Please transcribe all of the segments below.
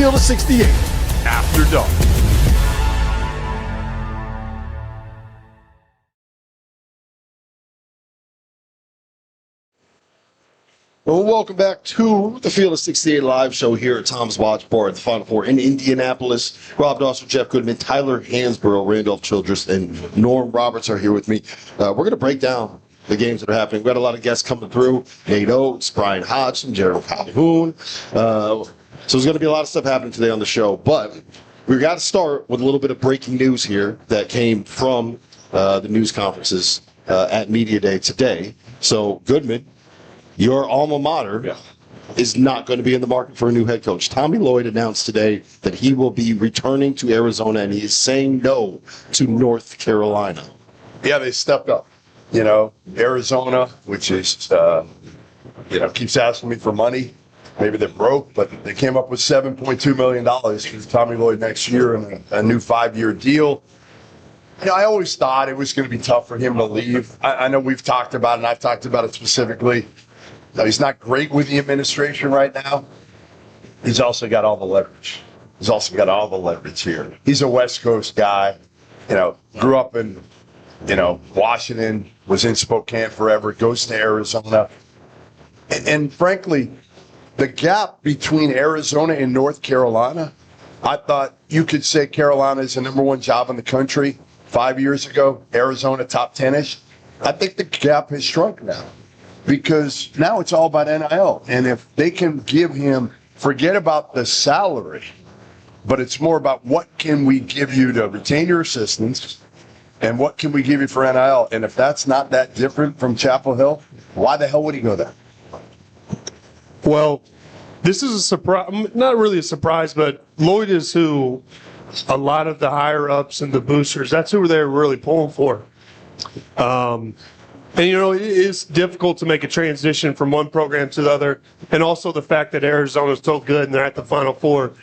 Field of 68 after dark. Well, welcome back to the Field of 68 live show here at Tom's Watch Bar at the Final Four in Indianapolis. Rob Dauster, Jeff Goodman, Tyler Hansborough, Randolph Childress, and Norm Roberts are here with me. We're going to break down the games that are happening. We've got a lot of guests coming through. Nate Oats, Brian Hodson, Jared Calhoun. So there's going to be a lot of stuff happening today on the show. But we've got to start with a little bit of breaking news here that came from the news conferences at Media Day today. So, Goodman, your alma mater is not going to be in the market for a new head coach. Tommy Lloyd announced today that he will be returning to Arizona, and he is saying no to North Carolina. Yeah, they stepped up. You know, Arizona, which is, keeps asking me for money. Maybe they're broke, but they came up with $7.2 million for Tommy Lloyd next year and a new 5-year deal. You know, I always thought it was going to be tough for him to leave. I know we've talked about it, and I've talked about it specifically. Now, he's not great with the administration right now. He's also got all the leverage. Here. He's a West Coast guy, grew up in, Washington, was in Spokane forever, goes to Arizona. And frankly, the gap between Arizona and North Carolina, I thought you could say Carolina is the number one job in the country 5 years ago, Arizona top 10-ish. I think the gap has shrunk now. Because now it's all about NIL. And if they can give him, forget about the salary, but it's more about what can we give you to retain your assistants and what can we give you for NIL. And if that's not that different from Chapel Hill, why the hell would he go there? Well, this is a surprise, not really a surprise, but Lloyd is who a lot of the higher ups and the boosters, that's who they're really pulling for. And, it is difficult to make a transition from one program to the other. And also the fact that Arizona is so good and they're at the Final Four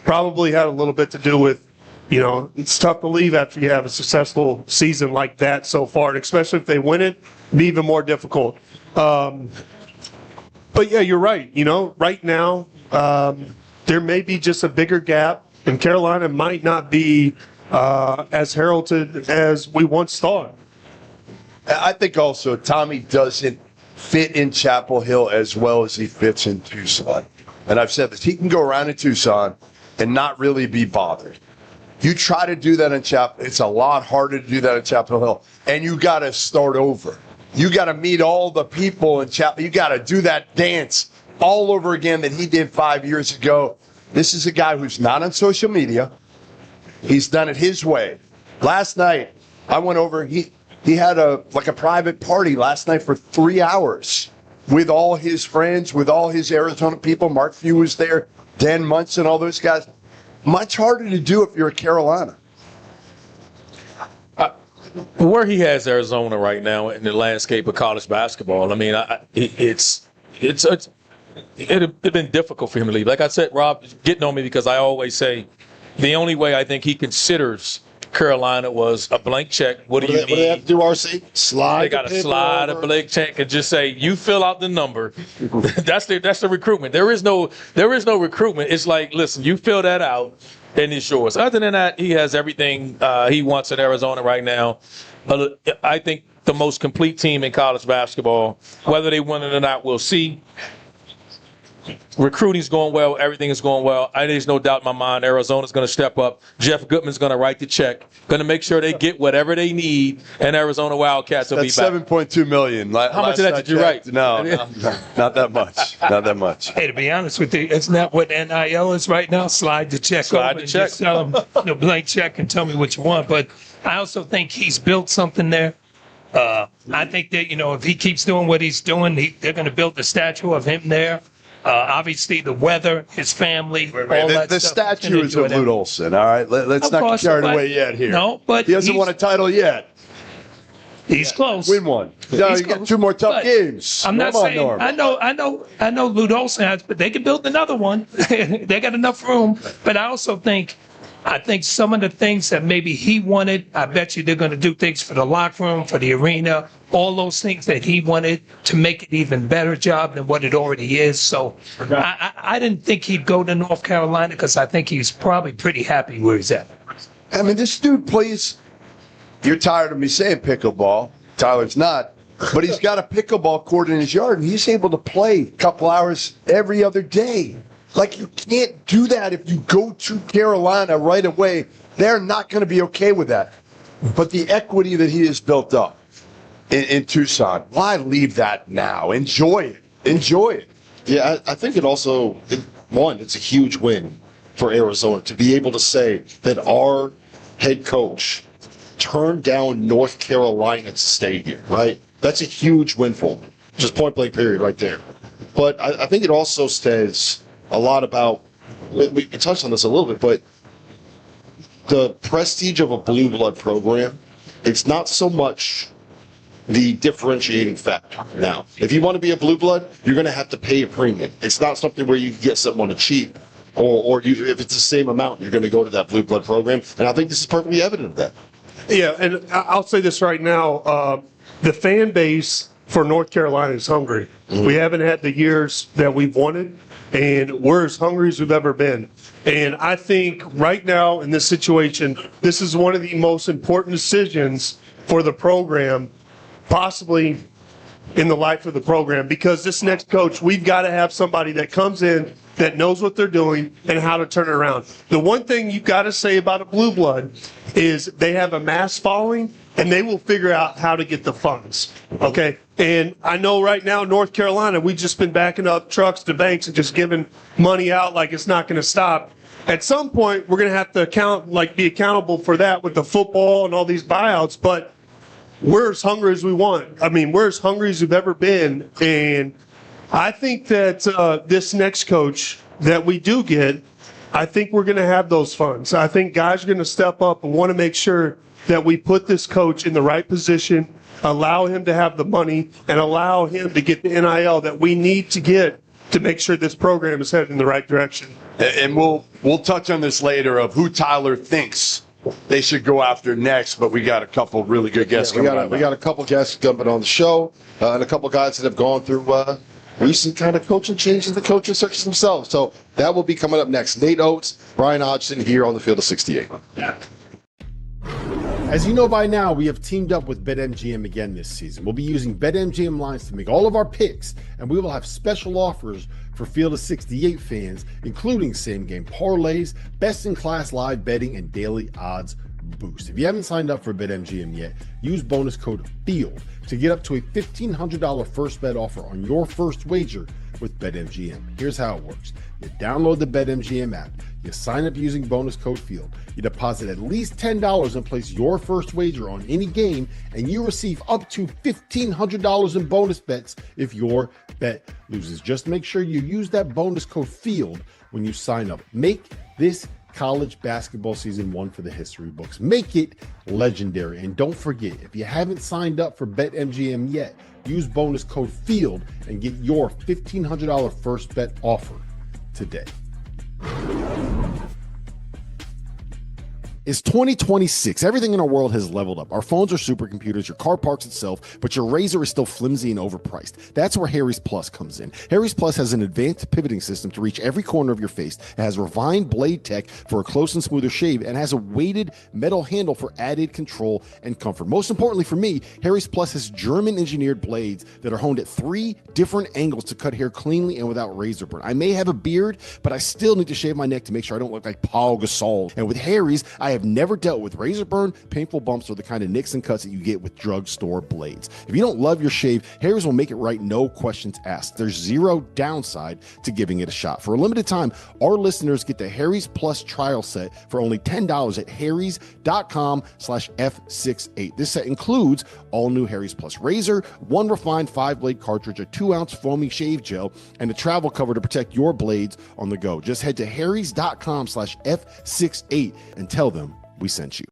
probably had a little bit to do with, it's tough to leave after you have a successful season like that so far. And especially if they win it, it'd be even more difficult. But, yeah, you're right. Right now, there may be just a bigger gap. And Carolina might not be as heralded as we once thought. I think also Tommy doesn't fit in Chapel Hill as well as he fits in Tucson. And I've said this, he can go around in Tucson and not really be bothered. You try to do that in Chapel, it's a lot harder to do that in Chapel Hill. And you got to start over. You got to meet all the people in Chapel. You got to do that dance all over again that he did 5 years ago. This is a guy who's not on social media. He's done it his way. Last night, I went over, he had a private party last night for 3 hours with all his friends, with all his Arizona people. Mark Few was there, Dan Munson, all those guys. Much harder to do if you're a Carolina. Where he has Arizona right now in the landscape of college basketball, I mean, it'd been difficult for him to leave. Like I said, Rob, getting on me because I always say the only way I think he considers Carolina was a blank check. What do you need? What do they have to do, RC? They got to slide a blank check and just say, you fill out the number. That's the recruitment. There is no recruitment. It's like, listen, you fill that out and it's yours. Other than that, he has everything he wants in Arizona right now. I think the most complete team in college basketball. Whether they win it or not, we'll see. Recruiting's going well. Everything is going well. There's no doubt in my mind Arizona's going to step up. Jeff Goodman's going to write the check. Going to make sure they get whatever they need, and Arizona Wildcats will be back. That's $7.2 million. How much of that did you write? No, not that much. Not that much. Hey, to be honest with you, isn't that what NIL is right now? Slide the check over and just sell them the blank check and tell me what you want. But I also think he's built something there. I think that, if he keeps doing what he's doing, they're going to build the statue of him there. Obviously, the weather, his family, all that the stuff. statue is of Lute Olson, all right? Let's not get carried away yet here. No, but he hasn't won a title yet. He's close. Win one. No, you got 2 more tough games. I'm not saying. I know. Lute Olson has, but they can build another one. They got enough room. But I also think I think some of the things that maybe he wanted, I bet you they're going to do things for the locker room, for the arena, all those things that he wanted to make it even better job than what it already is. So I didn't think he'd go to North Carolina because I think he's probably pretty happy where he's at. I mean, this dude plays, you're tired of me saying pickleball. Tyler's not. But he's got a pickleball court in his yard, and he's able to play a couple hours every other day. Like, you can't do that if you go to Carolina right away. They're not going to be okay with that. But the equity that he has built up in Tucson, why leave that now? Enjoy it. Enjoy it. Yeah, I think it also, it's a huge win for Arizona to be able to say that our head coach turned down North Carolina to stay here, right? That's a huge win for him. Just point blank period right there. But I think it also says a lot about, we touched on this a little bit, but the prestige of a blue blood program, it's not so much the differentiating factor. Now, if you want to be a blue blood, you're going to have to pay a premium. It's not something where you can get someone cheap, or if it's the same amount, you're going to go to that blue blood program. And I think this is perfectly evident of that. Yeah, and I'll say this right now. The fan base for North Carolina is hungry. Mm-hmm. We haven't had the years that we've wanted, and we're as hungry as we've ever been. And I think right now in this situation, this is one of the most important decisions for the program, possibly in the life of the program, because this next coach, we've got to have somebody that comes in that knows what they're doing and how to turn it around. The one thing you've got to say about a blue blood is they have a mass following, and they will figure out how to get the funds, okay? And I know right now, North Carolina, we've just been backing up trucks to banks and just giving money out like it's not going to stop. At some point, we're going to have to be accountable for that with the football and all these buyouts, but we're as hungry as we want. I mean, we're as hungry as we've ever been, and I think that this next coach that we do get, I think we're going to have those funds. I think guys are going to step up and want to make sure that we put this coach in the right position, allow him to have the money, and allow him to get the NIL that we need to get to make sure this program is headed in the right direction. And we'll touch on this later of who Tyler thinks they should go after next, but we got a couple really good guests coming on. We got a couple guests coming on the show, and a couple guys that have gone through recent kind of coaching changes, the coaching searches themselves. So that will be coming up next. Nate Oats, Brian Hodson here on the Field of 68. As you know by now, we have teamed up with BetMGM again this season. We'll be using BetMGM lines to make all of our picks, and we will have special offers for Field of 68 fans, including same-game parlays, best-in-class live betting, and daily odds boost. If you haven't signed up for BetMGM yet, use bonus code FIELD to get up to a $1,500 first bet offer on your first wager with BetMGM. Here's how it works. You download the BetMGM app. You sign up using bonus code FIELD. You deposit at least $10 and place your first wager on any game, and you receive up to $1,500 in bonus bets if your bet loses. Just make sure you use that bonus code FIELD when you sign up. Make this college basketball season one for the history books. Make it legendary. And don't forget, if you haven't signed up for BetMGM yet, use bonus code FIELD and get your $1,500 first bet offer today. It's 2026. Everything in our world has leveled up. Our phones are supercomputers, your car parks itself, but your razor is still flimsy and overpriced. That's where Harry's Plus comes in. Harry's Plus has an advanced pivoting system to reach every corner of your face. It has refined blade tech for a close and smoother shave, and has a weighted metal handle for added control and comfort. Most importantly for me, Harry's Plus has German-engineered blades that are honed at 3 different angles to cut hair cleanly and without razor burn. I may have a beard, but I still need to shave my neck to make sure I don't look like Paul Gasol. And with Harry's, I have never dealt with razor burn, painful bumps, or the kind of nicks and cuts that you get with drugstore blades. If you don't love your shave, Harry's will make it right, no questions asked. There's zero downside to giving it a shot. For a limited time, our listeners get the Harry's Plus trial set for only $10 at harrys.com/F68. This set includes all new Harry's Plus razor, 1 refined 5-blade cartridge, a 2-ounce foaming shave gel, and a travel cover to protect your blades on the go. Just head to harrys.com/F68 and tell them we sent you.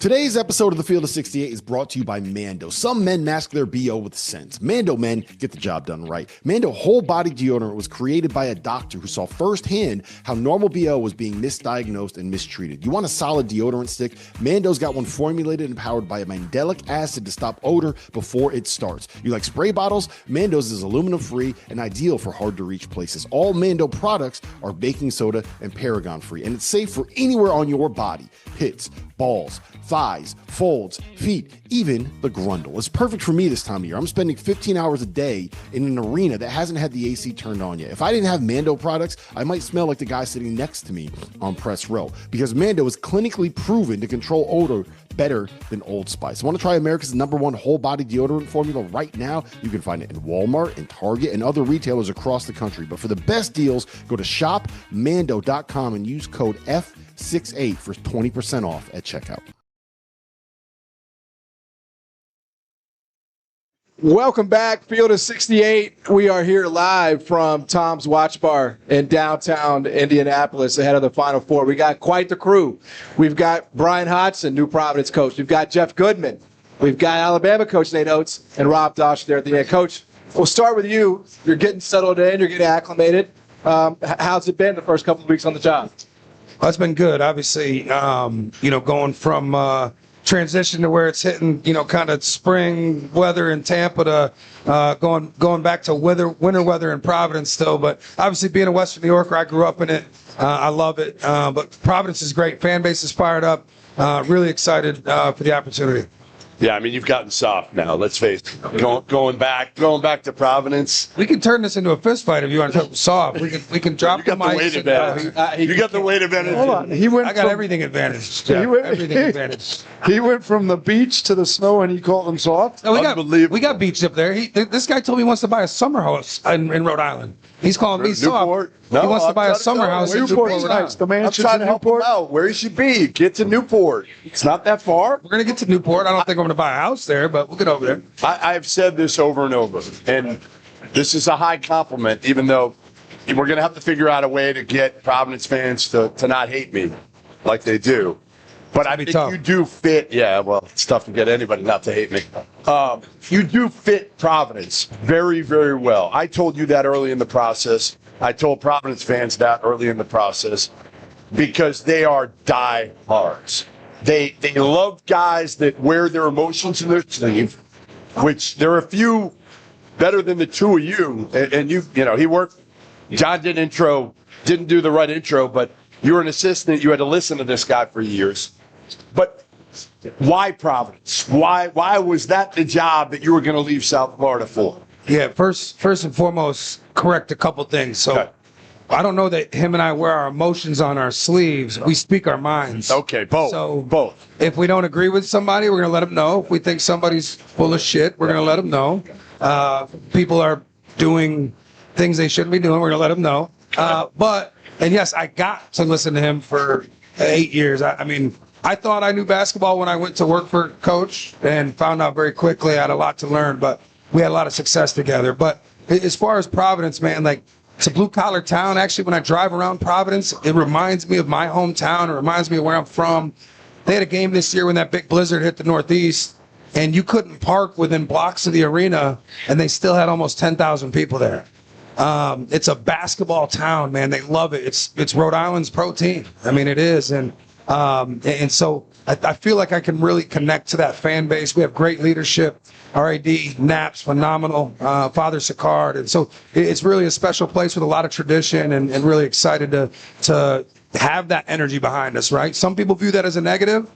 Today's episode of The Field of 68 is brought to you by Mando. Some men mask their BO with sense. Mando men get the job done right. Mando whole body deodorant was created by a doctor who saw firsthand how normal BO was being misdiagnosed and mistreated. You want a solid deodorant stick? Mando's got one formulated and powered by a mandelic acid to stop odor before it starts. You like spray bottles? Mando's is aluminum free and ideal for hard to reach places. All Mando products are baking soda and paragon free, and it's safe for anywhere on your body. Pits, balls, thighs, folds, feet, even the grundle. It's perfect for me this time of year. I'm spending 15 hours a day in an arena that hasn't had the AC turned on yet. If I didn't have Mando products, I might smell like the guy sitting next to me on press row, because Mando is clinically proven to control odor better than Old Spice. Want to try America's #1 whole body deodorant formula right now? You can find it in Walmart and Target and other retailers across the country. But for the best deals, go to shopmando.com and use code F68 for 20% off at checkout. Welcome back, Field of 68. We are here live from Tom's Watch Bar in downtown Indianapolis ahead of the Final Four. We got quite the crew. We've got Brian Hodson, New Providence coach. We've got Jeff Goodman. We've got Alabama coach Nate Oats and Rob Dauster there at the end. Coach, we'll start with you. You're getting settled in. You're getting acclimated. How's it been the first couple of weeks on the job? Well, it's been good. Obviously, going from transition to where it's hitting, kind of spring weather in Tampa to going back to winter weather in Providence still. But obviously being a Western New Yorker, I grew up in it. I love it. But Providence is great. Fan base is fired up. Really excited for the opportunity. Yeah, I mean, you've gotten soft now. Let's face it. Going back to Providence. We can turn this into a fist fight if you want to talk soft. We can drop You got the weight advantage. You got the weight advantage. Hold on. I got everything advantage. Yeah, everything advantage. He went from the beach to the snow, and he called them soft. No, Unbelievable. we got beach up there. This guy told me he wants to buy a summer house in Rhode Island. He's calling me Newport? soft. No, he wants to I'm buy a trying to summer tell house him. in Newport, Newport's Rhode Island. nice. The I'm mansion's trying in to help him Newport. out. Where he should be. Get to Newport. It's not that far. We're going to get to Newport. I don't think I'm going to buy a house there, but we'll get over there. I've said this over and over, and this is a high compliment, even though we're going to have to figure out a way to get Providence fans to not hate me like they do. But I think tough. you do fit. Yeah, well, it's tough to get anybody not to hate me. You do fit Providence very, very well. I told you that early in the process. I told Providence fans that early in the process because they are diehards. They love guys that wear their emotions in their sleeve, which there are a few better than the two of you. And he worked. John did intro, didn't do the right intro, but you were an assistant. You had to listen to this guy for years. But why Providence? Why was that the job that you were going to leave South Florida for? Yeah, first and foremost, correct a couple things. So Okay. I don't know that him and I wear our emotions on our sleeves. We speak our minds. Okay, both. So both. If we don't agree with somebody, we're going to let them know. If we think somebody's full of shit, we're going to let them know. People are doing things they shouldn't be doing, we're going to let them know. And yes, I got to listen to him for 8 years. I mean, I thought I knew basketball when I went to work for Coach and found out very quickly I had a lot to learn, but we had a lot of success together. But as far as Providence, man, like, it's a blue-collar town. Actually, when I drive around Providence, it reminds me of my hometown. It reminds me of where I'm from. They had a game this year when that big blizzard hit the Northeast, and you couldn't park within blocks of the arena, and they still had almost 10,000 people there. It's a basketball town, man. They love it. It's Rhode Island's pro team. I mean, it is. And so I feel like I can really connect to that fan base. We have great leadership. RAD, Naps, phenomenal. Father Sicard. And so it's really a special place with a lot of tradition and really excited to have that energy behind us, right? Some people view that as a negative.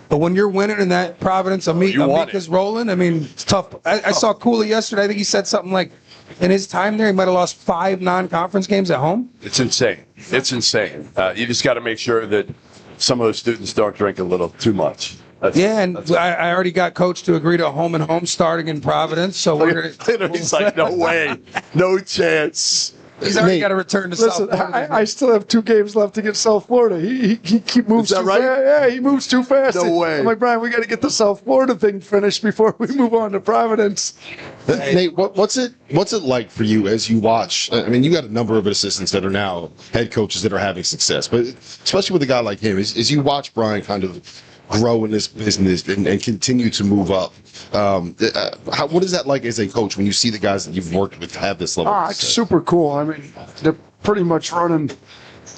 But when you're winning and that Providence, Amika's rolling, I mean, it's tough. I saw Cooley yesterday. I think he said something like, in his time there, he might have lost 5 non-conference games at home. It's insane. It's insane. You just got to make sure that some of those students don't drink a little too much. I already got Coach to agree to a home and home starting in Providence. So we're gonna. He's like, no way, no chance. He's already got to return to South Florida. I still have 2 games left against South Florida. He moves too right? fast. Yeah, he moves too fast. No way. I'm like, Brian, we got to get the South Florida thing finished before we move on to Providence. Nate, what's it like for you as you watch? I mean, you got a number of assistants that are now head coaches that are having success, but especially with a guy like him, as you watch Brian kind of grow in this business and continue to move up. What is that like as a coach when you see the guys that you've worked with have this level? It's super cool. I mean, they're pretty much running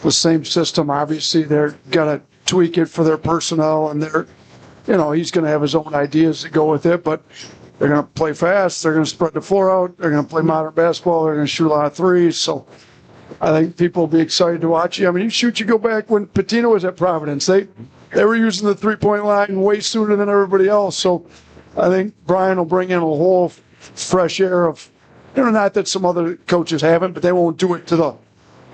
the same system. Obviously, they're gonna tweak it for their personnel, and he's gonna have his own ideas to go with it, but they're gonna play fast. They're gonna spread the floor out. They're gonna play modern basketball. They're gonna shoot a lot of threes. So I think people will be excited to watch you. I mean, you go back when Pitino was at Providence, they were using the 3-point line way sooner than everybody else. So I think Brian will bring in a whole fresh air of, not that some other coaches haven't, but they won't do it to the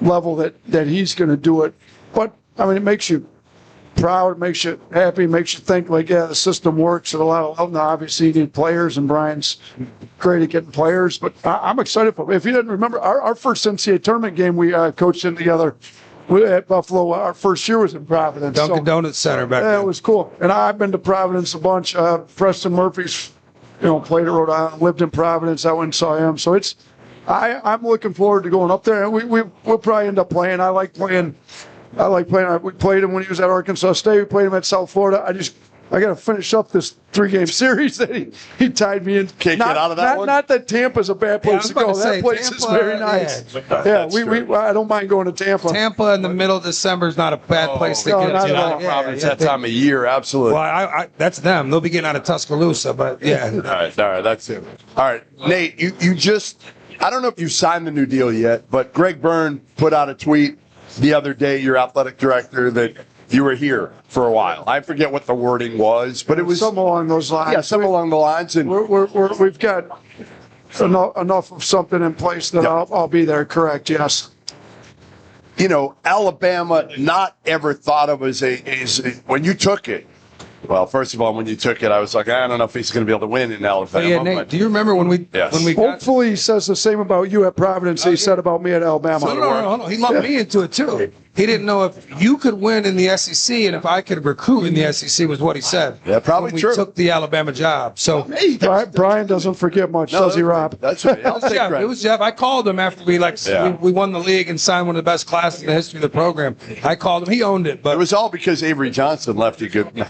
level that he's going to do it. But, I mean, it makes you proud, it makes you happy, it makes you think like, yeah, the system works. Now, obviously, you need players, and Brian's great at getting players. But I'm excited for him. If you didn't remember, our first NCAA tournament game we coached in together at Buffalo, our first year was in Providence. Dunkin' Donuts Center back then. Yeah, it was cool. And I've been to Providence a bunch. Preston Murphy's, played at Rhode Island, lived in Providence. I went and saw him. So I'm looking forward to going up there. And we'll probably end up playing. I like playing. We played him when he was at Arkansas State. We played him at South Florida. I got to finish up this 3-game series that he tied me in. Can't get out of that one? Not that Tampa's a bad place to go. That place is very nice. Yeah, I don't mind going to Tampa. Tampa in the middle of December is not a bad place to get not to. at all. Providence that time of year, absolutely. Well, that's them. They'll be getting out of Tuscaloosa, but yeah. All right, that's it. All right, Nate, you just, I don't know if you signed the new deal yet, but Greg Byrne put out a tweet the other day, your athletic director, that you were here for a while. I forget what the wording was, but it was something along those lines. Yeah, something along the lines. And we've got enough of something in place that I'll be there. Correct? Yes. Alabama not ever thought of as when you took it. Well, first of all, when you took it, I was like, I don't know if he's going to be able to win in Alabama. Yeah, Nate, do you remember when we Hopefully he says the same about you at Providence he said about me at Alabama. No. He lumped me into it, too. He didn't know if you could win in the SEC and if I could recruit in the SEC was what he said. Yeah, probably when true. We took the Alabama job. So Brian doesn't forget much, does he, Rob? That's right. It was Jeff. I called him after we won the league and signed one of the best classes in the history of the program. I called him. He owned it. But it was all because Avery Johnson left you good.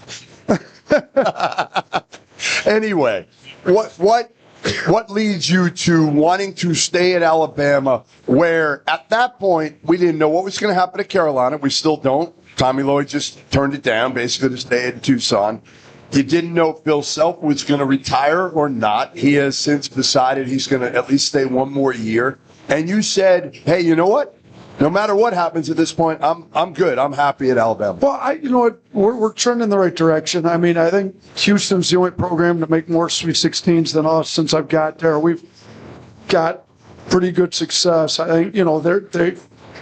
Anyway, what leads you to wanting to stay at Alabama, where at that point we didn't know what was going to happen to Carolina? We still don't. Tommy Lloyd just turned it down, basically to stay in Tucson. You didn't know if Bill Self was going to retire or not. He has since decided he's going to at least stay one more year. And you said, hey, you know what? No matter what happens at this point, I'm good. I'm happy at Alabama. Well, you know what? We're trending in the right direction. I mean, I think Houston's the only program to make more Sweet 16s than us since I've got there. We've got pretty good success. I think,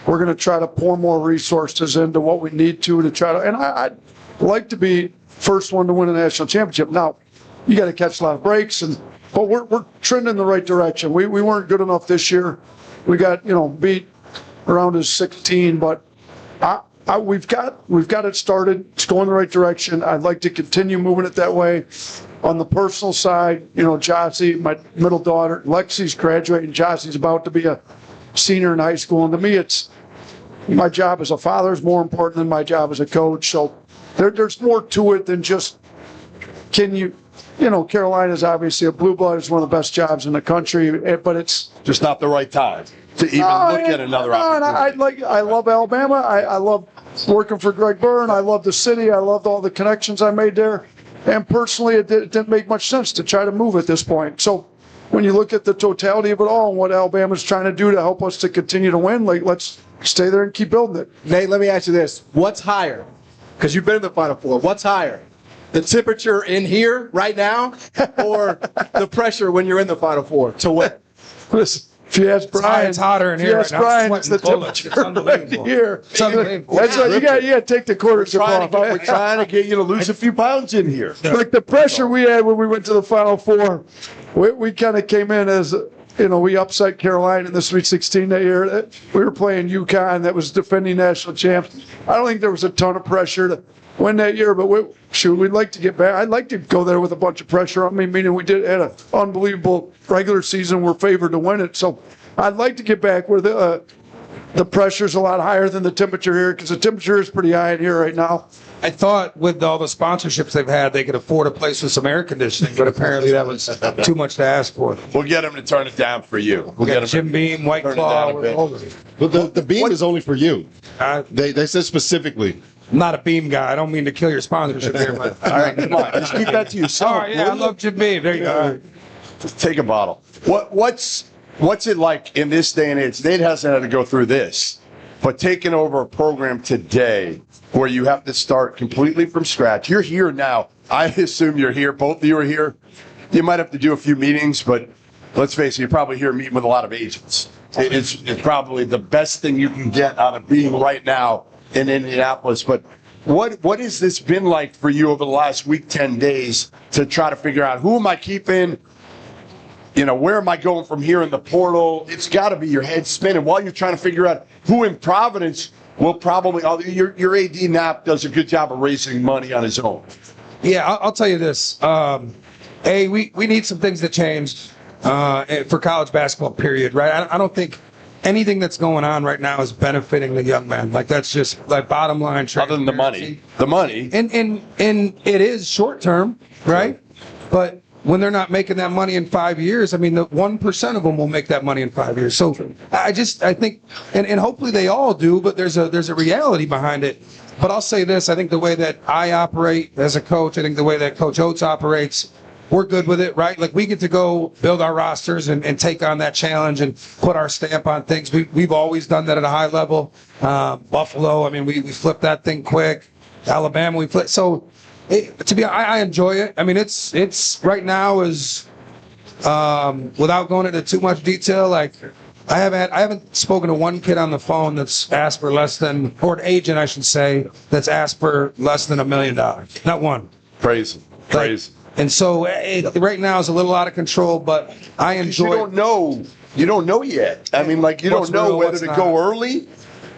we're going to try to pour more resources into what we need to try to, and I'd like to be first one to win a national championship. Now, you got to catch a lot of breaks, but we're trending in the right direction. We weren't good enough this year. We got, beat around his 16, but we've got it started. It's going the right direction. I'd like to continue moving it that way. On the personal side, Jossie, my middle daughter, Lexi's graduating. Jossie's about to be a senior in high school, and to me, it's my job as a father is more important than my job as a coach. So there's more to it than just Carolina's obviously a blue blood. It's one of the best jobs in the country, but it's just not the right time to even look at another opportunity. I love Alabama. I love working for Greg Byrne. I love the city. I loved all the connections I made there. And personally, it didn't make much sense to try to move at this point. So when you look at the totality of it all and what Alabama's trying to do to help us to continue to win, let's stay there and keep building it. Nate, let me ask you this. What's higher? Because you've been in the Final Four. What's higher? The temperature in here right now or the pressure when you're in the Final Four to win? Listen, if you ask Brian, it's hotter in here right now. Brian, it's the temperature right here. It's unbelievable. That's right. You got to take the quarters off. We're trying to get you to lose a few pounds in here. Like the pressure we had when we went to the Final Four, we kind of came in as, we upset Carolina in the Sweet 16 that year. We were playing UConn, that was defending national champs. I don't think there was a ton of pressure to win that year, but we'd like to get back. I'd like to go there with a bunch of pressure on me, meaning we had an unbelievable regular season. We're favored to win it. So I'd like to get back where the pressure's a lot higher than the temperature here, because the temperature is pretty high in here right now. I thought with all the sponsorships they've had, they could afford a place with some air conditioning, but apparently that was too much to ask for. We'll get them to turn it down for you. We got Jim Beam, White Claw. But the beam is only for you. They said specifically. I'm not a Beam guy. I don't mean to kill your sponsorship here, but All right, come on. Just keep that to yourself. all right, yeah, I love Jim Beam. There you go. Just take a bottle. What's it like in this day and age? Nate hasn't had to go through this, but taking over a program today where you have to start completely from scratch. You're here now. I assume you're here. Both of you are here. You might have to do a few meetings, but let's face it, you're probably here meeting with a lot of agents. It's probably the best thing you can get out of being right now in Indianapolis. But what has this been like for you over the last week, 10 days to try to figure out who am I keeping? You know, where am I going from here in the portal? It's got to be your head spinning while you're trying to figure out who in Providence will probably, your AD Knapp does a good job of raising money on his own. Yeah, I'll tell you this. We need some things to change for college basketball, period, right? I don't think anything that's going on right now is benefiting the young man. Like, that's just like bottom line. Other than the money. The money. And it is short term, right? But when they're not making that money in 5 years, I mean, the 1% of them will make that money in 5 years. So I think, and hopefully they all do, but there's a reality behind it. But I'll say this, I think the way that I operate as a coach, I think the way that Coach Oats operates, we're good with it, right? Like, we get to go build our rosters and take on that challenge and put our stamp on things. We've always done that at a high level. Buffalo, I mean, we flipped that thing quick. Alabama, we flipped. So I enjoy it. I mean, it's right now is, without going into too much detail, like, I haven't spoken to one kid on the phone that's asked for less than, or an agent, I should say, that's asked for less than $1 million. Not one. Crazy. And so right now is a little out of control, but I enjoy. You don't know yet. I mean, like, you don't know whether to go early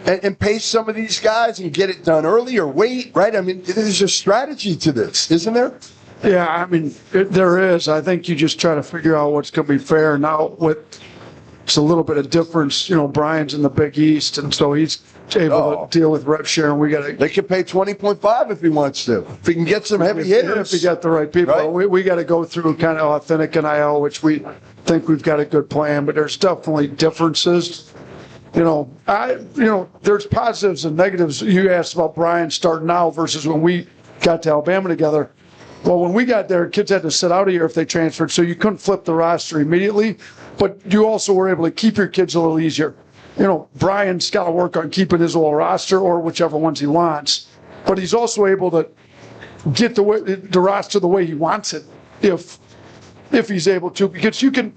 and pay some of these guys and get it done early or wait, right? I mean, there's a strategy to this, isn't there? Yeah, I mean, there is. I think you just try to figure out what's going to be fair. Now, it's a little bit of difference. You know, Brian's in the Big East, and so he's able to deal with rev share, and They could pay 20.5 if he wants to. If he can get some heavy hitters. If he got the right people. Right? We got to go through kind of authentic NIL, which we think we've got a good plan, but there's definitely differences. There's positives and negatives. You asked about Brian starting now versus when we got to Alabama together. Well, when we got there, kids had to sit out a year if they transferred, so you couldn't flip the roster immediately, but you also were able to keep your kids a little easier. Brian's got to work on keeping his old roster or whichever ones he wants, but he's also able to get the roster the way he wants it if he's able to, because you can,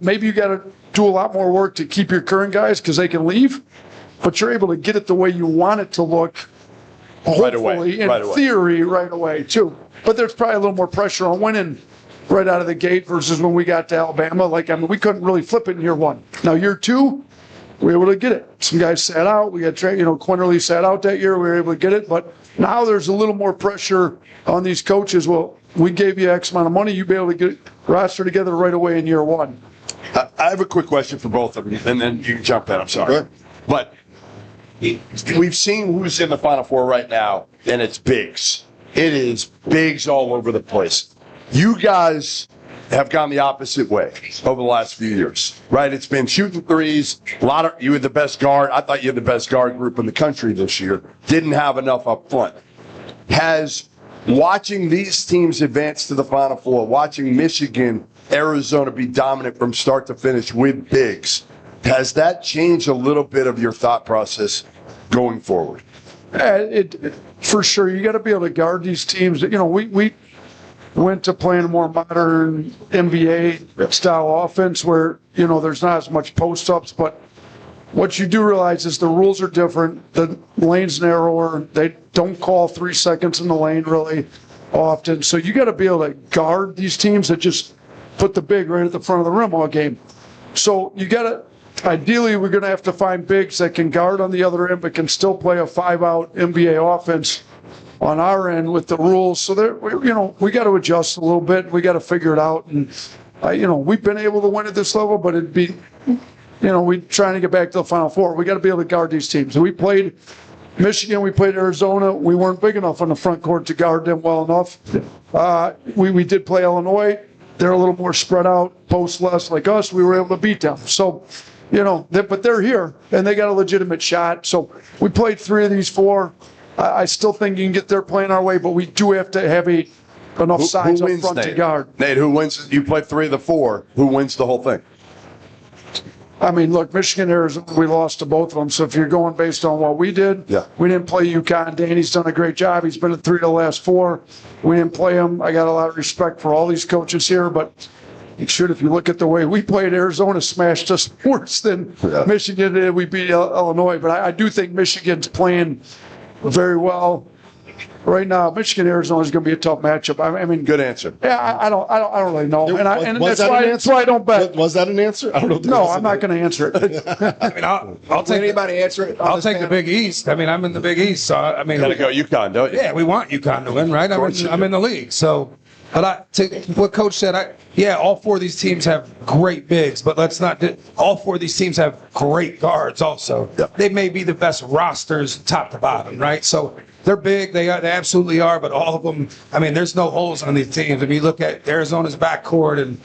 maybe you got to do a lot more work to keep your current guys because they can leave, but you're able to get it the way you want it to look, hopefully, in theory, right away too. But there's probably a little more pressure on winning right out of the gate versus when we got to Alabama. We couldn't really flip it in year one. Now, year two, we were able to get it. Some guys sat out. We got Quinterly sat out that year. We were able to get it. But now there's a little more pressure on these coaches. Well, we gave you X amount of money. You'll be able to get roster together right away in year one. I have a quick question for both of you, and then you can jump in. I'm sorry. Sure. But we've seen who's in the Final Four right now, and it's bigs. It is bigs all over the place. You guys have gone the opposite way over the last few years, right? It's been shooting threes. You had the best guard. I thought you had the best guard group in the country this year. Didn't have enough up front. Has watching these teams advance to the Final Four, watching Michigan, Arizona be dominant from start to finish with bigs, has that changed a little bit of your thought process going forward? For sure. You got to be able to guard these teams. We went to playing a more modern NBA style offense where, there's not as much post-ups, but what you do realize is the rules are different. The lane's narrower. They don't call 3 seconds in the lane really often. So you got to be able to guard these teams that just put the big right at the front of the rim all game. So you got to, ideally, we're going to have to find bigs that can guard on the other end but can still play a 5-out NBA offense on our end with the rules. So we got to adjust a little bit. We got to figure it out. And we've been able to win at this level, but it'd be, we're trying to get back to the Final Four. We got to be able to guard these teams. And we played Michigan, we played Arizona. We weren't big enough on the front court to guard them well enough. We did play Illinois. They're a little more spread out, post less like us. We were able to beat them. So, but they're here, and they got a legitimate shot. So we played 3 of these 4. I still think you can get there playing our way, but we do have to have enough size up front to guard. Nate, who wins? You played 3 of the 4. Who wins the whole thing? I mean, look, Michigan, Arizona, we lost to both of them. So if you're going based on what we did, we didn't play UConn. Danny's done a great job. He's been at 3 of the last 4. We didn't play him. I got a lot of respect for all these coaches here, but shoot, if you look at the way we played, Arizona smashed us worse than Michigan did. We beat Illinois, but I do think Michigan's playing very well right now. Michigan Arizona is going to be a tough matchup. I mean, good answer. Yeah, I don't really know, and Was that's why I don't bet. Was that an answer? I don't know. No, I'm not going to answer it. I mean, I'll take anybody answer it. I'll take the Big East. I mean, I'm in the Big East, so I mean, Gotta go UConn, don't you? yeah, we want UConn to win, right? I'm in the league, so. But to what Coach said, all 4 of these teams have great bigs, but let's not. All 4 of these teams have great guards also. Yeah. They may be the best rosters, top to bottom, right? So they're big. They absolutely are. But all of them, I mean, there's no holes on these teams. If you look at Arizona's backcourt and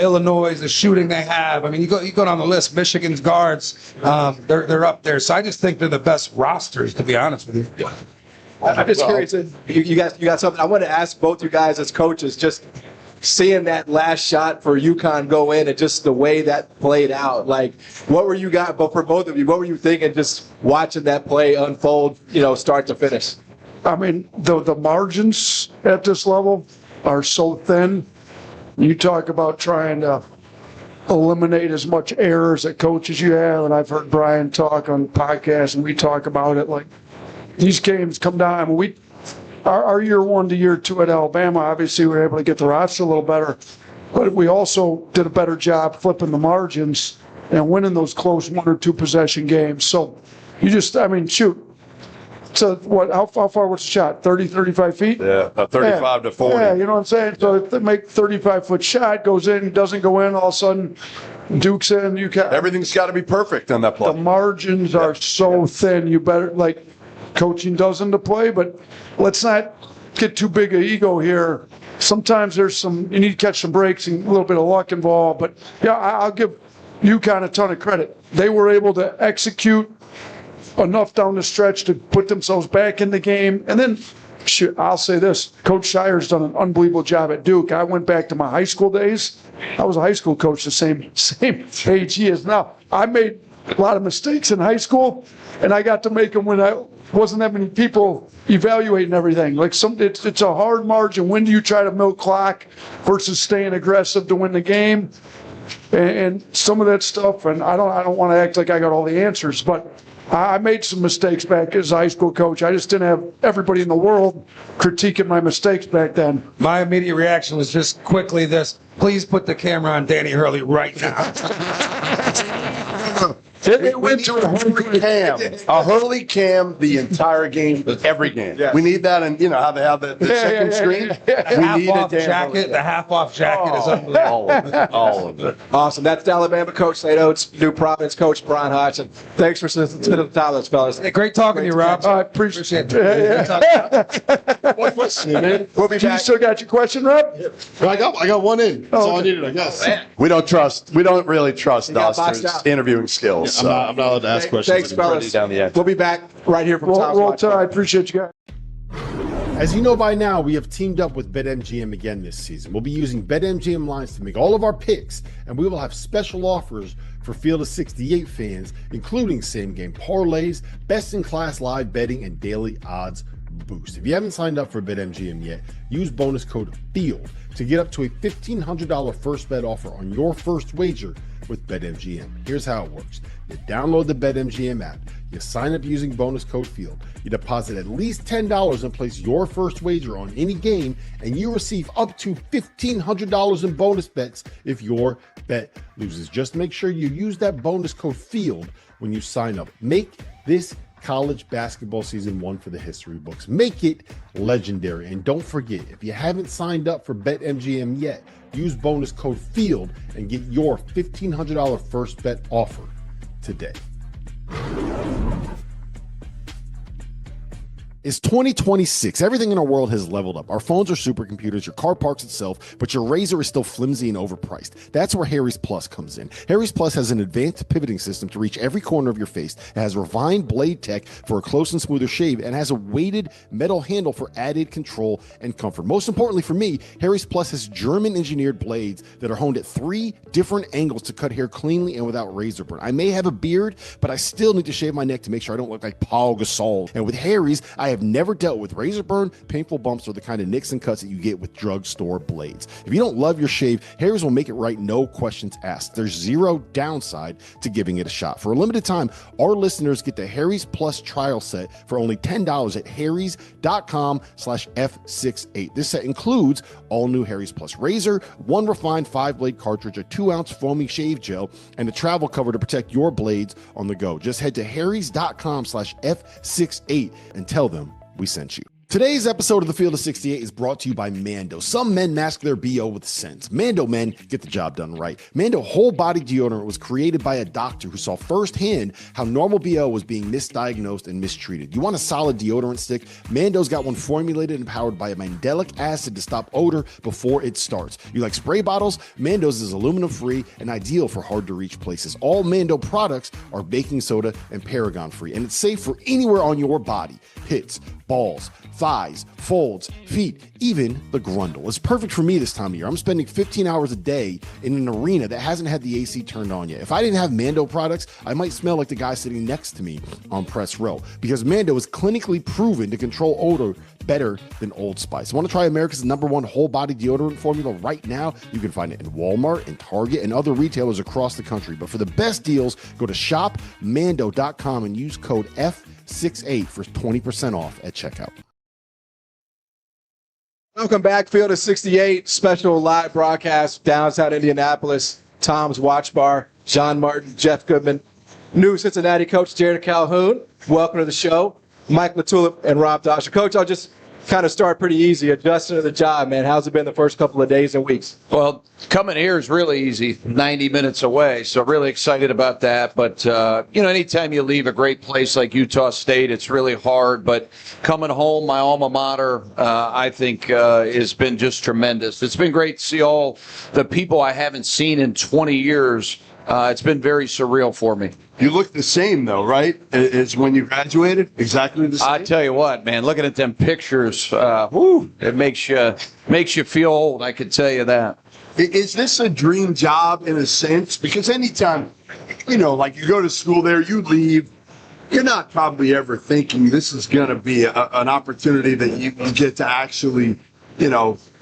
Illinois, the shooting they have. I mean, you go down the list. Michigan's guards, they're up there. So I just think they're the best rosters, to be honest with you. I'm just curious. You got something. I want to ask both you guys as coaches, just seeing that last shot for UConn go in and just the way that played out. Like, what were you guys, but for both of you, what were you thinking just watching that play unfold, start to finish? I mean, the margins at this level are so thin. You talk about trying to eliminate as much errors at coaches you have, and I've heard Brian talk on podcasts, and we talk about it like, these games come down. I mean, our year 1 to year 2 at Alabama, obviously we were able to get the roster a little better, but we also did a better job flipping the margins and winning those close 1 or 2 possession games. So you just, I mean, shoot. So what? How far was the shot? 30, 35 feet? Yeah, 35 to 40. Yeah, you know what I'm saying? So if they make 35-foot shot, goes in, doesn't go in, all of a sudden Duke's in. Everything's got to be perfect on that play. The margins are so thin. You better, like, coaching does into play, but let's not get too big an ego here. Sometimes you need to catch some breaks and a little bit of luck involved, but yeah, I'll give UConn a ton of credit. They were able to execute enough down the stretch to put themselves back in the game. And then, I'll say this, Coach Shire's done an unbelievable job at Duke. I went back to my high school days. I was a high school coach the same age he is now. I made a lot of mistakes in high school, and I got to make them when I wasn't that many people evaluating everything. Like it's a hard margin. When do you try to milk clock versus staying aggressive to win the game? And some of that stuff, and I don't want to act like I got all the answers, but I made some mistakes back as a high school coach. I just didn't have everybody in the world critiquing my mistakes back then. My immediate reaction was just quickly this: please put the camera on Danny Hurley right now. It went to a Hurley cam the entire game, every game. Yeah. We need that, and how they have the second screen. We need a jacket. The half-off jacket is unbelievable. All of it. Awesome. That's the Alabama coach, Nate Oats, New Providence coach, Brian Hodson. Thanks for sitting to the top of this, fellas. Hey, great talking to you, Rob. I appreciate it. We'll be back. You still got your question, Rob? I got one in. That's all I needed, I guess. We don't really trust Dauster's interviewing skills. I'm not allowed to ask questions. Thanks, fellas. We'll be back right here from Tom's Watch. I appreciate you guys. As you know by now, we have teamed up with BetMGM again this season. We'll be using BetMGM lines to make all of our picks, and we will have special offers for Field of 68 fans, including same-game parlays, best-in-class live betting, and daily odds boost. If you haven't signed up for BetMGM yet, use bonus code FIELD to get up to a $1,500 first bet offer on your first wager with BetMGM. Here's how it works. You download the BetMGM app, you sign up using bonus code FIELD, you deposit at least $10 and place your first wager on any game, and you receive up to $1,500 in bonus bets if your bet loses. Just make sure you use that bonus code FIELD when you sign up. Make this college basketball season one for the history books. Make it legendary. And don't forget, if you haven't signed up for BetMGM yet, use bonus code FIELD and get your $1,500 first bet offer today. It's 2026. Everything in our world has leveled up. Our phones are supercomputers, your car parks itself, but your razor is still flimsy and overpriced. That's where Harry's Plus comes in. Harry's Plus has an advanced pivoting system to reach every corner of your face. It has refined blade tech for a close and smoother shave and has a weighted metal handle for added control and comfort. Most importantly for me, Harry's Plus has German-engineered blades that are honed at 3 different angles to cut hair cleanly and without razor burn. I may have a beard, but I still need to shave my neck to make sure I don't look like Paul Gasol. And with Harry's, I have never dealt with razor burn, painful bumps, or the kind of nicks and cuts that you get with drugstore blades. If you don't love your shave, Harry's will make it right, no questions asked. There's zero downside to giving it a shot. For a limited time, our listeners get the Harry's Plus trial set for only $10 at harrys.com/F68. This set includes all new Harry's Plus razor, 1 refined 5-blade cartridge, a 2-ounce foamy shave gel, and a travel cover to protect your blades on the go. Just head to harrys.com/F68 and tell them we sent you. Today's episode of The Field of 68 is brought to you by Mando. Some men mask their BO with sense. Mando men get the job done right. Mando whole body deodorant was created by a doctor who saw firsthand how normal BO was being misdiagnosed and mistreated. You want a solid deodorant stick? Mando's got one formulated and powered by a mandelic acid to stop odor before it starts. You like spray bottles? Mando's is aluminum free and ideal for hard to reach places. All Mando products are baking soda and paragon free, and it's safe for anywhere on your body. Pits, balls, thighs, folds, feet, even the grundle. It's perfect for me this time of year. I'm spending 15 hours a day in an arena that hasn't had the AC turned on yet. If I didn't have Mando products, I might smell like the guy sitting next to me on press row, because Mando is clinically proven to control odor better than Old Spice. Want to try America's #1 whole body deodorant formula right now? You can find it in Walmart and Target and other retailers across the country. But for the best deals, go to shopmando.com and use code F68 for 20% off at checkout. Welcome back, Field of 68, special live broadcast, downtown Indianapolis, Tom's Watch Bar, John Martin, Jeff Goodman, new Cincinnati coach Jared Calhoun. Welcome to the show. Mike LaTulip and Rob Dauster. Coach, I'll just kind of start pretty easy, adjusting to the job, man. How's it been the first couple of days and weeks? Well, coming here is really easy, 90 minutes away, so really excited about that. But, anytime you leave a great place like Utah State, it's really hard. But coming home, my alma mater, I think has been just tremendous. It's been great to see all the people I haven't seen in 20 years. It's been very surreal for me. You look the same, though, right? As when you graduated? Exactly the same? I tell you what, man, looking at them pictures, it makes you feel old, I can tell you that. Is this a dream job in a sense? Because anytime, like you go to school there, you leave, you're not probably ever thinking this is going to be an opportunity that you get to actually,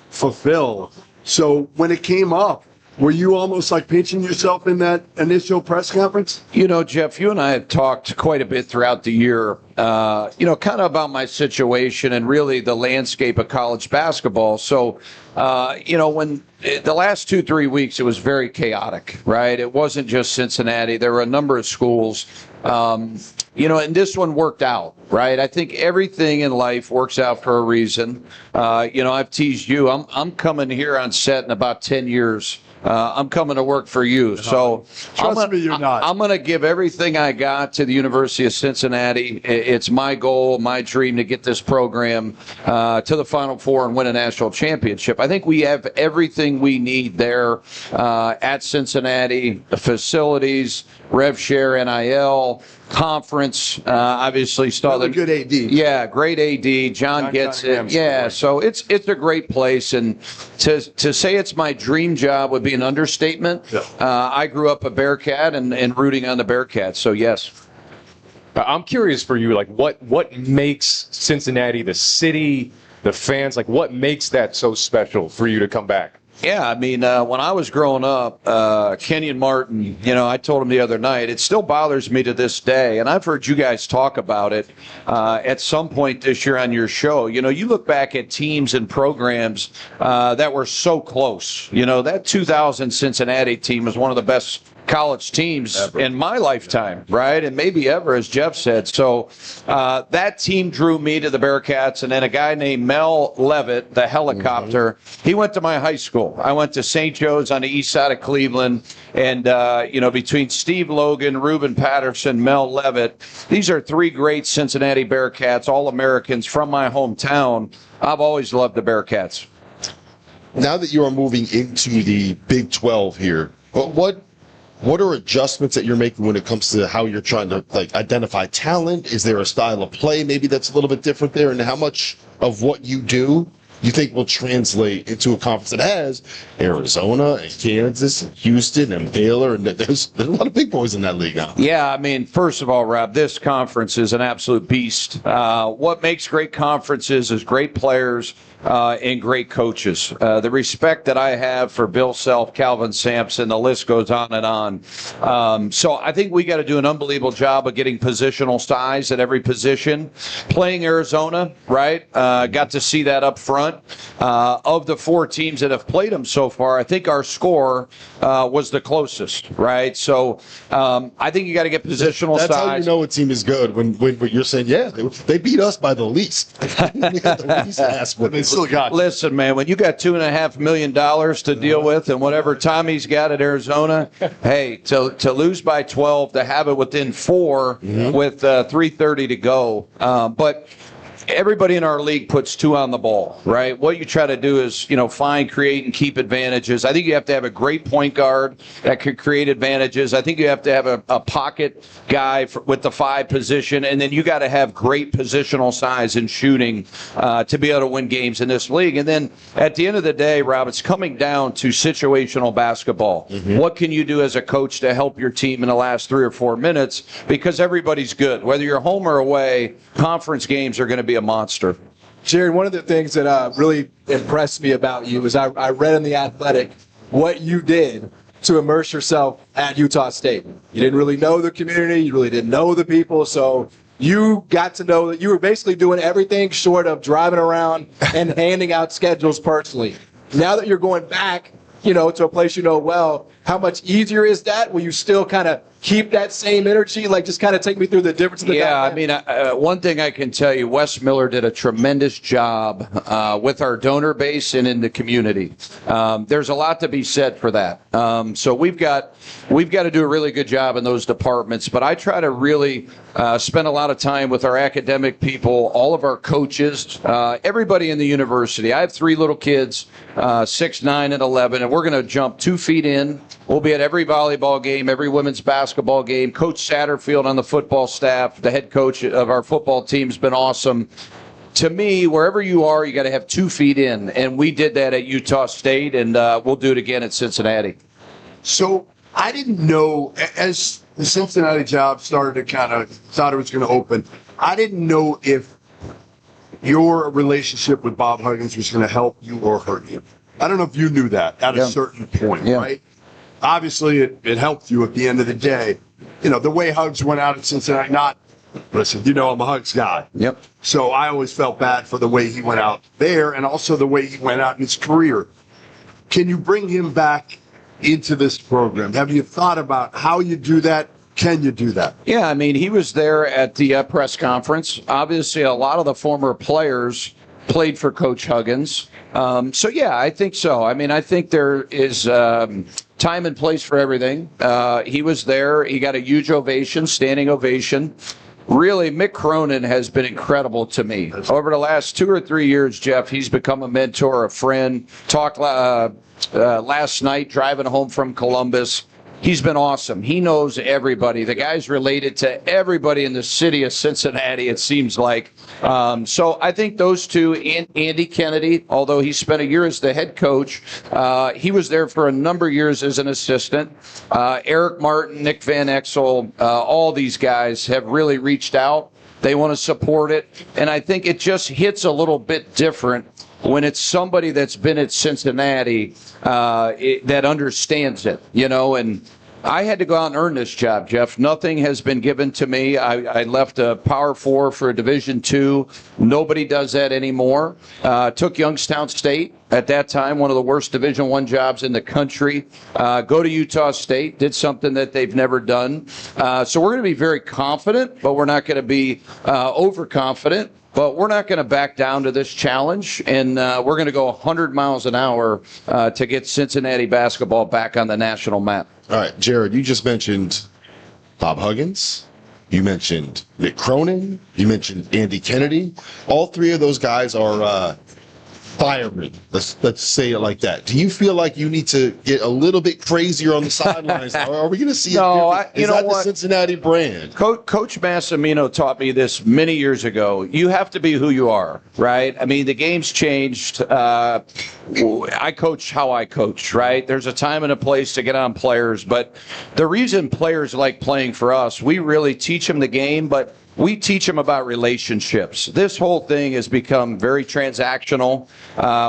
fulfill. So when it came up, were you almost like pinching yourself in that initial press conference? Jeff, you and I have talked quite a bit throughout the year, kind of about my situation and really the landscape of college basketball. So, when the last 2-3 weeks, it was very chaotic, right? It wasn't just Cincinnati. There were a number of schools, and this one worked out, right? I think everything in life works out for a reason. I've teased you. I'm coming here on set in about 10 years. I'm coming to work for you. So Trust me, you're not. I'm going to give everything I got to the University of Cincinnati. It's my goal, my dream to get this program to the Final Four and win a national championship. I think we have everything we need there at Cincinnati, the facilities, rev share, NIL, conference, obviously saw the good AD. Yeah, great AD. John gets it. Yeah, so it's a great place, and to say it's my dream job would be an understatement. Yeah. I grew up a Bearcat and rooting on the Bearcats, so yes. I'm curious for you, like what makes Cincinnati, the city, the fans, like what makes that so special for you to come back? Yeah, I mean, when I was growing up, Kenyon Martin, I told him the other night, it still bothers me to this day, and I've heard you guys talk about it at some point this year on your show. You look back at teams and programs that were so close. That 2000 Cincinnati team was one of the best college teams in my lifetime, right? And maybe ever, as Jeff said. So that team drew me to the Bearcats. And then a guy named Mel Levitt, the helicopter, he went to my high school. I went to St. Joe's on the east side of Cleveland. And, between Steve Logan, Reuben Patterson, Mel Levitt, these are three great Cincinnati Bearcats, All-Americans from my hometown. I've always loved the Bearcats. Now that you are moving into the Big 12 here, what are adjustments that you're making when it comes to how you're trying to identify talent? Is there a style of play maybe that's a little bit different there? And how much of what you do you think will translate into a conference that has Arizona and Kansas and Houston and Baylor, and there's a lot of big boys in that league now? Yeah, I mean, first of all, Rob, this conference is an absolute beast. What makes great conferences is great players and great coaches. The respect that I have for Bill Self, Calvin Sampson, the list goes on and on. So I think we got to do an unbelievable job of getting positional size at every position. Playing Arizona, right? Got to see that up front. Of the four teams that have played them so far, I think our score was the closest, right? So I think you got to get positional size. That's how you know a team is good when you're saying, yeah, they beat us by the least. We got the least ass, but they still got you. Listen, man, when you got $2.5 million to deal with and whatever Tommy's got at Arizona, hey, to lose by 12, to have it within 4 with 3:30 to go. But everybody in our league puts 2 on the ball, right? What you try to do is, find, create, and keep advantages. I think you have to have a great point guard that could create advantages. I think you have to have a pocket guy with the 5 position, and then you got to have great positional size and shooting to be able to win games in this league. And then at the end of the day, Rob, it's coming down to situational basketball. What can you do as a coach to help your team in the last 3 or 4 minutes? Because everybody's good. Whether you're home or away, conference games are going to be a monster. Jared, one of the things that really impressed me about you is I read in The Athletic what you did to immerse yourself at Utah State. You didn't really know the community. You really didn't know the people. So you got to know that you were basically doing everything short of driving around and handing out schedules personally. Now that you're going back, to a place well, how much easier is that? Will you still kind of keep that same energy? Just kind of take me through the difference in the dynamic. I mean, one thing I can tell you, Wes Miller did a tremendous job with our donor base and in the community. There's a lot to be said for that. So we've got to do a really good job in those departments. But I try to really spend a lot of time with our academic people, all of our coaches, everybody in the university. I have 3 little kids, 6, 9, and 11, and we're going to jump 2 feet in. We'll be at every volleyball game, every women's basketball game. Coach Satterfield on the football staff, the head coach of our football team, has been awesome. To me, wherever you are, you got to have 2 feet in, and we did that at Utah State, and we'll do it again at Cincinnati. So I didn't know, as the Cincinnati job started to kind of thought it was going to open, I didn't know if your relationship with Bob Huggins was going to help you or hurt you. I don't know if you knew that at a certain point, right? Obviously, it helped you at the end of the day. The way Hugs went out at Cincinnati, listen, I'm a Hugs guy. Yep. So I always felt bad for the way he went out there and also the way he went out in his career. Can you bring him back into this program? Have you thought about how you do that? Can you do that? Yeah, I mean, he was there at the press conference. Obviously, a lot of the former players played for Coach Huggins. So, yeah, I think so. I mean, I think there is time and place for everything. He was there. He got a huge ovation, standing ovation. Really, Mick Cronin has been incredible to me. Over the last 2 or 3 years, Jeff, he's become a mentor, a friend. Talked last night driving home from Columbus. He's been awesome. He knows everybody. The guy's related to everybody in the city of Cincinnati, it seems like. So I think those two, Andy Kennedy, although he spent a year as the head coach, he was there for a number of years as an assistant. Eric Martin, Nick Van Exel, all these guys have really reached out. They want to support it. And I think it just hits a little bit different when it's somebody that's been at Cincinnati that understands it, and I had to go out and earn this job, Jeff. Nothing has been given to me. I left a Power 4 for a Division II. Nobody does that anymore. Took Youngstown State at that time, one of the worst Division I jobs in the country. Go to Utah State, did something that they've never done. So we're going to be very confident, but we're not going to be overconfident. But we're not going to back down to this challenge, and we're going to go 100 miles an hour to get Cincinnati basketball back on the national map. All right, Jared, you just mentioned Bob Huggins. You mentioned Nick Cronin. You mentioned Andy Kennedy. All three of those guys are firemen. Let's say it like that. Do you feel like you need to get a little bit crazier on the sidelines? Are we going to see is that the Cincinnati brand? Coach Massimino taught me this many years ago. You have to be who you are, right? I mean, the game's changed. I coach how I coach, right? There's a time and a place to get on players, but the reason players like playing for us, we really teach them the game, but we teach them about relationships. This whole thing has become very transactional.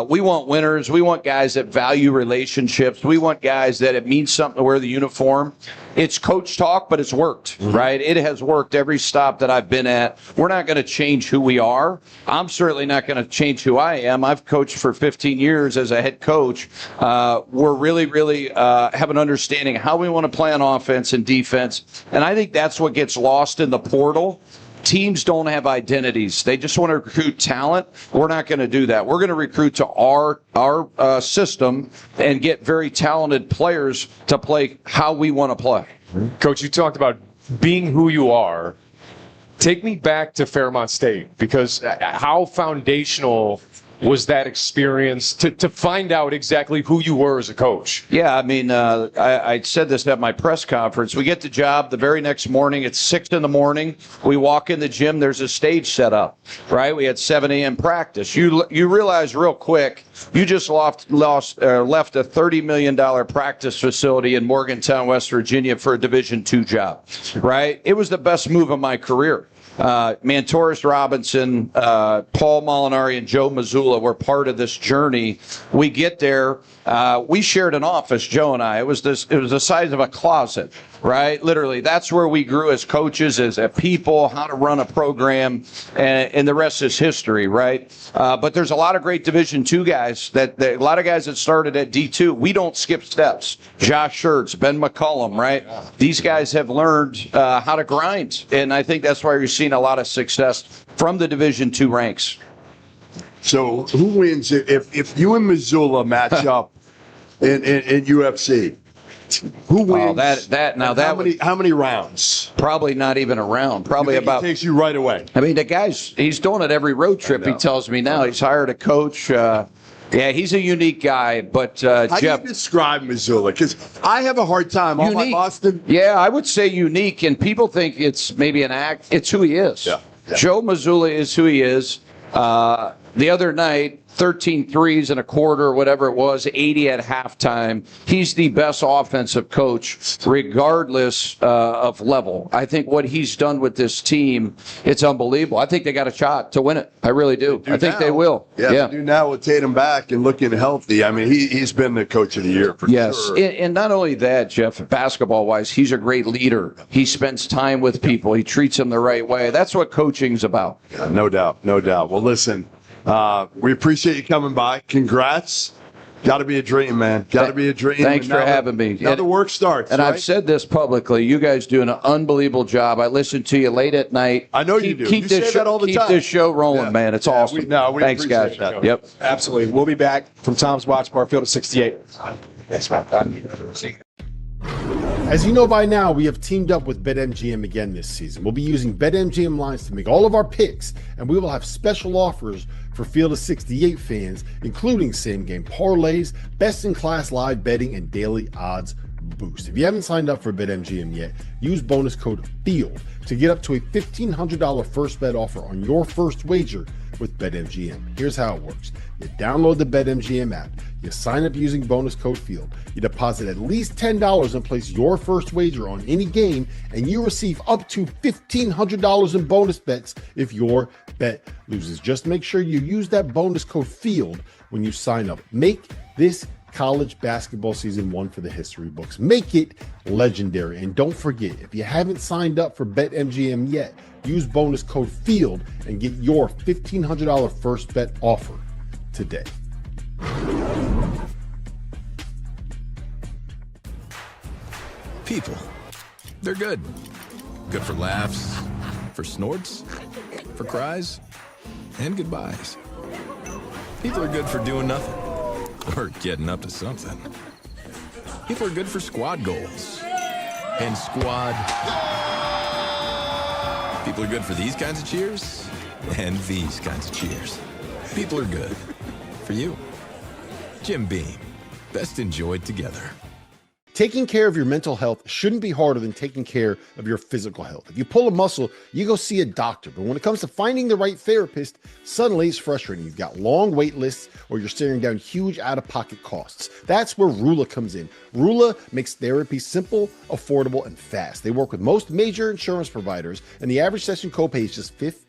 We want winners. We want guys that value relationships. We want guys that it means something to wear the uniform. It's coach talk, but it's worked, right? It has worked every stop that I've been at. We're not going to change who we are. I'm certainly not going to change who I am. I've coached for 15 years as a head coach. We're really have an understanding of how we want to play on offense and defense. And I think that's what gets lost in the portal. Teams don't have identities. They just want to recruit talent. We're not going to do that. We're going to recruit to our system and get very talented players to play how we want to play. Coach, you talked about being who you are. Take me back to Fairmont State, because how foundational was that experience to find out exactly who you were as a coach? Yeah, I mean, I said this at my press conference. We get the job the very next morning. It's 6 in the morning. We walk in the gym. There's a stage set up, right? We had 7 a.m. practice. You realize real quick, you just left a $30 million practice facility in Morgantown, West Virginia for a Division II job, right? It was the best move of my career. Mantoris Robinson, Paul Molinari, and Joe Mazzulla were part of this journey. We get there. We shared an office, Joe and I. It was the size of a closet, right? Literally, that's where we grew as coaches, as a people, how to run a program, and the rest is history, right? But there's a lot of great Division II guys, a lot of guys that started at D2. We don't skip steps. Josh Schertz, Ben McCullum, right? Yeah. These guys have learned how to grind, and I think that's why you're seeing a lot of success from the Division II ranks. So who wins if you and Missoula match up in UFC? Who wins? How many rounds? Probably not even a round. Probably about. It takes you right away. I mean, the guy's he's doing it every road trip. He tells me now he's hired a coach. Yeah, he's a unique guy, but How Jeff. do you describe Missoula? Because I have a hard time. All my Boston. Yeah, I would say unique, and people think it's maybe an act. It's who he is. Yeah. Joe Mazzulla is who he is. The other night, 13 threes in a quarter, whatever it was, 80 at halftime. He's the best offensive coach, regardless of level. I think what he's done with this team, it's unbelievable. I think they got a shot to win it. I really do. I think they will. Yeah, they do now with Tatum back and looking healthy. I mean, he's been the coach of the year for sure. And not only that, Jeff, basketball-wise, he's a great leader. He spends time with people. He treats them the right way. That's what coaching's about. Yeah, no doubt. Well, listen. We appreciate you coming by. Congrats. Got to be a dream, man. Got to be a dream. Thanks for having me. Now the work starts. And right? I've said this publicly. You guys do an unbelievable job. I listen to you late at night. I know you do. Keep this that all the time. Keep this show rolling, man. It's awesome. We Thanks, guys. That. Yep. Absolutely. We'll be back from Tom's Watch Bar, Field of 68. As you know by now, we have teamed up with BetMGM again this season. We'll be using BetMGM lines to make all of our picks, and we will have special offers for Field of 68 fans, including same-game parlays, best-in-class live betting, and daily odds boost. If you haven't signed up for BetMGM yet, use bonus code FIELD to get up to a $1,500 first bet offer on your first wager with BetMGM. Here's how it works. You download the BetMGM app, you sign up using bonus code FIELD, you deposit at least $10 and place your first wager on any game, and you receive up to $1,500 in bonus bets if your bet loses. Just make sure you use that bonus code FIELD when you sign up. Make this college basketball season 1 for the history books. Make it legendary. And don't forget, if you haven't signed up for BetMGM yet, use bonus code FIELD and get your $1,500 first bet offer today. People. They're good. Good for laughs, for snorts, for cries, and goodbyes. People are good for doing nothing or getting up to something. People are good for squad goals and squad. People are good for these kinds of cheers and these kinds of cheers. People are good for you. Jim Beam, best enjoyed together. Taking care of your mental health shouldn't be harder than taking care of your physical health. If you pull a muscle, you go see a doctor. But when it comes to finding the right therapist, suddenly it's frustrating. You've got long wait lists or you're staring down huge out-of-pocket costs. That's where Rula comes in. Rula makes therapy simple, affordable, and fast. They work with most major insurance providers, and the average session copay is just $15.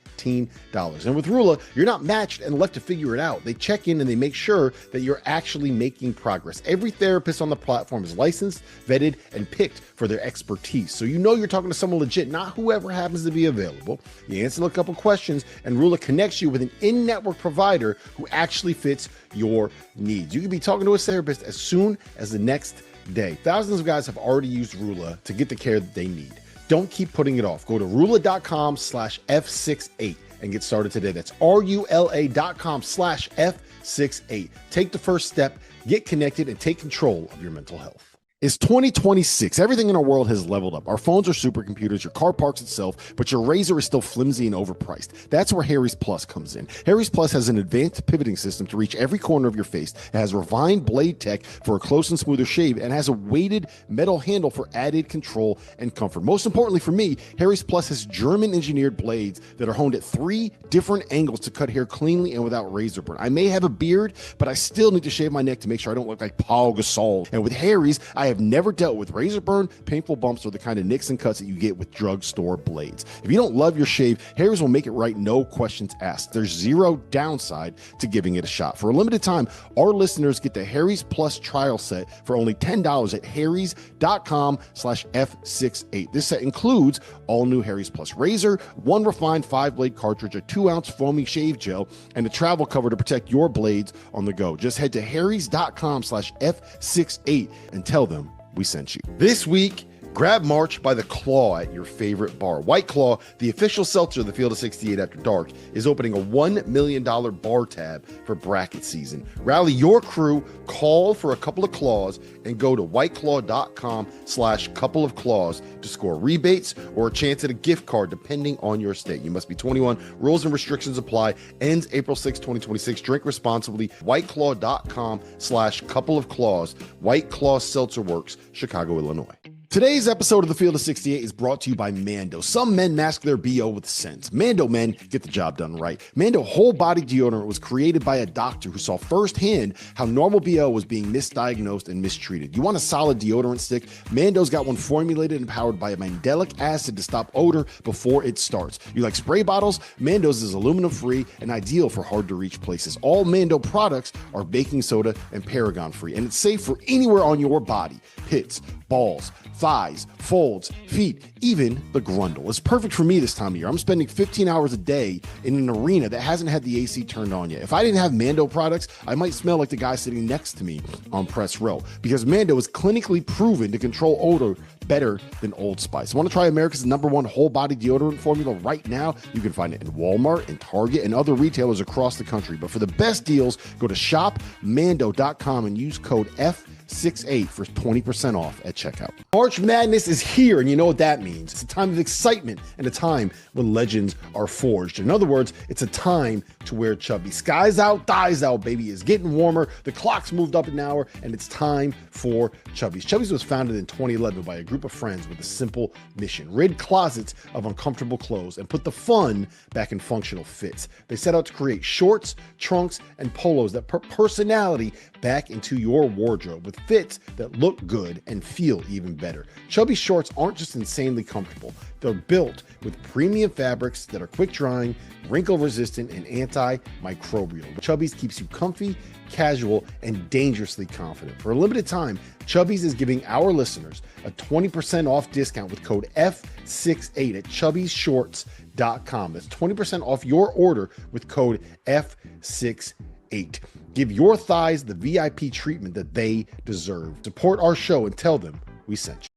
And with Rula, you're not matched and left to figure it out. They check in and they make sure that you're actually making progress. Every therapist on the platform is licensed, vetted, and picked for their expertise. So you know you're talking to someone legit, not whoever happens to be available. You answer a couple questions and Rula connects you with an in-network provider who actually fits your needs. You can be talking to a therapist as soon as the next day. Thousands of guys have already used Rula to get the care that they need. Don't keep putting it off. Go to rula.com/F68 and get started today. That's RULA.com/F68. Take the first step, get connected, and take control of your mental health. It's 2026. Everything in our world has leveled up. Our phones are supercomputers, your car parks itself, but your razor is still flimsy and overpriced. That's where Harry's Plus comes in. Harry's Plus has an advanced pivoting system to reach every corner of your face. It has refined blade tech for a close and smoother shave and has a weighted metal handle for added control and comfort. Most importantly for me, Harry's Plus has German engineered blades that are honed at 3 different angles to cut hair cleanly and without razor burn. I may have a beard, but I still need to shave my neck to make sure I don't look like Paul Gasol. And with Harry's, I have never dealt with razor burn, painful bumps, or the kind of nicks and cuts that you get with drugstore blades. If you don't love your shave, Harry's will make it right, no questions asked. There's zero downside to giving it a shot. For a limited time, our listeners get the Harry's Plus trial set for only $10 at harrys.com/F68. This set includes all new Harry's Plus razor, 1 refined 5-blade cartridge, a 2-ounce foaming shave gel, and a travel cover to protect your blades on the go. Just head to harrys.com/F68 and tell them we sent you. This week, grab March by the Claw at your favorite bar. White Claw, the official seltzer of the Field of 68 After Dark, is opening a $1 million bar tab for bracket season. Rally your crew, call for a couple of claws, and go to whiteclaw.com/couple of claws to score rebates or a chance at a gift card depending on your state. You must be 21. Rules and restrictions apply. Ends April 6, 2026. Drink responsibly. whiteclaw.com/couple of claws. White Claw Seltzer Works, Chicago, Illinois. Today's episode of the Field of 68 is brought to you by Mando. Some men mask their BO with sense. Mando men get the job done right. Mando whole body deodorant was created by a doctor who saw firsthand how normal BO was being misdiagnosed and mistreated. You want a solid deodorant stick? Mando's got one formulated and powered by a mandelic acid to stop odor before it starts. You like spray bottles? Mando's is aluminum free and ideal for hard to reach places. All Mando products are baking soda and paragon free, and it's safe for anywhere on your body. Pits, balls, thighs, folds, feet, even the grundle. It's perfect for me this time of year. I'm spending 15 hours a day in an arena that hasn't had the AC turned on yet. If I didn't have Mando products, I might smell like the guy sitting next to me on press row, because Mando is clinically proven to control odor better than Old Spice. Want to try America's #1 whole body deodorant formula right now? You can find it in Walmart and Target and other retailers across the country. But for the best deals, go to shopmando.com and use code F68 for 20% off at checkout. March Madness is here, and you know what that means. It's a time of excitement and a time when legends are forged. In other words, it's a time to wear chubby. Skies out, thighs out, baby. It's getting warmer. The clock's moved up an hour, and it's time for Chubbies. Chubbies was founded in 2011 by a group of friends with a simple mission: rid closets of uncomfortable clothes and put the fun back in functional fits. They set out to create shorts, trunks, and polos that put personality back into your wardrobe. With fits that look good and feel even better. Chubby shorts aren't just insanely comfortable. They're built with premium fabrics that are quick drying, wrinkle resistant, and antimicrobial. Chubbies keeps you comfy, casual, and dangerously confident. For a limited time, Chubbies is giving our listeners a 20% off discount with code F68 at chubbiesshorts.com. That's 20% off your order with code F68. Give your thighs the VIP treatment that they deserve. Support our show and tell them we sent you.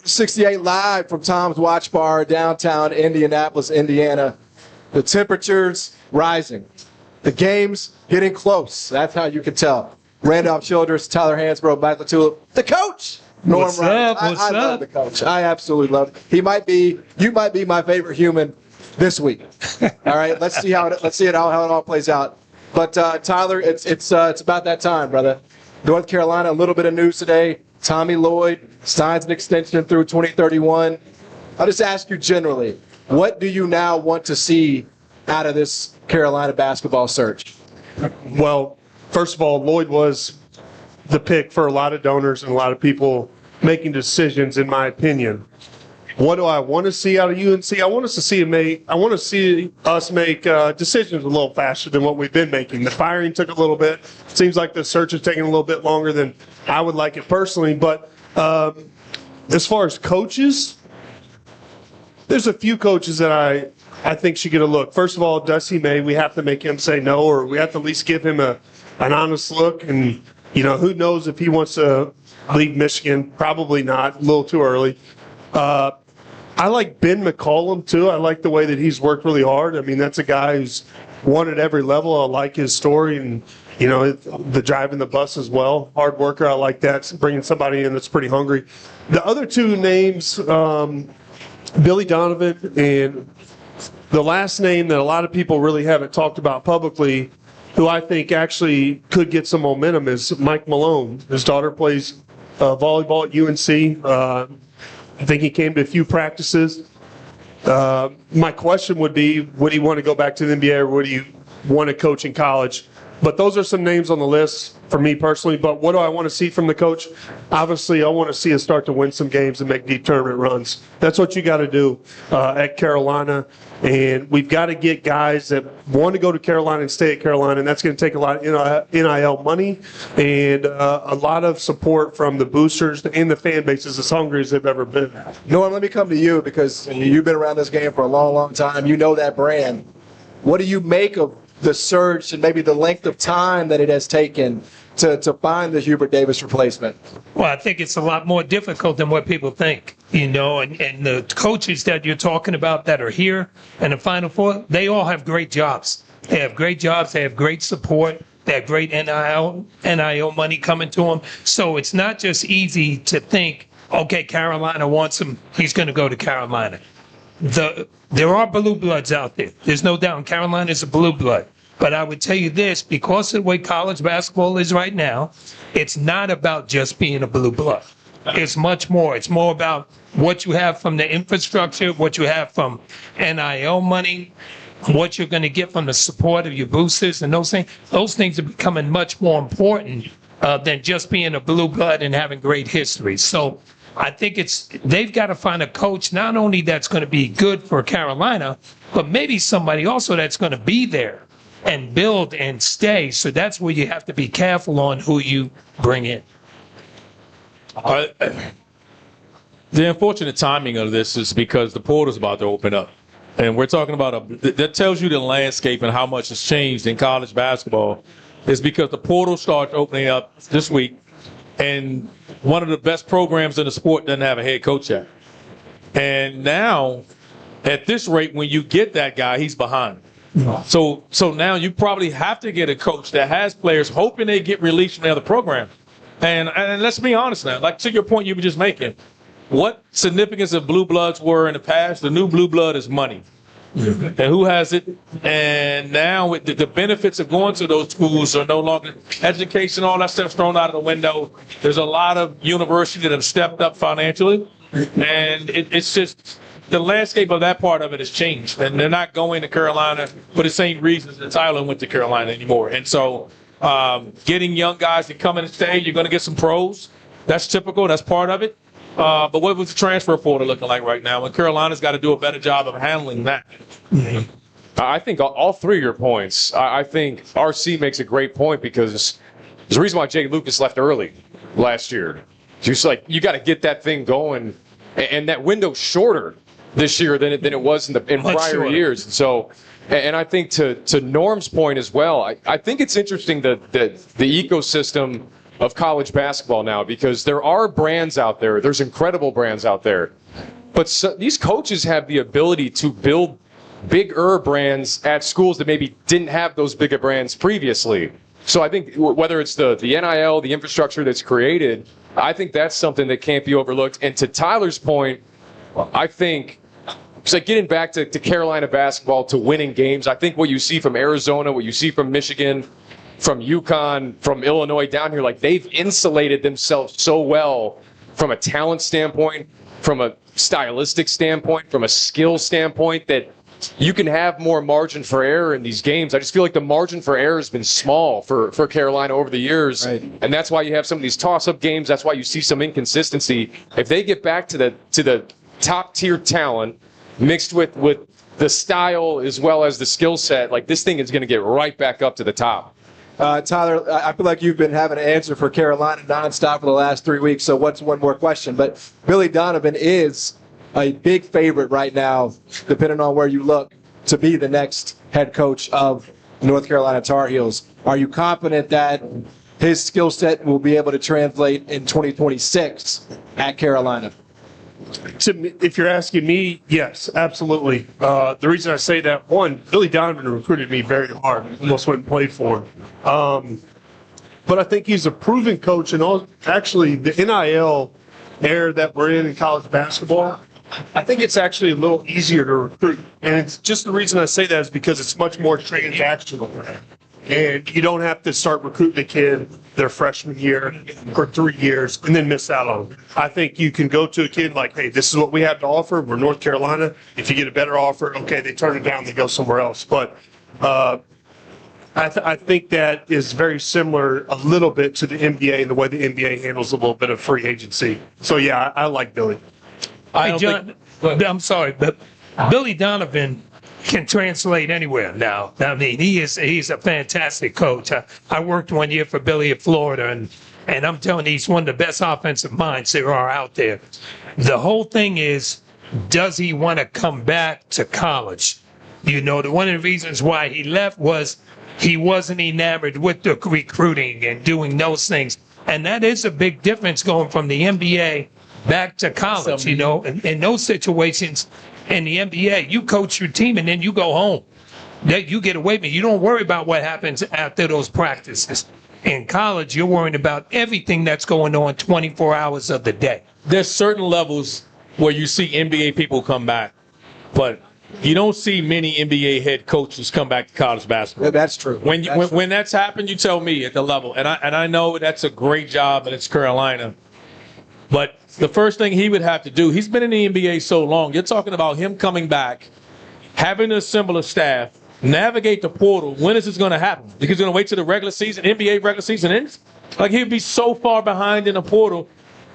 68 live from Tom's Watch Bar, downtown Indianapolis, Indiana. The temperature's rising. The game's getting close. That's how you can tell. Randolph Childress, Tyler Hansbrough, Michael Tulip, the coach. Norm What's up? What's I up? love the coach. I absolutely love it. You might be my favorite human this week. All right, let's see how it all plays out. But Tyler, it's about that time, brother. North Carolina, a little bit of news today. Tommy Lloyd signs an extension through 2031. I'll just ask you generally, what do you now want to see out of this Carolina basketball search? Well, first of all, Lloyd was the pick for a lot of donors and a lot of people making decisions, in my opinion. What do I want to see out of UNC? I want us make decisions a little faster than what we've been making. The firing took a little bit. Seems like the search is taking a little bit longer than I would like it personally. But as far as coaches, there's a few coaches that I think should get a look. First of all, Dusty May, we have to make him say no, or we have to at least give him an honest look. And, who knows if he wants to leave Michigan? Probably not. A little too early. I like Ben McCollum, too. I like the way that he's worked really hard. I mean, that's a guy who's won at every level. I like his story and, the driving the bus as well. Hard worker. I like that. Bringing somebody in that's pretty hungry. The other two names, Billy Donovan and the last name that a lot of people really haven't talked about publicly, who I think actually could get some momentum, is Mike Malone. His daughter plays volleyball at UNC. I think he came to a few practices. My question would be, would he want to go back to the NBA or would he want to coach in college? But those are some names on the list for me personally. But what do I want to see from the coach? Obviously, I want to see us start to win some games and make deep tournament runs. That's what you got to do at Carolina. And we've got to get guys that want to go to Carolina and stay at Carolina. And that's going to take a lot of NIL money and a lot of support from the boosters and the fan bases as hungry as they've ever been. Norm, let me come to you because you've been around this game for a long, long time. You know that brand. What do you make of the search and maybe the length of time that it has taken to find the Hubert Davis replacement? Well, I think it's a lot more difficult than what people think, and the coaches that you're talking about that are here in the Final Four, they all have great jobs. They have great jobs. They have great support. They have great NIL money coming to them. So it's not just easy to think, okay, Carolina wants him. He's going to go to Carolina. There are blue bloods out there. There's no doubt Carolina's a blue blood. But I would tell you this, because of the way college basketball is right now, it's not about just being a blue blood. It's much more. It's more about what you have from the infrastructure, what you have from NIL money, what you're going to get from the support of your boosters and those things. Those things are becoming much more important than just being a blue blood and having great history. So I think they've got to find a coach not only that's going to be good for Carolina, but maybe somebody also that's going to be there and build and stay. So that's where you have to be careful on who you bring in. The unfortunate timing of this is because the portal's about to open up. And we're talking about that tells you the landscape and how much has changed in college basketball is because the portal starts opening up this week. And one of the best programs in the sport doesn't have a head coach yet. And now, at this rate, when you get that guy, he's behind. So now you probably have to get a coach that has players hoping they get released from the other program. And let's be honest now, like to your point you were just making, what significance of blue bloods were in the past, the new blue blood is money. And who has it? And now with the benefits of going to those schools are no longer education, all that stuff's thrown out of the window. There's a lot of universities that have stepped up financially. And it's just the landscape of that part of it has changed, and they're not going to Carolina for the same reasons that Tyler went to Carolina anymore. And so getting young guys to come in and stay, you're going to get some pros. That's typical. That's part of it. But what was the transfer portal looking like right now? And Carolina's got to do a better job of handling that. Mm-hmm. I think all three of your points, I think RC makes a great point because there's a reason why Jay Lucas left early last year. Just like, you got to get that thing going, and that window's shorter this year than it was in prior years. And so, and I think to Norm's point as well, I think it's interesting that the ecosystem of college basketball now, because there are brands out there, there's incredible brands out there, but these coaches have the ability to build bigger brands at schools that maybe didn't have those bigger brands previously. So I think whether it's the NIL, the infrastructure that's created, I think that's something that can't be overlooked. And to Tyler's point, I think it's like getting back to Carolina basketball, to winning games. I think what you see from Arizona, what you see from Michigan, from UConn, from Illinois down here, like, they've insulated themselves so well from a talent standpoint, from a stylistic standpoint, from a skill standpoint, that you can have more margin for error in these games. I just feel like the margin for error has been small for Carolina over the years. Right. And that's why you have some of these toss-up games. That's why you see some inconsistency. If they get back to the top-tier talent mixed with the style as well as the skill set, like, this thing is going to get right back up to the top. Tyler, I feel like you've been having an answer for Carolina nonstop for the last 3 weeks, so what's one more question? But Billy Donovan is a big favorite right now, depending on where you look, to be the next head coach of North Carolina Tar Heels. Are you confident that his skill set will be able to translate in 2026 at Carolina? If you're asking me, yes, absolutely. The reason I say that, one, Billy Donovan recruited me very hard. Almost went and played for him. But I think he's a proven coach, and actually the NIL era that we're in college basketball, I think it's actually a little easier to recruit. And it's just the reason I say that is because it's much more transactional. And you don't have to start recruiting a kid their freshman year for 3 years and then miss out on them. I think you can go to a kid like, hey, this is what we have to offer. We're North Carolina. If you get a better offer, okay, they turn it down, they go somewhere else. But I think that is very similar a little bit to the NBA and the way the NBA handles a little bit of free agency. So, yeah, I like Billy. Hey, John, I'm sorry, but Billy Donovan can translate anywhere now. I mean, he's a fantastic coach. I worked 1 year for Billy at Florida, and I'm telling you, he's one of the best offensive minds there are out there. The whole thing is, does he want to come back to college? You know, one of the reasons why he left was he wasn't enamored with the recruiting and doing those things. And that is a big difference going from the NBA back to college. You know, in those situations in the NBA, you coach your team and then you go home. You get away from it. You don't worry about what happens after those practices. In college, you're worrying about everything that's going on 24 hours of the day. There's certain levels where you see NBA people come back, but you don't see many NBA head coaches come back to college basketball. That's true. When that's happened, you tell me at the level. And I know that's a great job and it's Carolina. But the first thing he would have to do, he's been in the NBA so long, you're talking about him coming back, having to assemble a staff, navigate the portal. When is this going to happen? Because he's going to wait till the regular season, NBA regular season ends? Like, he'd be so far behind in the portal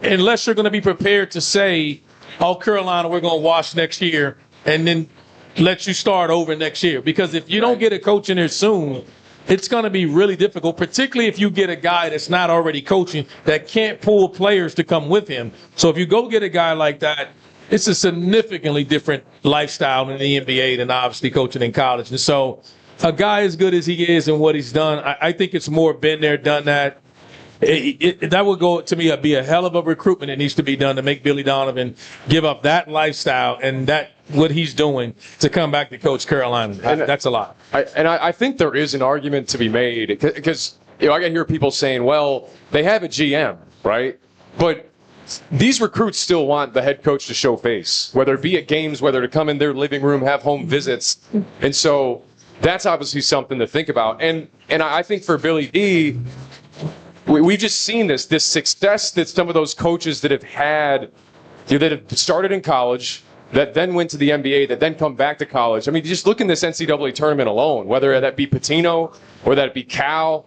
unless you're going to be prepared to say, oh, Carolina, we're going to wash next year, and then let you start over next year. Because if you don't get a coach in there soon, it's going to be really difficult, particularly if you get a guy that's not already coaching that can't pull players to come with him. So if you go get a guy like that, it's a significantly different lifestyle in the NBA than obviously coaching in college. And so a guy as good as he is and what he's done, I think it's more been there, done that. That would go to me be a hell of a recruitment that needs to be done to make Billy Donovan give up that lifestyle and that what he's doing to come back to coach Carolina. That's a lot. I think there is an argument to be made because I got to hear people saying, well, they have a GM, right? But these recruits still want the head coach to show face, whether it be at games, whether to come in their living room, have home visits. And so that's obviously something to think about. And I think for Billy D, we've just seen this success that some of those coaches that have had, that have started in college, that then went to the NBA, that then come back to college. I mean, just look in this NCAA tournament alone, whether that be Patino or that be Cal,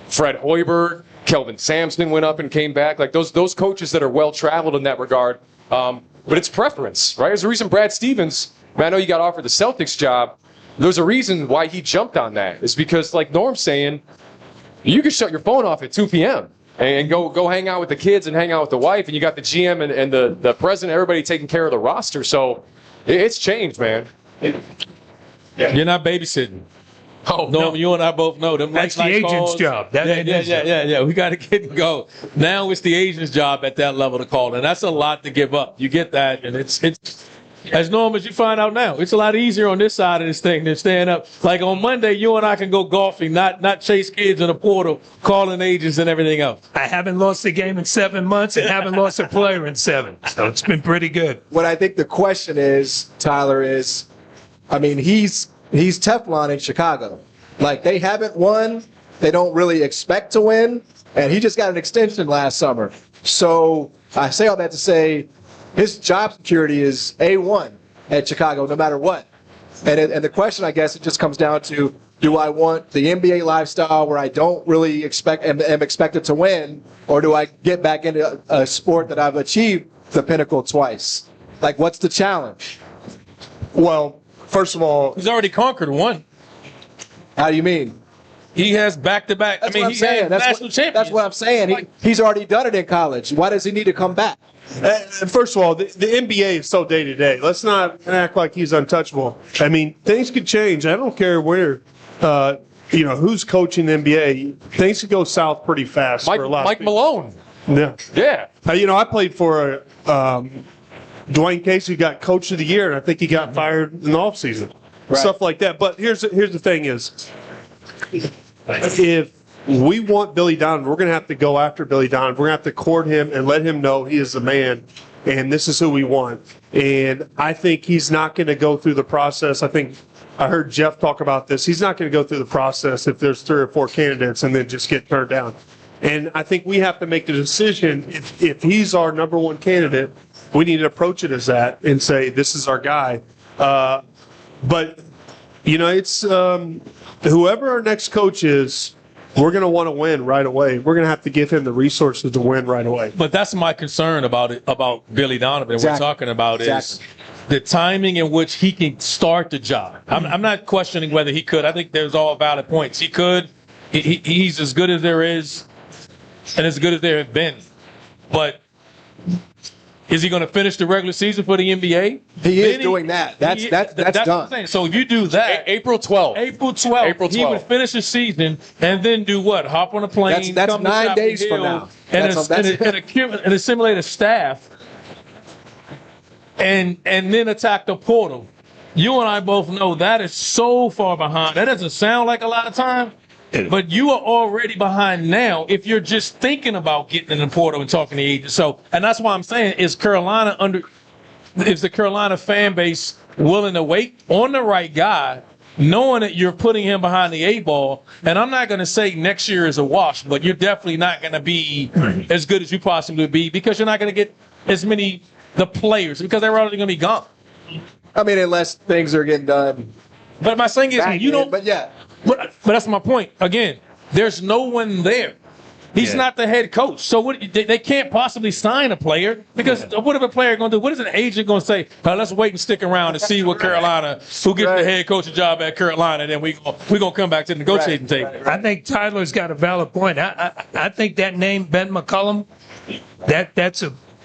Fred Hoiberg, Kelvin Sampson went up and came back. Like those coaches that are well-traveled in that regard. But it's preference, right? There's a reason Brad Stevens, I know you got offered the Celtics job. There's a reason why he jumped on that. It's because, like Norm's saying, you can shut your phone off at 2 p.m. and go hang out with the kids and hang out with the wife, and you got the GM and the president, everybody taking care of the roster. So it's changed, man. You're not babysitting. Oh, no, you and I both know them. That's the agent's job. Yeah. We got to get and go. Now it's the agent's job at that level to call, and that's a lot to give up. You get that, and it's as Norm, as you find out now, it's a lot easier on this side of this thing than staying up. Like on Monday, you and I can go golfing, not chase kids in a portal, calling agents and everything else. I haven't lost a game in 7 months and haven't lost a player in 7. So it's been pretty good. What I think the question is, Tyler, is, I mean, he's Teflon in Chicago. Like, they haven't won. They don't really expect to win. And he just got an extension last summer. So I say all that to say his job security is A1 at Chicago, no matter what. And the question, I guess, it just comes down to, do I want the NBA lifestyle where I don't really am expected to win, or do I get back into a sport that I've achieved the pinnacle twice? Like, what's the challenge? Well, first of all, he's already conquered one. How do you mean? He has back-to-back. That's I mean, what I'm saying. That's what I'm saying. He's already done it in college. Why does he need to come back? First of all, the NBA is so day-to-day. Let's not act like he's untouchable. I mean, things could change. I don't care where, who's coaching the NBA. Things could go south pretty fast for a lot of people. Malone. Yeah. Yeah. I played for Dwayne Casey, got coach of the year, and I think he got fired in the offseason. Right. Stuff like that. But here's the thing is, if we want Billy Donovan, we're going to have to go after Billy Donovan. We're going to have to court him and let him know he is the man, and this is who we want. And I think he's not going to go through the process. I think I heard Jeff talk about this. He's not going to go through the process if there's 3 or 4 candidates and then just get turned down. And I think we have to make the decision. If he's our number one candidate, we need to approach it as that and say, this is our guy. But, it's whoever our next coach is, we're going to want to win right away. We're going to have to give him the resources to win right away. But that's my concern about Billy Donovan. Exactly. We're talking about is the timing in which he can start the job. I'm not questioning whether he could. I think there's all valid points. He could. He's as good as there is and as good as there have been. But is he going to finish the regular season for the NBA? He is doing that. That's done. What I'm saying. So if you do that, April 12th, he would finish the season and then do what? Hop on a plane. That's 9 days from now. And assimilate a staff and then attack the portal. You and I both know that is so far behind. That doesn't sound like a lot of time. But you are already behind now if you're just thinking about getting in the portal and talking to agents. So, and that's why I'm saying, is the Carolina fan base willing to wait on the right guy, knowing that you're putting him behind the 8 ball? And I'm not going to say next year is a wash, but you're definitely not going to be as good as you possibly be because you're not going to get as many the players because they're already going to be gone. I mean, unless things are getting done. But my thing is, you don't. But yeah. But that's my point. Again, there's no one there. He's not the head coach. So they can't possibly sign a player because what is a player going to do? What is an agent going to say? Let's wait and stick around and see what Carolina, who gets the head coaching job at Carolina, and then we're going to come back to the negotiating table. I think Tyler's got a valid point. I think that name, Ben McCollum,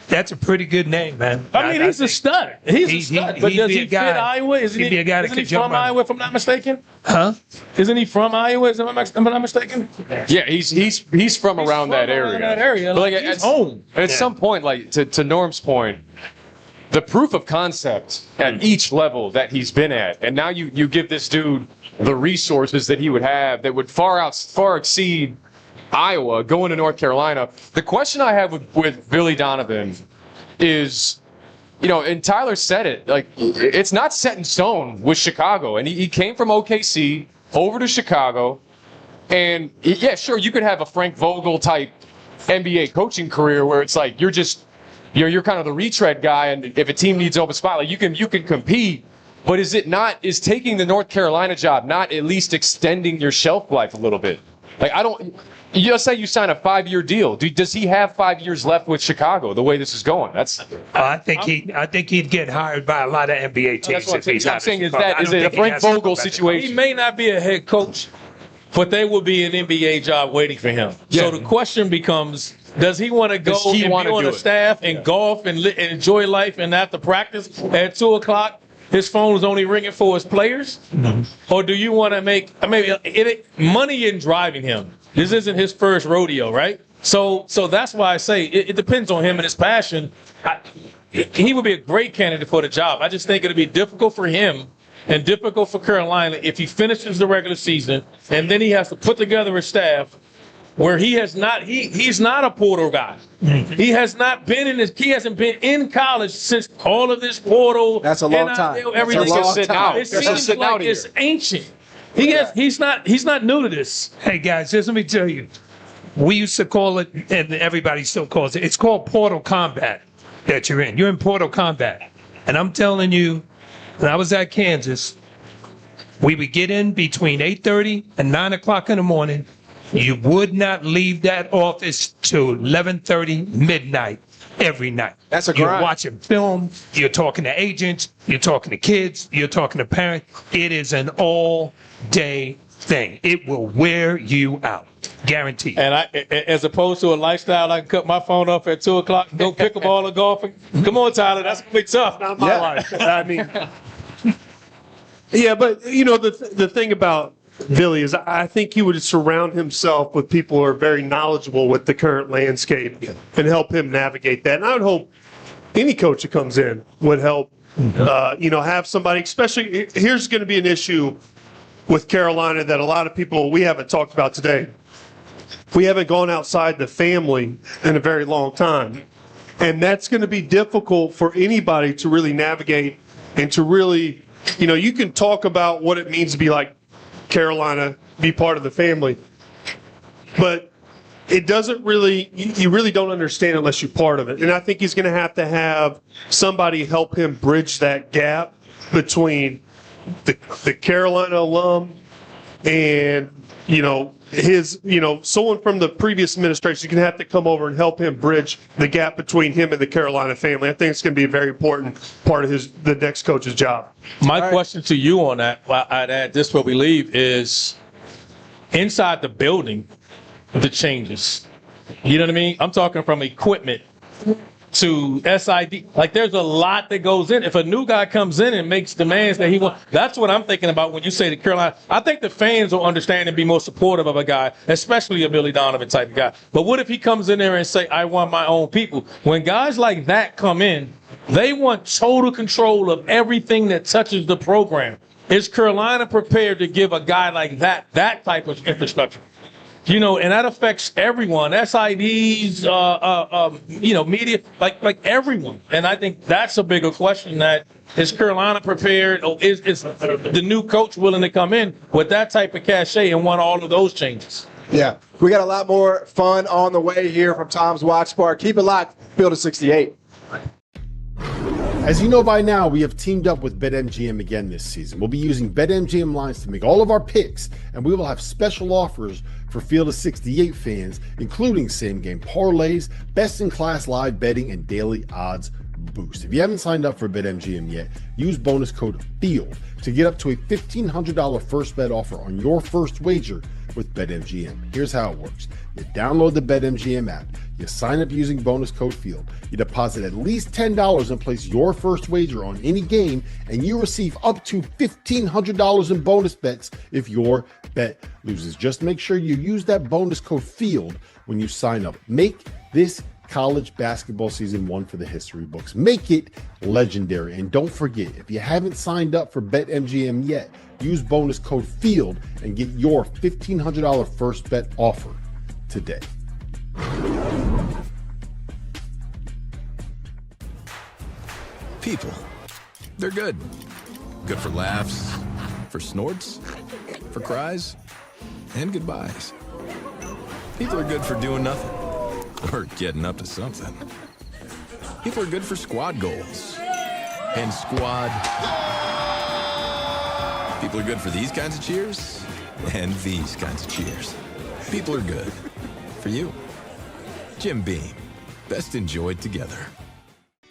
that's a pretty good name, man. I mean, he's a stud. He's a stud. But does he fit Iowa? Isn't he from Iowa, if I'm not mistaken? Huh? Isn't he from Iowa, if I'm not mistaken? Yeah, he's from around that area. But he's home. At some point, like to Norm's point, the proof of concept at each level that he's been at, and now you give this dude the resources that he would have that would far exceed Iowa going to North Carolina. The question I have with Billy Donovan is, and Tyler said it, like, it's not set in stone with Chicago. And he came from OKC over to Chicago. And yeah, sure, you could have a Frank Vogel type NBA coaching career where it's like you're just you're kind of the retread guy, and if a team needs open spot, like you can compete. But is taking the North Carolina job not at least extending your shelf life a little bit? Like you just say you sign a 5-year deal. Does he have 5 years left with Chicago the way this is going? I think he'd get hired by a lot of NBA teams. I'm saying is it a Frank Vogel situation? He may not be a head coach, but there will be an NBA job waiting for him. Yeah. So the question becomes, does he want to go and be on the staff and golf and enjoy life, and after practice at 2:00, his phone is only ringing for his players? Mm-hmm. Or do you want to money isn't driving him. This isn't his first rodeo, right? So that's why I say it depends on him and his passion. He would be a great candidate for the job. I just think it'll be difficult for him and difficult for Carolina if he finishes the regular season and then he has to put together a staff where he's not a portal guy. Mm-hmm. He hasn't been in college since all of this portal. That's a long time. Everything it seems like it's ancient. He's not new to this. Hey guys, just let me tell you. We used to call it, and everybody still calls it, it's called portal combat that you're in. You're in portal combat. And I'm telling you, when I was at Kansas, we would get in between 8:30 and 9 o'clock in the morning. You would not leave that office till 11:30 midnight every night. That's a grind. You're watching film, you're talking to agents, you're talking to kids, you're talking to parents. It is an all-day thing. It will wear you out. Guaranteed. And as opposed to a lifestyle, I can cut my phone off at 2:00 and go pick a ball of golf. Come on, Tyler, that's gonna be tough. Not my life. I mean, yeah, but the thing about Billy is I think he would surround himself with people who are very knowledgeable with the current landscape and help him navigate that. And I would hope any coach that comes in would help, have somebody, especially here's going to be an issue with Carolina that a lot of people we haven't talked about today. We haven't gone outside the family in a very long time. And that's going to be difficult for anybody to really navigate and to really, you can talk about what it means to be like Carolina, be part of the family. But it doesn't really, you really don't understand unless you're part of it. And I think he's going to have somebody help him bridge that gap between the Carolina alum and, someone from the previous administration can have to come over and help him bridge the gap between him and the Carolina family. I think it's going to be a very important part of the next coach's job. My question to you on that, I'd add this before we leave, is inside the building, the changes. You know what I mean? I'm talking from equipment to SID. Like, there's a lot that goes in. If a new guy comes in and makes demands that he wants, that's what I'm thinking about when you say the Carolina. I think the fans will understand and be more supportive of a guy, especially a Billy Donovan type of guy. But what if he comes in there and say, I want my own people? When guys like that come in, they want total control of everything that touches the program. Is Carolina prepared to give a guy like that type of infrastructure? And that affects everyone, SIDs, media, like everyone. And I think that's a bigger question, that is Carolina prepared, or is the new coach willing to come in with that type of cachet and want all of those changes? Yeah, we got a lot more fun on the way here from Tom's Watch Bar. Keep it locked, Field of 68. As you know by now, we have teamed up with BetMGM again this season. We'll be using BetMGM lines to make all of our picks, and we will have special offers for Field of 68 fans, including same-game parlays, best-in-class live betting, and daily odds boost. If you haven't signed up for BetMGM yet, use bonus code FIELD to get up to a $1,500 first bet offer on your first wager with BetMGM. Here's how it works. You download the BetMGM app. You sign up using bonus code FIELD. You deposit at least $10 and place your first wager on any game, and you receive up to $1,500 in bonus bets if your bet loses. Just make sure you use that bonus code FIELD when you sign up. Make this college basketball season one for the history books. Make it legendary. And don't forget, if you haven't signed up for BetMGM yet, use bonus code FIELD and get your $1,500 first bet offer today. People, they're good. Good for laughs, for snorts, for cries, and goodbyes. People are good for doing nothing or getting up to something. People are good for squad goals. And squad. People are good for these kinds of cheers and these kinds of cheers. People are good for you. Jim Beam, best enjoyed together.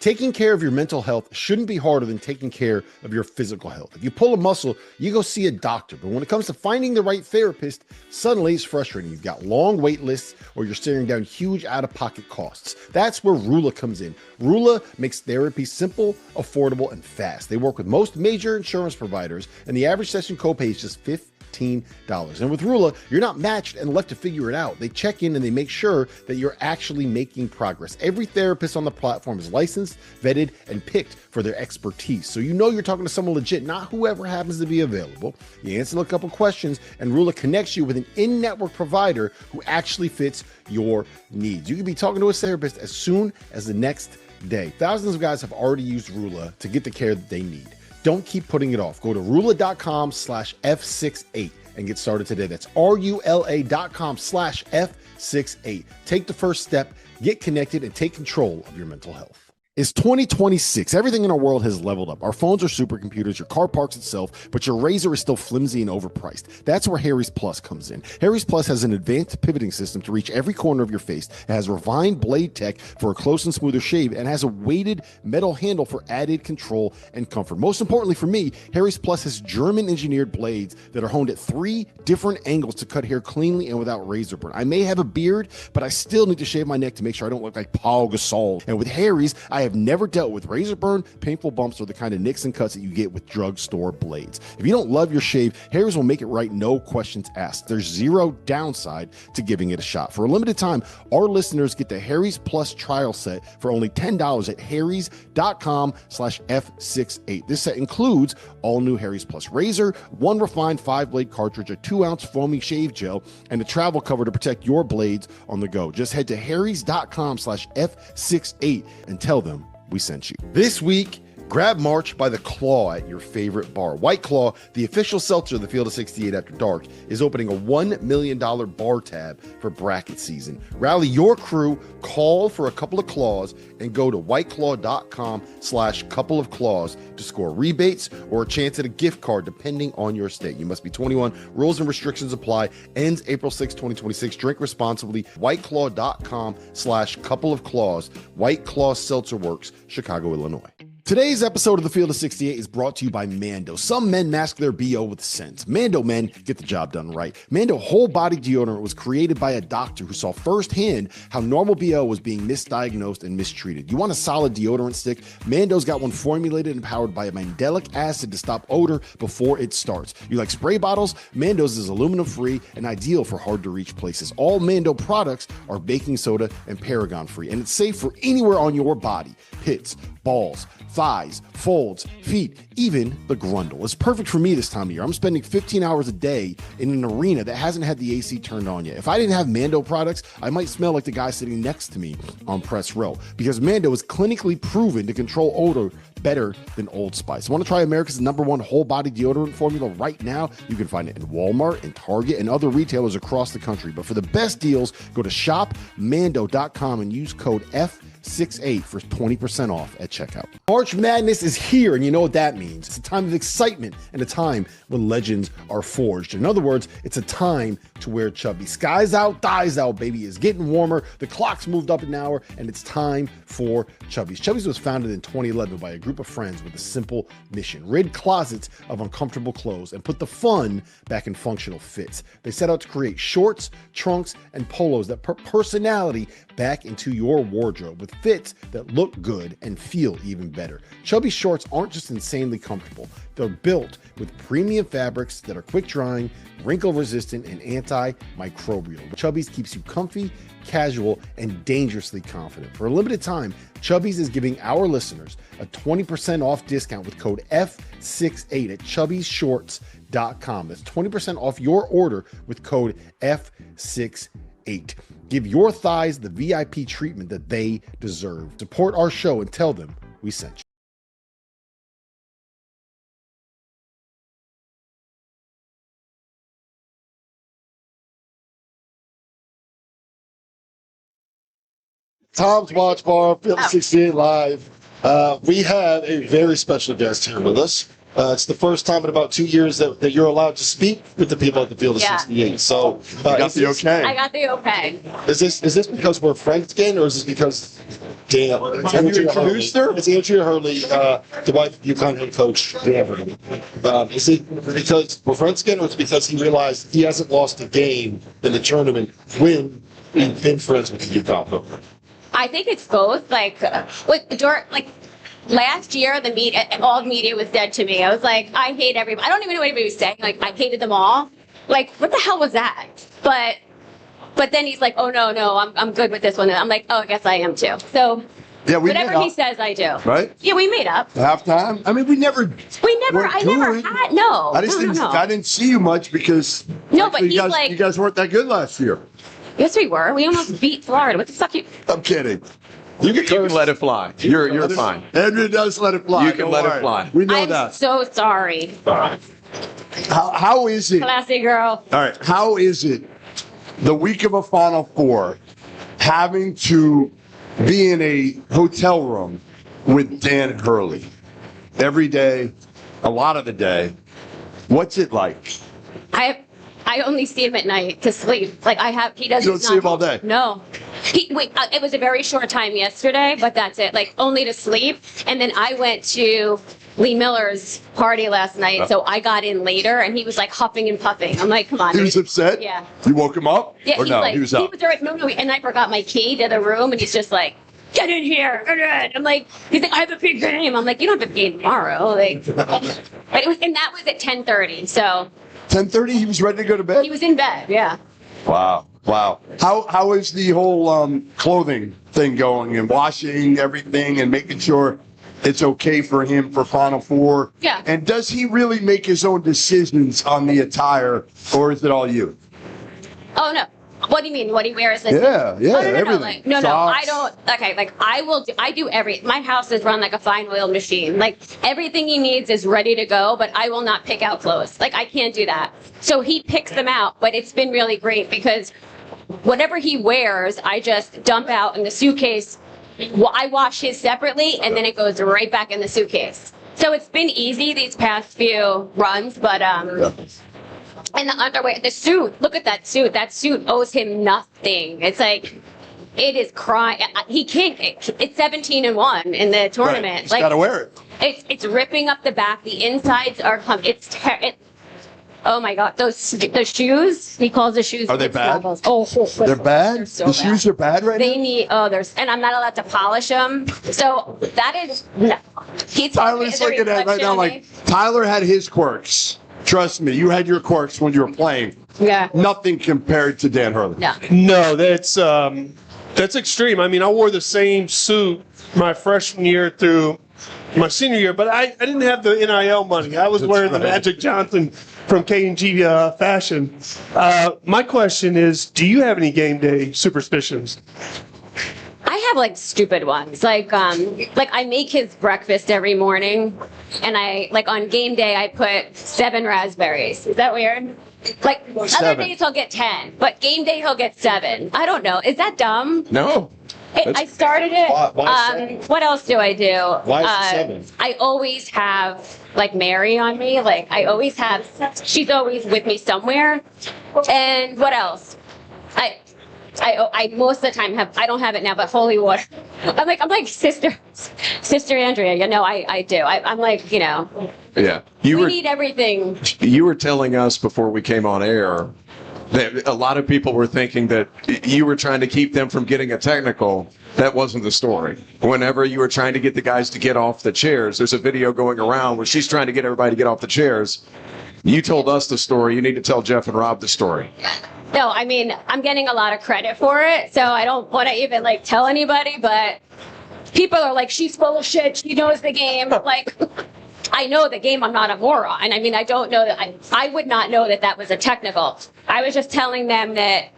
Taking care of your mental health shouldn't be harder than taking care of your physical health. If you pull a muscle, you go see a doctor. But when it comes to finding the right therapist, suddenly it's frustrating. You've got long wait lists or you're staring down huge out-of-pocket costs. That's where Rula comes in. Rula makes therapy simple, affordable, and fast. They work with most major insurance providers, and the average session copay is just $15. And with Rula, you're not matched and left to figure it out. They check in and they make sure that you're actually making progress. Every therapist on the platform is licensed, vetted, and picked for their expertise. So you know you're talking to someone legit, not whoever happens to be available. You answer a couple questions and Rula connects you with an in-network provider who actually fits your needs. You can be talking to a therapist as soon as the next day. Thousands of guys have already used Rula to get the care that they need. Don't keep putting it off. Go to rula.com/F68 and get started today. That's RULA.com/F68. Take the first step, get connected, and take control of your mental health. It's 2026. Everything in our world has leveled up. Our phones are supercomputers, your car parks itself, but your razor is still flimsy and overpriced. That's where Harry's Plus comes in. Harry's Plus has an advanced pivoting system to reach every corner of your face. It has refined blade tech for a close and smoother shave and has a weighted metal handle for added control and comfort. Most importantly for me, Harry's Plus has German engineered blades that are honed at 3 different angles to cut hair cleanly and without razor burn. I may have a beard, but I still need to shave my neck to make sure I don't look like Paul Gasol. And with Harry's, I have never dealt with razor burn, painful bumps, or the kind of nicks and cuts that you get with drugstore blades. If you don't love your shave, Harry's will make it right, no questions asked. There's zero downside to giving it a shot. For a limited time, our listeners get the Harry's Plus trial set for only $10 at harrys.com/F68. This set includes all new Harry's Plus razor, 1 refined 5-blade cartridge, a 2-ounce foamy shave gel, and a travel cover to protect your blades on the go. Just head to harrys.com/F68 and tell them we sent you. This week, grab March by the claw at your favorite bar. White Claw, the official seltzer of the Field of 68 After Dark, is opening a $1 million bar tab for bracket season. Rally your crew, call for a couple of claws, and go to whiteclaw.com/couple of claws to score rebates or a chance at a gift card depending on your state. You must be 21. Rules and restrictions apply. Ends April 6, 2026. Drink responsibly. whiteclaw.com/couple of claws. White Claw Seltzer Works, Chicago, Illinois. Today's episode of The Field of 68 is brought to you by Mando. Some men mask their BO with sense. Mando men get the job done right. Mando whole body deodorant was created by a doctor who saw firsthand how normal BO was being misdiagnosed and mistreated. You want a solid deodorant stick? Mando's got one formulated and powered by a mandelic acid to stop odor before it starts. You like spray bottles? Mando's is aluminum free and ideal for hard to reach places. All Mando products are baking soda and paragon free, and it's safe for anywhere on your body. Pits, balls, thighs, folds, feet, even the grundle. It's perfect for me this time of year. I'm spending 15 hours a day in an arena that hasn't had the AC turned on yet. If I didn't have Mando products, I might smell like the guy sitting next to me on press row, because Mando is clinically proven to control odor better than Old Spice. Want to try America's #1 whole body deodorant formula right now? You can find it in Walmart and Target and other retailers across the country. But for the best deals, go to shopmando.com and use code F68 for 20% off at checkout. March Madness is here, and you know what that means. It's a time of excitement and a time when legends are forged. In other words, it's a time to wear chubby. Skies out, thighs out, baby. It's getting warmer. The clock's moved up an hour, and it's time for Chubbies. Chubbies was founded in 2011 by a group of friends with a simple mission: rid closets of uncomfortable clothes and put the fun back in functional fits. They set out to create shorts, trunks, and polos that put personality back into your wardrobe with fits that look good and feel even better. Chubby shorts aren't just insanely comfortable. They're built with premium fabrics that are quick drying, wrinkle resistant, and antimicrobial. Chubbies keeps you comfy, casual, and dangerously confident. For a limited time, Chubbies is giving our listeners a 20% off discount with code F68 at chubbiesshorts.com. That's 20% off your order with code F68. Give your thighs the VIP treatment that they deserve. Support our show and tell them we sent you. Tom's Watch Bar, Field 68 Live. We have a very special guest here with us. It's the first time in about 2 years that you're allowed to speak with the people at the Field of 68. So, you got the okay. I got the okay. Is this because we're friends again, or is this because Dan? Have you introduced her? It's Andrea Hurley, the wife of UConn head coach Dan Hurley. Is it because we're friends again, or is it because he realized he hasn't lost a game in the tournament when he's been friends with the UConn coach? I think it's both. Last year, the media, all media was dead to me. I was like, I hate everybody. I don't even know what anybody was saying. Like, I hated them all. Like, what the hell was that? But then he's like, oh no, I'm good with this one. And I'm like, oh, I guess I am too. So Yeah, we whatever he says, I do. Right? Yeah, we made up. Halftime? I mean, I never had, no. I didn't see you much because No, but he's you guys weren't that good last year. Yes, we were. We almost beat Florida. What the fuck I'm kidding. You can let it fly. You're fine. Andrea does let it fly. You can let it fly. We know I'm that. so sorry. How is it? Classy girl. All right. How is it the week of a Final Four having to be in a hotel room with Dan Hurley every day, a lot of the day? What's it like? I only see him at night to sleep. He doesn't. You don't see him all day? No. It was a very short time yesterday, but that's it. Only to sleep. And then I went to Lee Miller's party last night, so I got in later, and he was huffing and puffing. I'm like, come on. He was upset? Yeah. You woke him up? Yeah, Or no, he was up. No, and I forgot my key to the room, and he's just like, get in here. I'm like, he's like, I have a big game. I'm like, you don't have a game tomorrow. But and that was at 10:30, so. 10:30, he was ready to go to bed? He was in bed, yeah. Wow. How is the whole clothing thing going and washing everything and making sure it's okay for him for Final Four? Yeah. And does he really make his own decisions on the attire, or is it all you? Oh, no. What do you mean? What he wears? Yeah, everything. everything. I don't. Okay, I do my house is run like a fine oiled machine. Everything he needs is ready to go, but I will not pick out clothes. I can't do that. So he picks them out, but it's been really great because whatever he wears, I just dump out in the suitcase. I wash his separately, and then it goes right back in the suitcase. So it's been easy these past few runs, but and the underwear, the suit, look at that suit. That suit owes him nothing. It's it is crying. He can't, it's 17-1 in the tournament. Right. He's got to wear it. It's ripping up the back. The insides are, oh my God, those shoes, he calls the shoes. Are they bad? Oh, they're bad? They're so the shoes are bad right now? They need, and I'm not allowed to polish them. So that is, no. Tyler's looking at it right now Tyler had his quirks. Trust me, you had your quirks when you were playing. Yeah. Nothing compared to Dan Hurley. No, that's extreme. I mean, I wore the same suit my freshman year through my senior year, but I didn't have the NIL money. I was wearing the Magic Johnson from K&G fashion. My question is, do you have any game day superstitions? I have stupid ones. I make his breakfast every morning, and on game day I put 7 raspberries. Is that weird? Other days he'll get 10, but game day he'll get 7. I don't know. Is that dumb? No. I started it. Why what else do I do? Why is it 7? I always have Mary on me. I always have. She's always with me somewhere. And what else? I most of the time I don't have it now, but holy water. I'm like sister Andrea. I do. I'm Yeah. We need everything. You were telling us before we came on air that a lot of people were thinking that you were trying to keep them from getting a technical. That wasn't the story. Whenever you were trying to get the guys to get off the chairs, there's a video going around where she's trying to get everybody to get off the chairs. You told us the story. You need to tell Jeff and Rob the story. No, I mean, I'm getting a lot of credit for it, so I don't want to even tell anybody, but people are like, she's full of shit, she knows the game. I know the game, I'm not a moron. I mean, I don't know that, I would not know that was a technical. I was just telling them that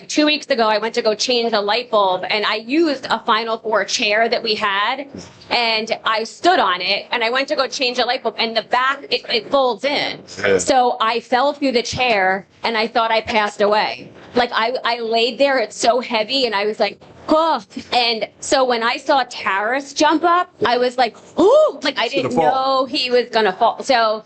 2 weeks ago, I went to go change a light bulb, and I used a Final Four chair that we had, and I stood on it, and I went to go change a light bulb, and the back, it folds in. Yeah. So I fell through the chair, and I thought I passed away. I laid there, it's so heavy, and I was like, Oh, and so when I saw Taras jump up, I was like, oh, like I didn't know he was going to fall. So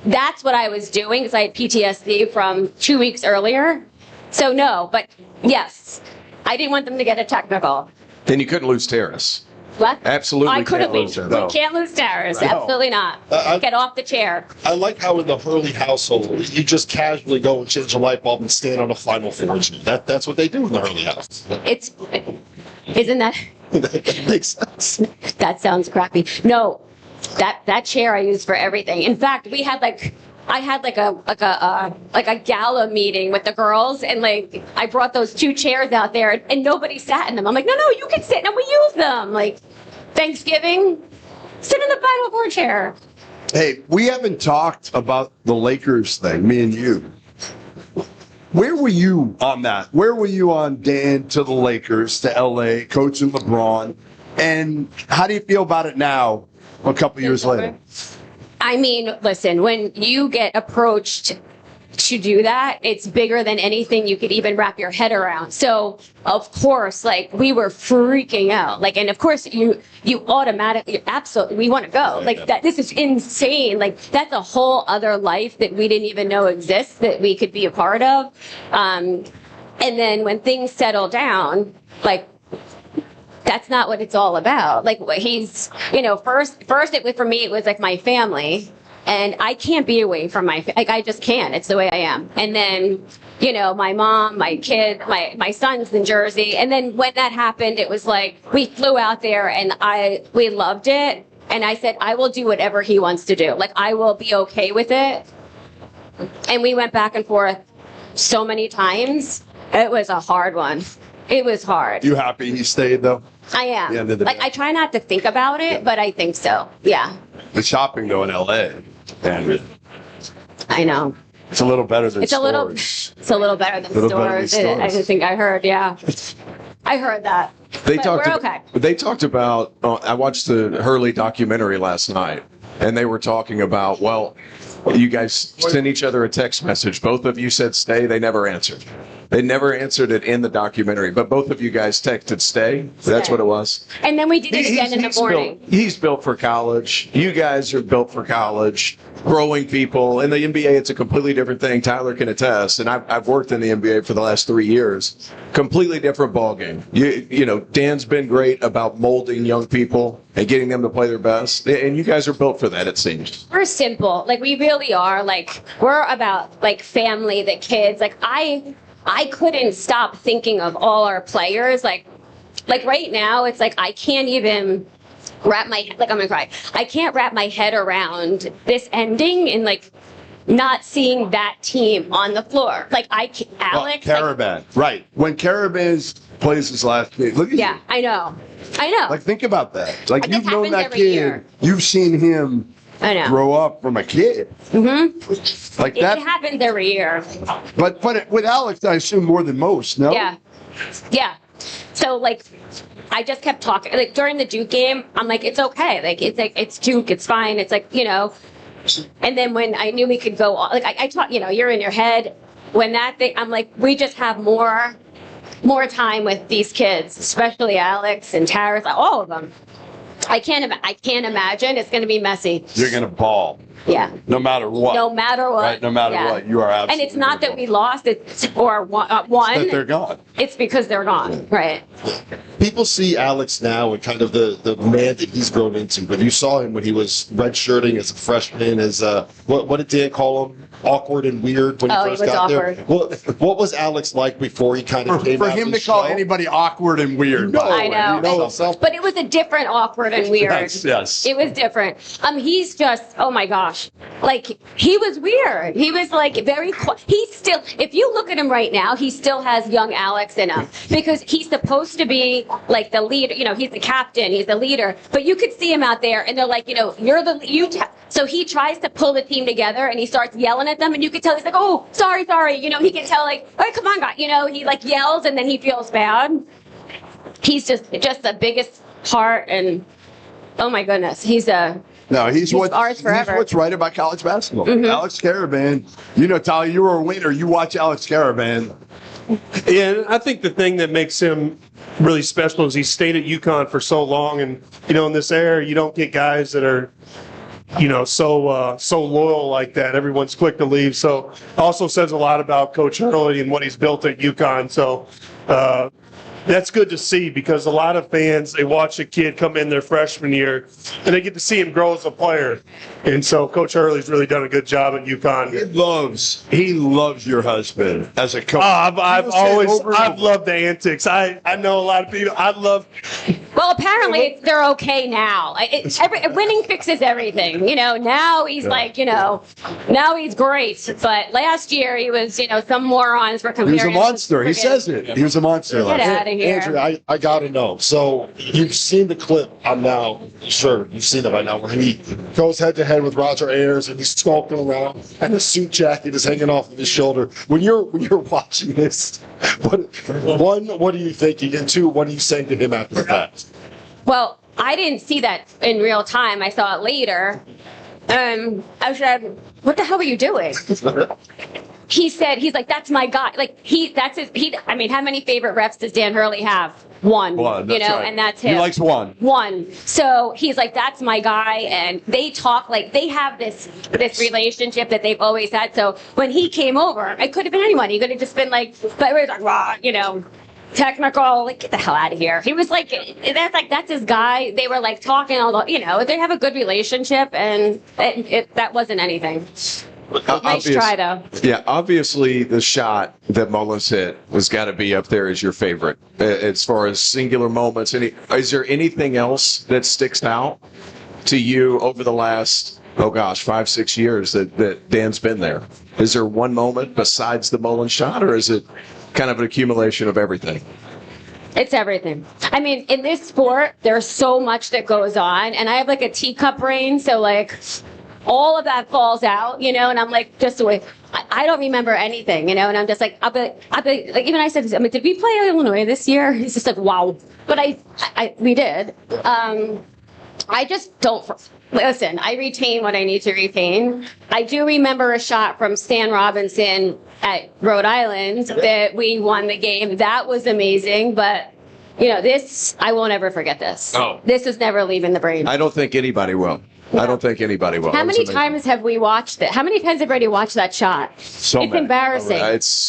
that's what I was doing because I had PTSD from 2 weeks earlier. So no, but yes, I didn't want them to get a technical. Then you couldn't lose Taras. What? Absolutely. I couldn't lose. Him. We can't lose Taras. Absolutely not. Get off the chair. I like how in the Hurley household, you just casually go and change a light bulb and stand on a Final Four. That's what they do in the Hurley house. Isn't that? That makes sense. That sounds crappy. No, that chair I use for everything. In fact, I had like a gala meeting with the girls, and like I brought those 2 chairs out there, and nobody sat in them. I'm like, no, you can sit, and we use them. Like Thanksgiving, sit in the Final Four chair. Hey, we haven't talked about the Lakers thing, me and you. Where were you on that? Where were you on Dan to the Lakers, to LA, coaching LeBron? And how do you feel about it now, a couple years later? I mean, listen, when you get approached to do that, it's bigger than anything you could even wrap your head around. So, of course, like, we were freaking out. Like, and of course, you automatically, absolutely, we want to go. Like, that, this is insane. Like, that's a whole other life that we didn't even know exists that we could be a part of. And then when things settle down, like, that's not what it's all about. Like, he's, first for me, it was like my family. And I can't be away from I just can't. It's the way I am. And then, my mom, my kid, my son's in Jersey. And then when that happened, it was like, we flew out there and we loved it. And I said, I will do whatever he wants to do. Like, I will be okay with it. And we went back and forth so many times. It was a hard one. It was hard. You happy he stayed, though? I am. Like, I try not to think about it, but I think so. Yeah. The shopping, though, in L.A., I know. It's a little better than It's a little better than stores. I think I heard, yeah. I heard that. They We're talked about, I watched the Hurley documentary last night, and they were talking about, well, you guys sent each other a text message. Both of you said stay. They never answered. They never answered it in the documentary, but both of you guys texted stay. That's what it was. And then we did it again in the morning. He's built for college. You guys are built for college, growing people. In the NBA, it's a completely different thing. Tyler can attest, and I've worked in the NBA for the last 3 years. Completely different ballgame. Dan's been great about molding young people and getting them to play their best, and you guys are built for that, it seems. We're simple. Like, we really are. Like, we're about, like, family, the kids. Like, I couldn't stop thinking of all our players. Like right now, it's like I can't even wrap my I'm gonna cry. I can't wrap my head around this ending and like not seeing that team on the floor. Like Alex. Caravan, right? When Caravan plays his last game, look at you. I know. Like, think about that. Like, you've known that kid. Year. You've seen him. I know. Grow up from a kid. Mm-hmm. Like that. It happens every year. But with Alex, I assume more than most, no? Yeah. So, like, I just kept talking. Like, during the Duke game, I'm like, it's okay. Like, it's Duke. It's fine. It's like, And then when I knew we could go on, like, I taught, you're in your head. When that thing, I'm like, we just have more time with these kids, especially Alex and Taras, all of them. I can't imagine. It's going to be messy. You're going to ball. Yeah. No matter what. No matter what. Right? No matter what. You are absolutely. And it's not that we lost. It's or won. It's that they're gone. It's because they're gone. Right. People see Alex now and kind of the man that he's grown into, but you saw him when he was redshirting as a freshman, as what did Dan call him? Awkward and weird when he first got awkward. there. What was Alex like before he kind of came for out him of to call shell? Anybody awkward and weird? I know. But it was a different awkward and weird. Yes. It was different. He's just, oh my gosh. Like, he was weird. He was like very, he's still, if you look at him right now, he still has young Alex in him because he's supposed to be like the leader, he's the captain, he's the leader, but you could see him out there and they're like, so he tries to pull the team together and he starts yelling at them and you can tell he's like, oh, sorry. He can tell like, oh, come on, guys. He like yells and then he feels bad. He's just the biggest heart and oh my goodness, he's ours forever. He's what's right about college basketball. Mm-hmm. Alex Caravan, Tyler, you were a winner. You watch Alex Caravan. Yeah, and I think the thing that makes him really special is he stayed at UConn for so long, and in this era, you don't get guys that are, so loyal like that. Everyone's quick to leave. So also says a lot about Coach Hurley and what he's built at UConn. So that's good to see, because a lot of fans, they watch a kid come in their freshman year and they get to see him grow as a player. And so Coach Hurley's really done a good job at UConn. He loves your husband as a coach. I've loved the antics. I know a lot of people. Well, apparently they're okay now. Winning fixes everything. Now he's now he's great. But last year he was, some morons were comparing. He was a monster. He says it. He was a monster. Get out of here. Andrea, I gotta know. So you've seen the clip. I'm now sure you've seen it by now, where he goes head to head with Roger Ayers and he's skulking around, and the suit jacket is hanging off of his shoulder. When you're watching this, what are you thinking? And two, what are you saying to him after that? Well, I didn't see that in real time. I saw it later. I said, "What the hell are you doing?" He's like, "That's my guy." How many favorite refs does Dan Hurley have? One. That's right. And that's him. He likes one. One. So he's like, "That's my guy," and they talk like they have this relationship that they've always had. So when he came over, it could have been anyone. He could have just been like, technical, like, get the hell out of here. He was like, that's his guy. They were like talking all the, they have a good relationship, and that wasn't anything. Nice try, though. Yeah, obviously the shot that Mullins hit has got to be up there as your favorite as far as singular moments. Is there anything else that sticks out to you over the last, 5-6 years that Dan's been there? Is there one moment besides the Mullins shot, or is it kind of an accumulation of everything? It's everything. In this sport, there's so much that goes on, and I have like a teacup brain, so like all of that falls out, and I'm like, just the way I don't remember anything, and I'm just like, I'll be like, even I said, did we play Illinois this year? He's just like, wow, but we did. I just don't. Listen, I retain what I need to retain. I do remember a shot from Stan Robinson at Rhode Island that we won the game. That was amazing, but this, I won't ever forget this. Oh. This is never leaving the brain. I don't think anybody will. I don't think anybody will. How many times have we watched it? How many times have we already watched that shot? So it's many. embarrassing.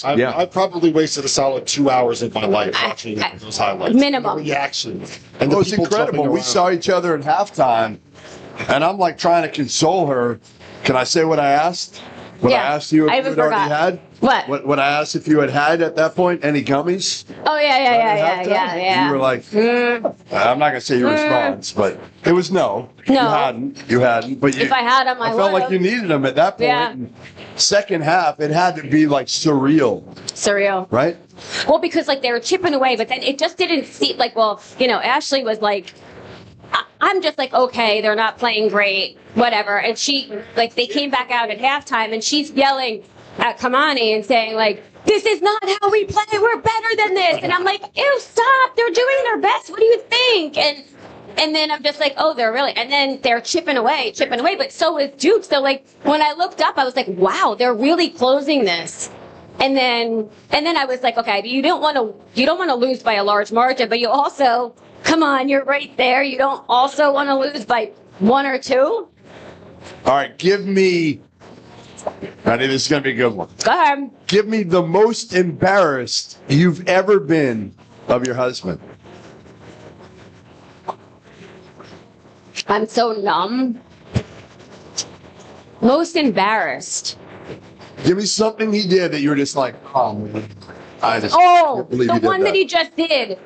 I've probably wasted a solid 2 hours of my life watching those highlights. Minimum. The reaction. And It was incredible. We saw each other at halftime, and I'm like trying to console her. Can I say what I asked? What I asked you if you had already had? What I asked if you had at that point, any gummies? Oh, yeah. You were like, I'm not going to say your response, but it was no. No. You hadn't. But If I had them, I felt would've. like you needed them at that point. Yeah. And second half, it had to be like surreal, right? Well, because like they were chipping away, but then it just didn't seem like, Ashley was like, I'm just like, okay, they're not playing great, whatever. And they came back out at halftime, and she's yelling at Kamani and saying like, this is not how we play, we're better than this. And I'm like, ew, stop, they're doing their best, what do you think? And then I'm just like, oh, they're really, and then they're chipping away, but so is Duke. So like, when I looked up, I was like, wow, they're really closing this. And then I was like, okay, you don't want to lose by a large margin, but you also, come on, you're right there. You don't also want to lose by 1 or 2. All right, give me. Ready? This is going to be a good one. Go ahead. Give me the most embarrassed you've ever been of your husband. I'm so numb. Most embarrassed. Give me something he did that you were just like, oh, man. I just can't believe the he did one that he just did.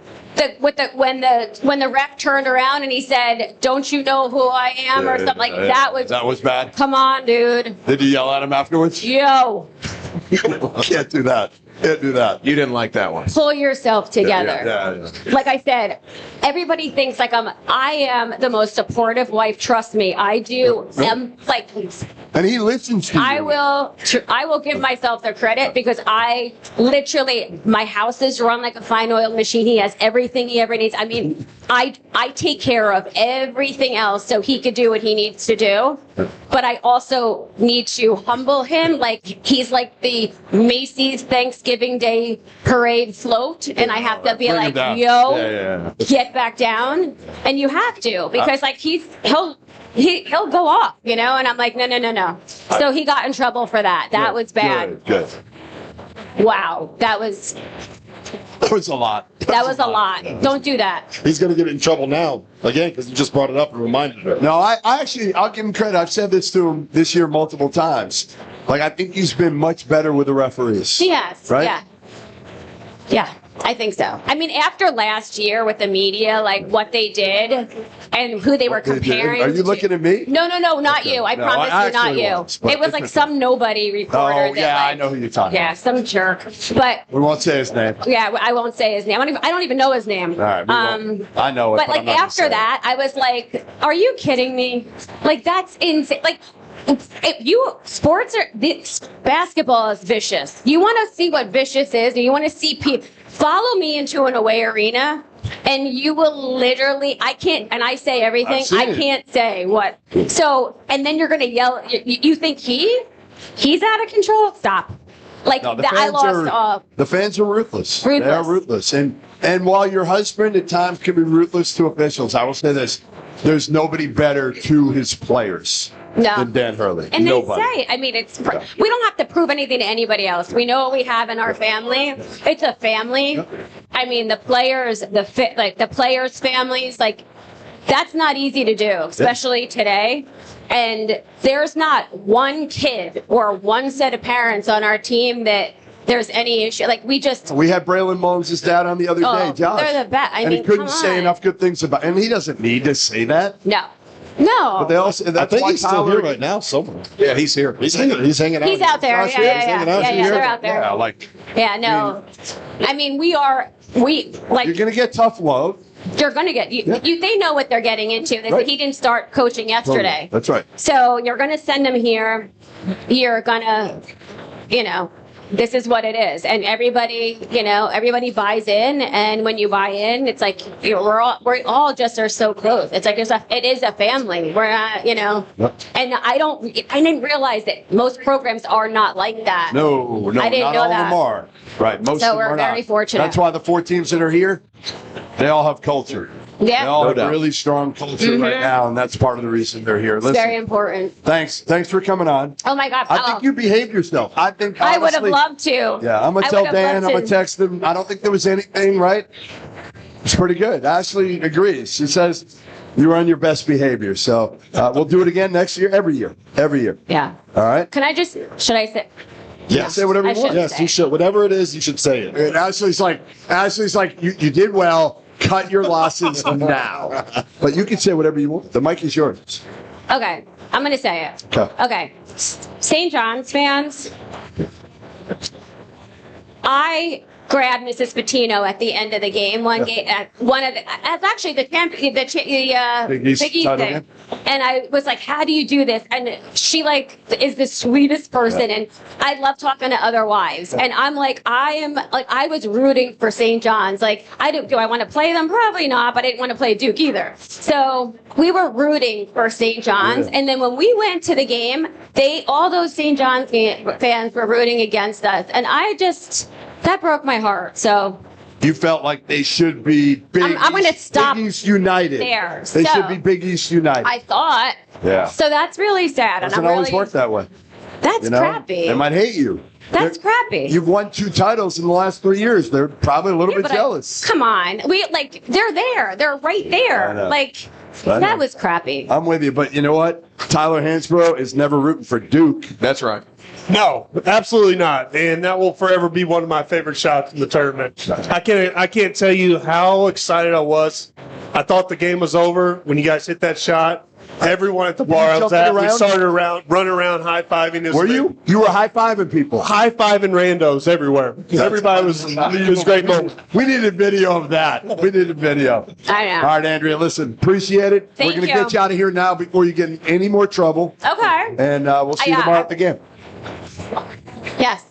When the ref turned around and he said, "Don't you know who I am?" or something like that. That was bad. Come on, dude. Did you yell at him afterwards? Yo. Can't do that. Can't do that. You didn't like that one. Pull yourself together. Yeah. Like I said, everybody thinks like I am the most supportive wife. Trust me, I do. And he listens to you. I will give myself the credit because my house is run like a fine oil machine. He has everything he ever needs. I take care of everything else so he could do what he needs to do. But I also need to humble him. Like, he's like the Macy's Thanksgiving Day parade float. And I have to be like, yo, get back down. And you have to, because like he'll go off, you know? And I'm like, no. So he got in trouble for that. That was bad. Good. Wow. That was a lot. That was a lot. Don't do that. He's going to get in trouble now, again, because he just brought it up and reminded her. No, I actually, I'll give him credit. I've said this to him this year multiple times. Like, I think he's been much better with the referees. He has. Right? Yeah, I think so. I mean, after last year with the media, like what they did and who they were comparing. Are you looking at me? No, not you. I promise you, not you. It was like some nobody reporter. Oh, yeah, I know who you're talking about. Yeah, some jerk. But we won't say his name. Yeah, I won't say his name. I don't even know his name. All right, I know it. But like after that, I was like, are you kidding me? Like, that's insane. Like, basketball is vicious. You want to see what vicious is, and you want to see people. Follow me into an away arena, and you will literally, I can't, and I say everything, I can't say what. So, and then you're going to yell, you think he's out of control? Stop. Like, no, the fans are ruthless. They are ruthless. And while your husband at times can be ruthless to officials, I will say this, there's nobody better to his players than Dan Hurley. And nobody. They say, I mean, we don't have to prove anything to anybody else. We know what we have in our family. It's a family. I mean, the players, the players' families, like, that's not easy to do, especially today. And there's not one kid or one set of parents on our team that there's any issue. Like, we had Braylon Mullins' dad on the other day, Josh. They're the best. I mean, he couldn't say enough good things about, and he doesn't need to say that. No. But they also, I think he's still here right now somewhere. Yeah, he's here. He's hanging out. He's out there. Yeah, they're out there. Yeah, like. Yeah, no. I mean, you're gonna get tough love. You're gonna get they know what they're getting into. He didn't start coaching yesterday. That's right. So you're gonna send him here. You're gonna, this is what it is, and everybody buys in. And when you buy in, it's like we all just are so close. It's like it is a family. We're not, And I didn't realize that most programs are not like that. No, I didn't not know all that. of them are. Right, most of them are not. So we're very fortunate. That's why the 4 teams that are here, they all have culture. Yeah. They all have really strong culture right now, and that's part of the reason they're here. Listen, it's very important. Thanks for coming on. Oh my God. I think you behaved yourself. I think honestly, I would have loved to. Yeah, I'm gonna tell Dan. I'm gonna text him. I don't think there was anything, right? It's pretty good. Ashley agrees. She says you were on your best behavior. So we'll do it again next year, every year. Yeah. All right. Should I say? Yeah, say whatever you want. Yes, you should. Whatever it is, you should say it. And Ashley's like, you did well. Cut your losses now. But you can say whatever you want. The mic is yours. Okay, I'm going to say it. Okay. St. John's fans, I grabbed Mrs. Patino at the end of the game. That's actually the Big East thing. And I was like, how do you do this? And she is the sweetest person. And I love talking to other wives. And I'm like, I was rooting for St. John's. Do I want to play them? Probably not, but I didn't want to play Duke either. So we were rooting for St. John's. Yeah. And then when we went to the game, all those St. John's fans were rooting against us. And that broke my heart. So you felt like they should be I'm going to stop Big East United. There. They should be Big East United. I thought. Yeah. So that's really sad. Doesn't always work that way. That's crappy. They might hate you. That's crappy. You've won 2 titles in the last 3 years. They're probably a little bit jealous. Come on. They're there. They're right there. That was crappy. I'm with you, but you know what? Tyler Hansbrough is never rooting for Duke. That's right. No, absolutely not. And that will forever be one of my favorite shots in the tournament. I can't tell you how excited I was. I thought the game was over when you guys hit that shot. Everyone at the bar I was at, we started running around high-fiving. Were you? You were high-fiving people. High-fiving randos everywhere. Everybody was, it was a great moment. We needed video of that. We needed video. I know. All right, Andrea, listen, appreciate it. Thank We're going to get you out of here now before you get in any more trouble. Okay. And we'll see you tomorrow at the game. Yes.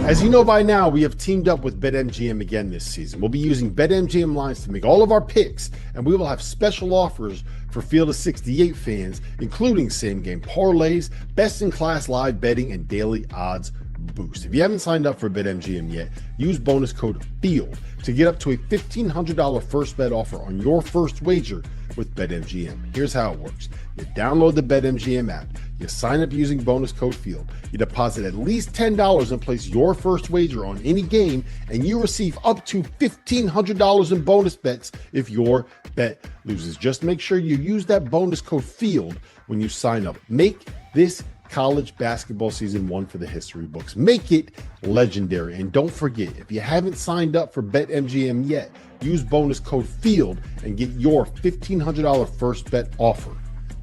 As you know by now, we have teamed up with BetMGM again this season. We'll be using BetMGM lines to make all of our picks, and we will have special offers for Field of 68 fans, including same-game parlays, best-in-class live betting, and daily odds boost. If you haven't signed up for BetMGM yet, use bonus code FIELD to get up to a $1,500 first bet offer on your first wager with BetMGM. Here's how it works. You download the BetMGM app, you sign up using bonus code FIELD, you deposit at least $10 and place your first wager on any game, and you receive up to $1,500 in bonus bets if your bet loses. Just make sure you use that bonus code FIELD when you sign up. Make this college basketball season one for the history books. Make it legendary. And don't forget, if you haven't signed up for BetMGM yet, use bonus code FIELD and get your $1,500 first bet offer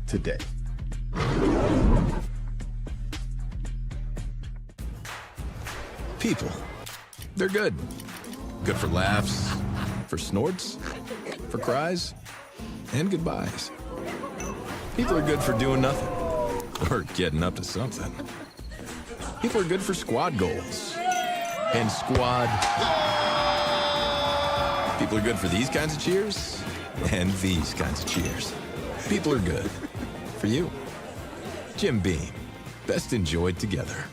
today. People, they're good. Good for laughs, for snorts, for cries, and goodbyes. People are good for doing nothing. Or getting up to something. People are good for squad goals. And squad. People are good for these kinds of cheers. And these kinds of cheers. People are good. For you. Jim Beam. Best enjoyed together.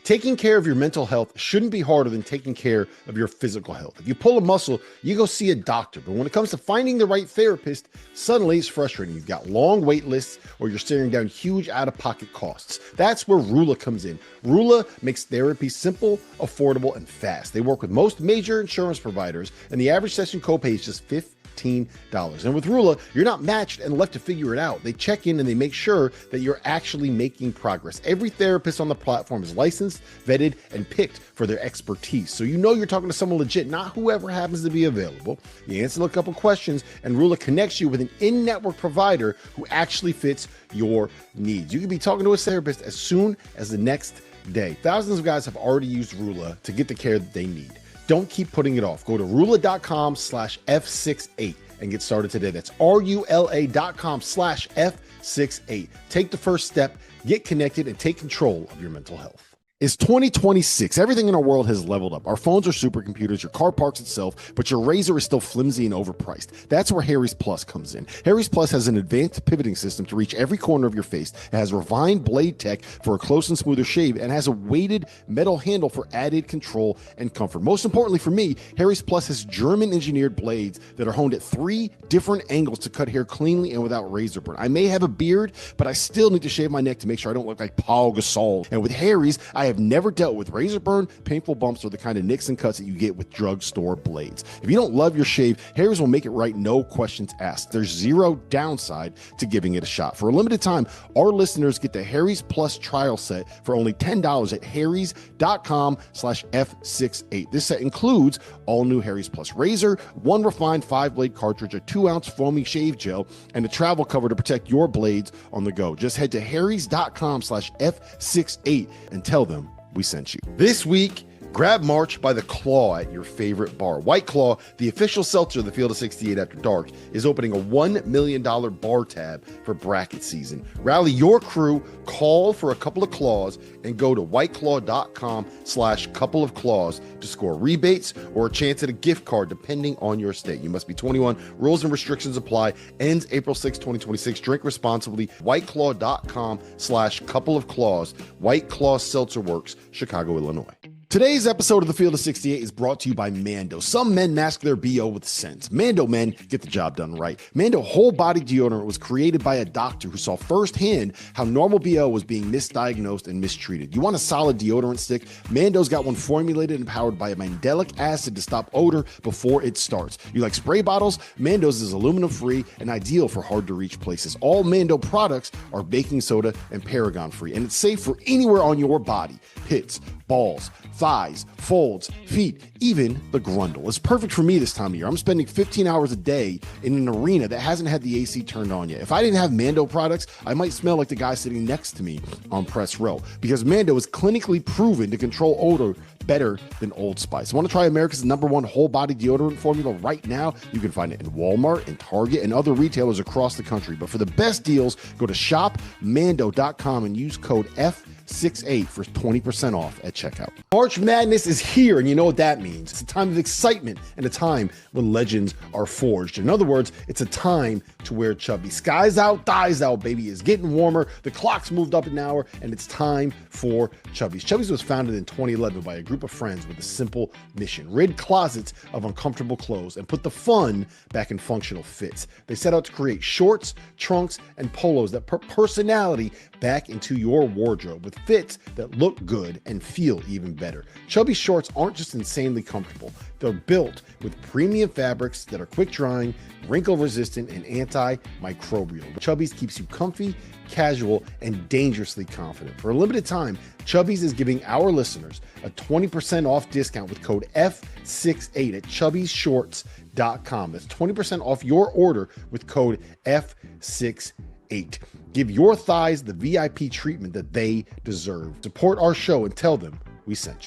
Taking care of your mental health shouldn't be harder than taking care of your physical health. If you pull a muscle, you go see a doctor. But when it comes to finding the right therapist, suddenly it's frustrating. You've got long wait lists or you're staring down huge out-of-pocket costs. That's where Rula comes in. Rula makes therapy simple, affordable, and fast. They work with most major insurance providers, and the average session copay is just $15. And with Rula, you're not matched and left to figure it out. They check in and they make sure that you're actually making progress. Every therapist on the platform is licensed, vetted, and picked for their expertise. So you know you're talking to someone legit, not whoever happens to be available. You answer a couple questions and Rula connects you with an in-network provider who actually fits your needs. You can be talking to a therapist as soon as the next day. Thousands of guys have already used Rula to get the care that they need. Don't keep putting it off. Go to Rula.com/F68 and get started today. That's RULA.com/F68. Take the first step, get connected, and take control of your mental health. It's 2026. Everything in our world has leveled up. Our phones are supercomputers, your car parks itself, but your razor is still flimsy and overpriced. That's where Harry's Plus comes in. Harry's Plus has an advanced pivoting system to reach every corner of your face. It has refined blade tech for a close and smoother shave and has a weighted metal handle for added control and comfort. Most importantly for me, Harry's Plus has German engineered blades that are honed at 3 different angles to cut hair cleanly and without razor burn. I may have a beard, but I still need to shave my neck to make sure I don't look like Paul Gasol. And with Harry's, I have never dealt with razor burn, painful bumps, or the kind of nicks and cuts that you get with drugstore blades. If you don't love your shave, Harry's will make it right, no questions asked. There's zero downside to giving it a shot. For a limited time, our listeners get the Harry's Plus trial set for only $10 at harrys.com/F68. This set includes all new Harry's Plus razor, 1 refined 5-blade cartridge, a 2-ounce foamy shave gel, and a travel cover to protect your blades on the go. Just head to harrys.com/F68 and tell them we sent you. This week, grab March by the claw at your favorite bar. White Claw, the official seltzer of the Field of 68 After Dark, is opening a $1 million bar tab for bracket season. Rally your crew, call for a couple of claws, and go to whiteclaw.com/couple of claws to score rebates or a chance at a gift card depending on your state. You must be 21. Rules and restrictions apply. Ends April 6, 2026. Drink responsibly. whiteclaw.com/couple of claws. White Claw Seltzer Works, Chicago, Illinois. Today's episode of the Field of 68 is brought to you by Mando. Some men mask their BO with sense. Mando men get the job done right. Mando whole body deodorant was created by a doctor who saw firsthand how normal BO was being misdiagnosed and mistreated. You want a solid deodorant stick? Mando's got one formulated and powered by a mandelic acid to stop odor before it starts. You like spray bottles? Mando's is aluminum free and ideal for hard to reach places. All Mando products are baking soda and paragon free, and it's safe for anywhere on your body. Pits, balls, thighs, folds, feet, even the grundle. It's perfect for me this time of year. I'm spending 15 hours a day in an arena that hasn't had the AC turned on yet. If I didn't have Mando products, I might smell like the guy sitting next to me on press row, because Mando is clinically proven to control odor better than Old Spice. Want to try America's #1 whole body deodorant formula right now? You can find it in Walmart and Target and other retailers across the country. But for the best deals, go to shopmando.com and use code F F68 for 20% off at checkout. March Madness is here, and you know what that means. It's a time of excitement and a time when legends are forged. In other words, it's a time to wear chubby. Skies out, thighs out, baby. It's getting warmer. The clock's moved up an hour, and it's time for Chubbies. Chubbies was founded in 2011 by a group of friends with a simple mission: rid closets of uncomfortable clothes and put the fun back in functional fits. They set out to create shorts, trunks, and polos that put personality back into your wardrobe with fits that look good and feel even better. Chubby shorts aren't just insanely comfortable. They're built with premium fabrics that are quick drying, wrinkle resistant, and antimicrobial. Chubbies keeps you comfy, casual, and dangerously confident. For a limited time, Chubbies is giving our listeners a 20% off discount with code F68 at chubbiesshorts.com. That's 20% off your order with code F68. Give your thighs the VIP treatment that they deserve. Support our show and tell them we sent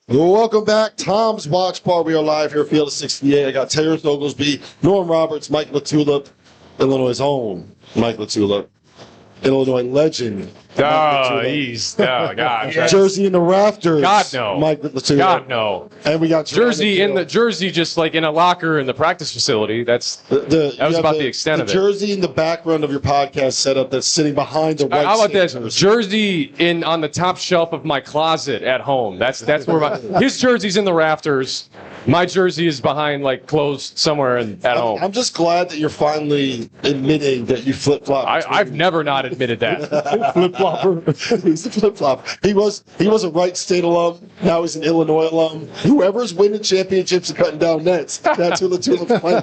you. Welcome back. Tom's Watch Bar. We are live here at Field of 68. I got Terrence Oglesby, Norm Roberts, Mike LaTulip, Illinois' own Mike LaTulip, Illinois legend. Gosh. Jersey in the rafters. God, no. Mike LaTulip. God, no. And we got Jersey in the jersey, just like in a locker in the practice facility. That was about the extent of it. Jersey in the background of your podcast setup that's sitting behind the right. How about this? Jersey on the top shelf of my closet at home. That's where his jersey's in the rafters. My jersey is behind, like, closed somewhere at home. I'm just glad that you're finally admitting that you flip-flop. I've never not admitted that. Flip-flopper. He's a flip-flopper. He was a Wright State alum. Now he's an Illinois alum. Whoever's winning championships and cutting down nets, that's who the Tulip's playing.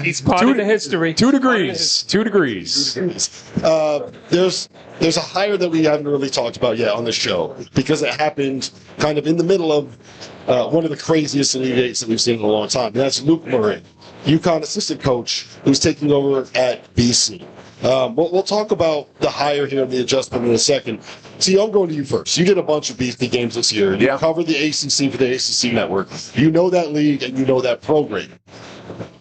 He's part of the history. 2 degrees. 2 degrees. There's a hire that we haven't really talked about yet on the show because it happened kind of in the middle of one of the craziest Elite Eights that we've seen in a long time. And that's Luke Murray, UConn assistant coach, who's taking over at BC. We'll talk about the hire here and the adjustment in a second. See, I'm going to you first. You did a bunch of BC games this year. You covered the ACC for the ACC network. You know that league and you know that program.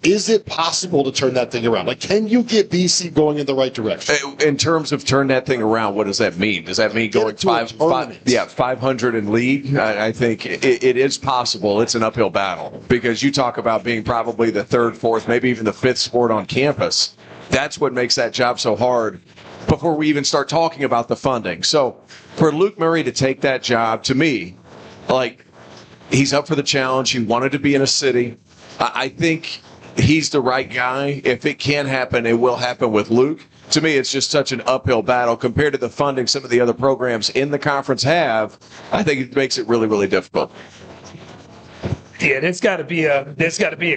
Is it possible to turn that thing around? Like, can you get BC going in the right direction? In terms of turn that thing around, what does that mean? Does that mean going 500 in league? I think it is possible. It's an uphill battle because you talk about being probably the third, fourth, maybe even the fifth sport on campus. That's what makes that job so hard before we even start talking about the funding. So for Luke Murray to take that job, to me, like, he's up for the challenge. He wanted to be in a city. I think he's the right guy. If it can happen, it will happen with Luke. To me, it's just such an uphill battle compared to the funding some of the other programs in the conference have. I think it makes it really, really difficult. Yeah, there's got to be a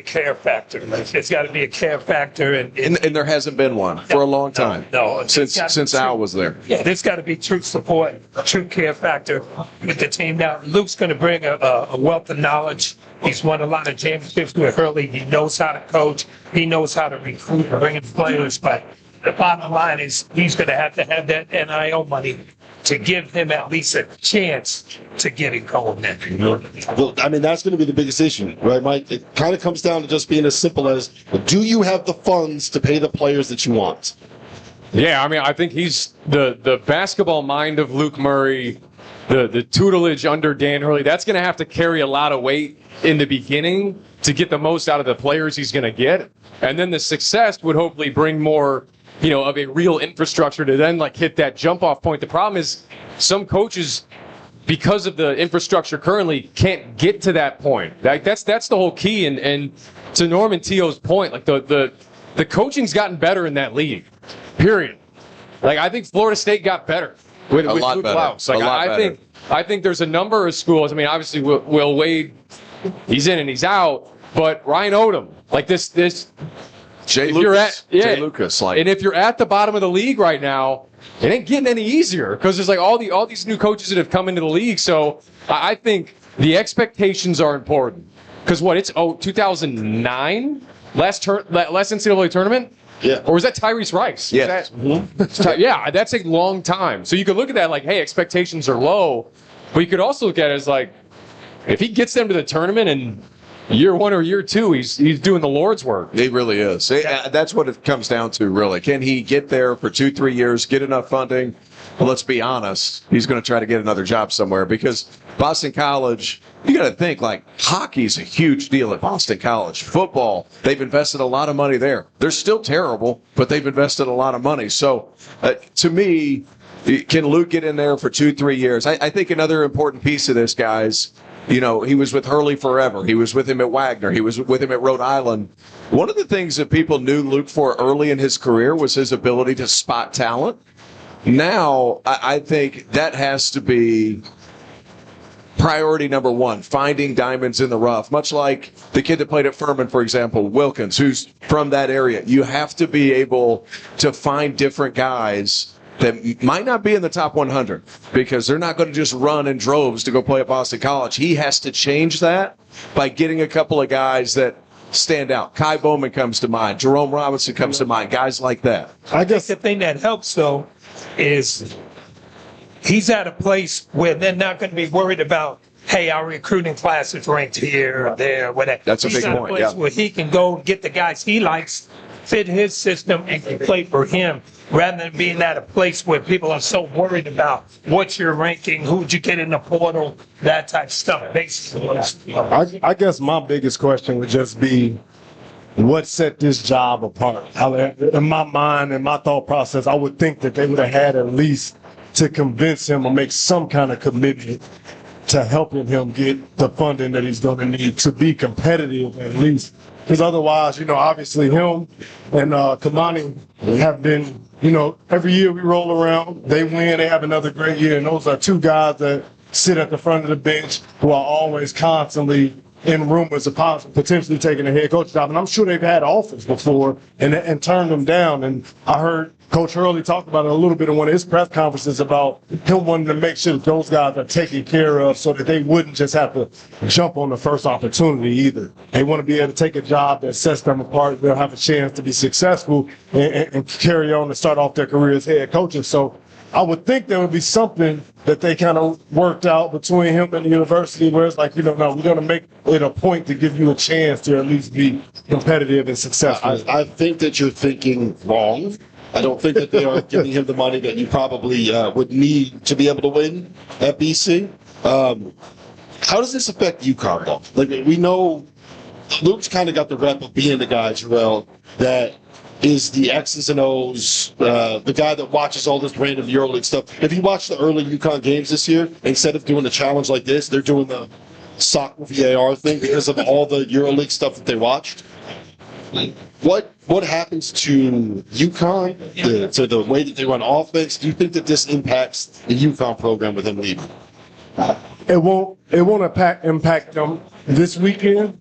care factor. There's got to be a care factor, and there hasn't been one for a long time. No, since Al was there. Yeah, there's got to be true support, true care factor with the team. Now, Luke's going to bring a wealth of knowledge. He's won a lot of championships with Hurley. He knows how to coach. He knows how to recruit and bring in players. But the bottom line is he's going to have that NIL money to give him at least a chance to get it going then. Well, I mean, that's going to be the biggest issue, right, Mike? It kind of comes down to just being as simple as, do you have the funds to pay the players that you want? Yeah, I mean, I think he's the basketball mind of Luke Murray, the tutelage under Dan Hurley. That's going to have to carry a lot of weight in the beginning to get the most out of the players he's going to get. And then the success would hopefully bring more, of a real infrastructure to then hit that jump off point. The problem is some coaches, because of the infrastructure currently, can't get to that point. That's the whole key. And to Norm and T.O.'s point, the coaching's gotten better in that league, period. I think Florida State got better with Luke Klaus. I think there's a number of schools. I mean, obviously Will Wade, he's in and he's out, but Ryan Odom, this Jay Lucas, and if you're at the bottom of the league right now, it ain't getting any easier because there's all these new coaches that have come into the league. So I think the expectations are important because it's 2009 last NCAA tournament. Yeah. Or was that Tyrese Rice? Yes. Yeah, that's a long time. So you could look at that hey, expectations are low, but you could also look at it as if he gets them to the tournament and year one or year two, he's doing the Lord's work. He really is. That's what it comes down to, really. Can he get there for 2-3 years, get enough funding? well, let's be honest, he's going to try to get another job somewhere because Boston College, you got to think like hockey's a huge deal at Boston College. Football, they've invested a lot of money there. They're still terrible, but they've invested a lot of money. So to me, can Luke get in there for 2-3 years? I think another important piece of this, guys, you know, he was with Hurley forever. He was with him at Wagner. He was with him at Rhode Island. One of the things that people knew Luke for early in his career was his ability to spot talent. Now, I think that has to be priority number one, finding diamonds in the rough, much like the kid that played at Furman, for example, Wilkins, who's from that area. You have to be able to find different guys that might not be in the top 100 because they're not going to just run in droves to go play at Boston College. He has to change that by getting a couple of guys that stand out. Kai Bowman comes to mind. Jerome Robinson comes to mind. Guys like that. I guess the thing that helps, though, is he's at a place where they're not going to be worried about, hey, our recruiting class is ranked here or there, whatever. That's a big point, He's at a place where he can go get the guys he likes, fit his system, and can play for him, rather than being at a place where people are so worried about what's your ranking, who'd you get in the portal, that type of stuff, basically. I guess my biggest question would just be, what set this job apart? In my mind and my thought process, I would think that they would have had at least to convince him or make some kind of commitment to helping him get the funding that he's going to need to be competitive at least. Because otherwise, you know, obviously him and Kamani have been, you know, every year we roll around, they win, they have another great year. And those are two guys that sit at the front of the bench who are always constantly in rumors of potentially taking a head coach job. And I'm sure they've had offers before and turned them down. And I heard Coach Hurley talk about it a little bit in one of his press conferences about him wanting to make sure that those guys are taken care of so that they wouldn't just have to jump on the first opportunity either. They want to be able to take a job that sets them apart. They'll have a chance to be successful and carry on and start off their career as head coaches. So I would think there would be something that they kind of worked out between him and the university where it's like, you know, no, we're going to make it a point to give you a chance to at least be competitive and successful. I think that you're thinking wrong. I don't think that they are giving him the money that you probably would need to be able to win at BC. How does this affect UConn, though? Like, we know Luke's kind of got the rep of being the guy, Jarrell, that is the X's and O's, the guy that watches all this random EuroLeague stuff. If you watch the early UConn games this year, instead of doing a challenge like this, they're doing the soccer VAR thing because of all the EuroLeague stuff that they watched. What happens to UConn, to the way that they run offense? Do you think that this impacts the UConn program with him leaving? It won't impact them this weekend.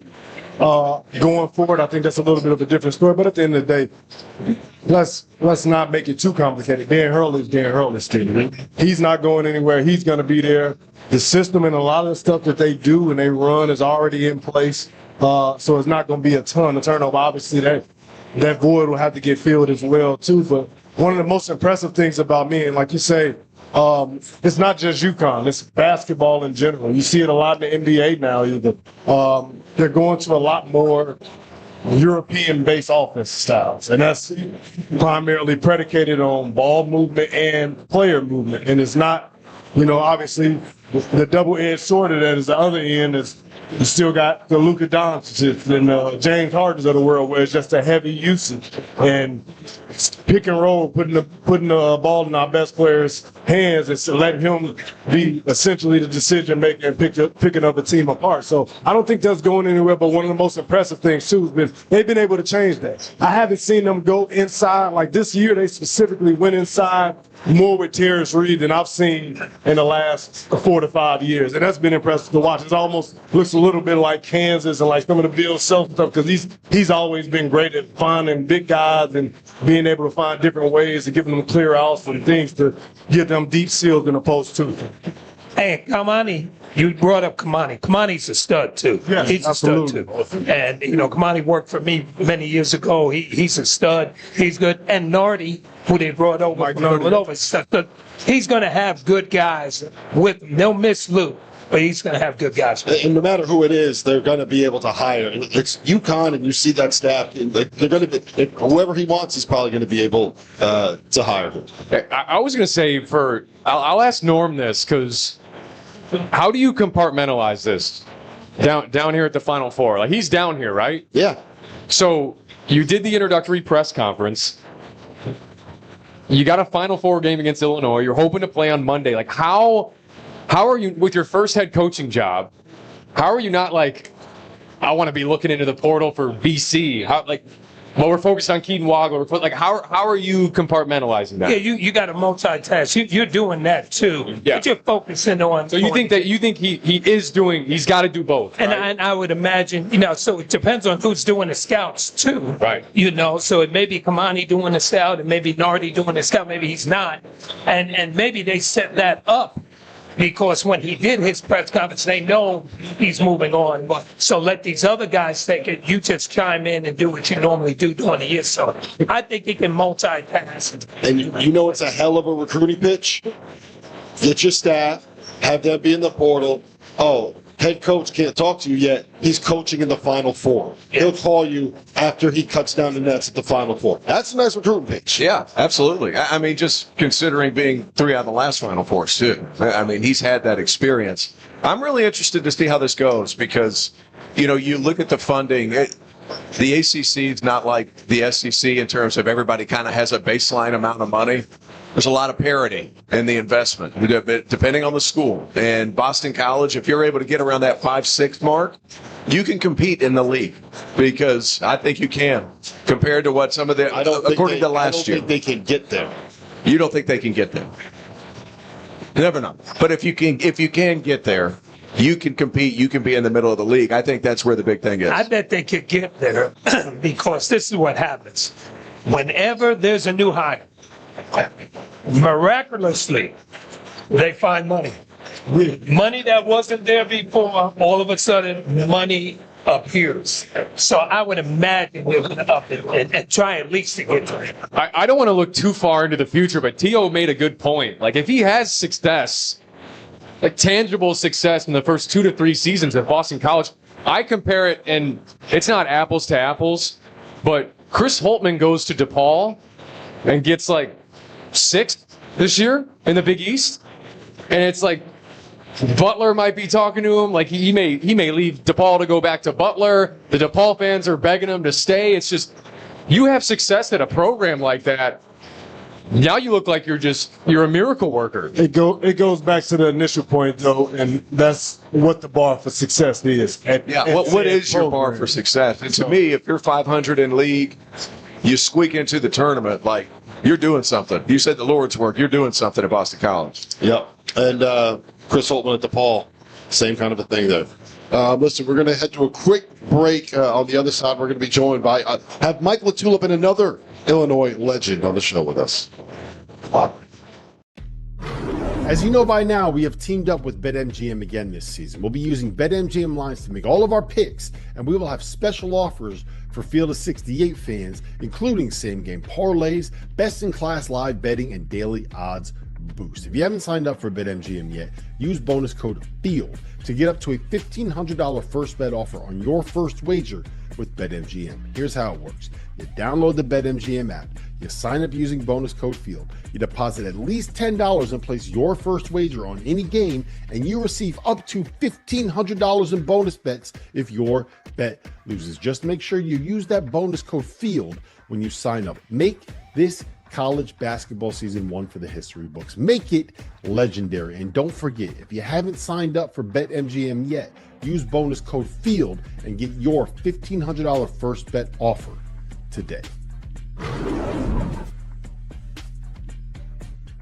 Going forward, I think that's a little bit of a different story. But at the end of the day, let's not make it too complicated. Dan Hurley's Dan Hurley's team. He's not going anywhere. He's going to be there. The system and a lot of the stuff that they do and they run is already in place. So it's not going to be a ton of turnover. Obviously, that void will have to get filled as well too. But one of the most impressive things about me, and like you say, it's not just UConn, it's basketball in general. You see it a lot in the NBA now either. They're going to a lot more European-based offense styles, and that's primarily predicated on ball movement and player movement. And it's not, you know, obviously the double-edged sword of that is the other end is you still got the Luka Doncic and James Hardens of the world, where it's just a heavy usage and pick and roll, putting the ball in our best player's hands and letting him be essentially the decision maker and picking up a team apart. So I don't think that's going anywhere. But one of the most impressive things too has been they've been able to change that. I haven't seen them go inside like this year. They specifically went inside more with Terrence Reed than I've seen in the last 4 to 5 years, and that's been impressive to watch. It almost looks a little bit like Kansas and like some of the Bill Self stuff because he's always been great at finding big guys and being able to find different ways of giving them clear outs and things to get them deep seals in the post too. Hey, Kamani, you brought up Kamani. Kamani's a stud too. Yeah, he's absolutely. A stud too. And you know, Kamani worked for me many years ago. He's a stud. He's good. And Nardi, who they brought over, he's going to have good guys with him. They'll miss Luke. but he's going to have good guys. And no matter who it is, they're going to be able to hire. It's UConn, and you see that staff. They're going to be, whoever he wants, he's probably going to be able to hire. I was going to say I'll ask Norm this, because how do you compartmentalize this down here at the Final Four? Like, he's down here, right? Yeah. So you did the introductory press conference. You got a Final Four game against Illinois. You're hoping to play on Monday. Like, how are you, with your first head coaching job, how are you not like, I want to be looking into the portal for BC? Well, we're focused on Keaton Wagler. Like, how are you compartmentalizing that? Yeah, you got to multitask. You're doing that too. Yeah. But you're focusing on. So you think he's got to do both, right? And I would imagine, so it depends on who's doing the scouts too. Right. So it may be Kamani doing the scout, and maybe Nardi doing the scout, maybe he's not. And maybe they set that up because when he did his press conference, they know he's moving on. But so let these other guys take it. You just chime in and do what you normally do during the year. So I think he can multitask. And it's a hell of a recruiting pitch. Get your staff, have them be in the portal. Oh, head coach can't talk to you yet. He's coaching in the Final Four. He'll call you after he cuts down the nets at the Final Four. That's a nice recruiting pitch. Yeah, absolutely. I mean, just considering being 3 out of the last Final Fours, too. I mean, he's had that experience. I'm really interested to see how this goes because, you look at the funding. The ACC is not like the SEC in terms of everybody kind of has a baseline amount of money. There's a lot of parity in the investment, depending on the school. And Boston College, if you're able to get around that 5-6 mark, you can compete in the league because I think you can compared to what some of the, according to last year. I don't think they can get there. You don't think they can get there? You never know. But if you can get there, you can compete. You can be in the middle of the league. I think that's where the big thing is. I bet they could get there because this is what happens. Whenever there's a new hire, miraculously, they find money. Money that wasn't there before, all of a sudden, money appears. So I would imagine they're going to up it and try at least to get there. I don't want to look too far into the future, but T.O. made a good point. Like, if he has success, like tangible success in the first 2 to 3 seasons at Boston College, I compare it, and it's not apples to apples, but Chris Holtmann goes to DePaul and gets like 6th this year in the Big East, and it's like Butler might be talking to him. Like he may leave DePaul to go back to Butler. The DePaul fans are begging him to stay. It's just, you have success at a program like that. Now you look like you're a miracle worker. It goes back to the initial point though, and that's what the bar for success is. What is your bar for success? And to me, if you're 500 in league, you squeak into the tournament, like you're doing something. You said the Lord's work. You're doing something at Boston College. Yep. And Chris Holtmann at DePaul, same kind of a thing there. Listen, we're going to head to a quick break. On the other side, we're going to be joined by have Mike LaTulip and another Illinois legend on the show with us. As you know by now, we have teamed up with BetMGM again this season. We'll be using BetMGM lines to make all of our picks, and we will have special offers for Field of 68 fans, including same-game parlays, best-in-class live betting, and daily odds boost. If you haven't signed up for BetMGM yet, use bonus code FIELD to get up to a $1,500 first bet offer on your first wager with BetMGM. Here's how it works. You download the BetMGM app, you sign up using bonus code FIELD, you deposit at least $10 and place your first wager on any game, and you receive up to $1,500 in bonus bets if your bet loses. Just make sure you use that bonus code FIELD when you sign up. Make this college basketball season one for the history books. Make it legendary. And don't forget, if you haven't signed up for BetMGM yet, use bonus code FIELD and get your $1,500 first bet offer today.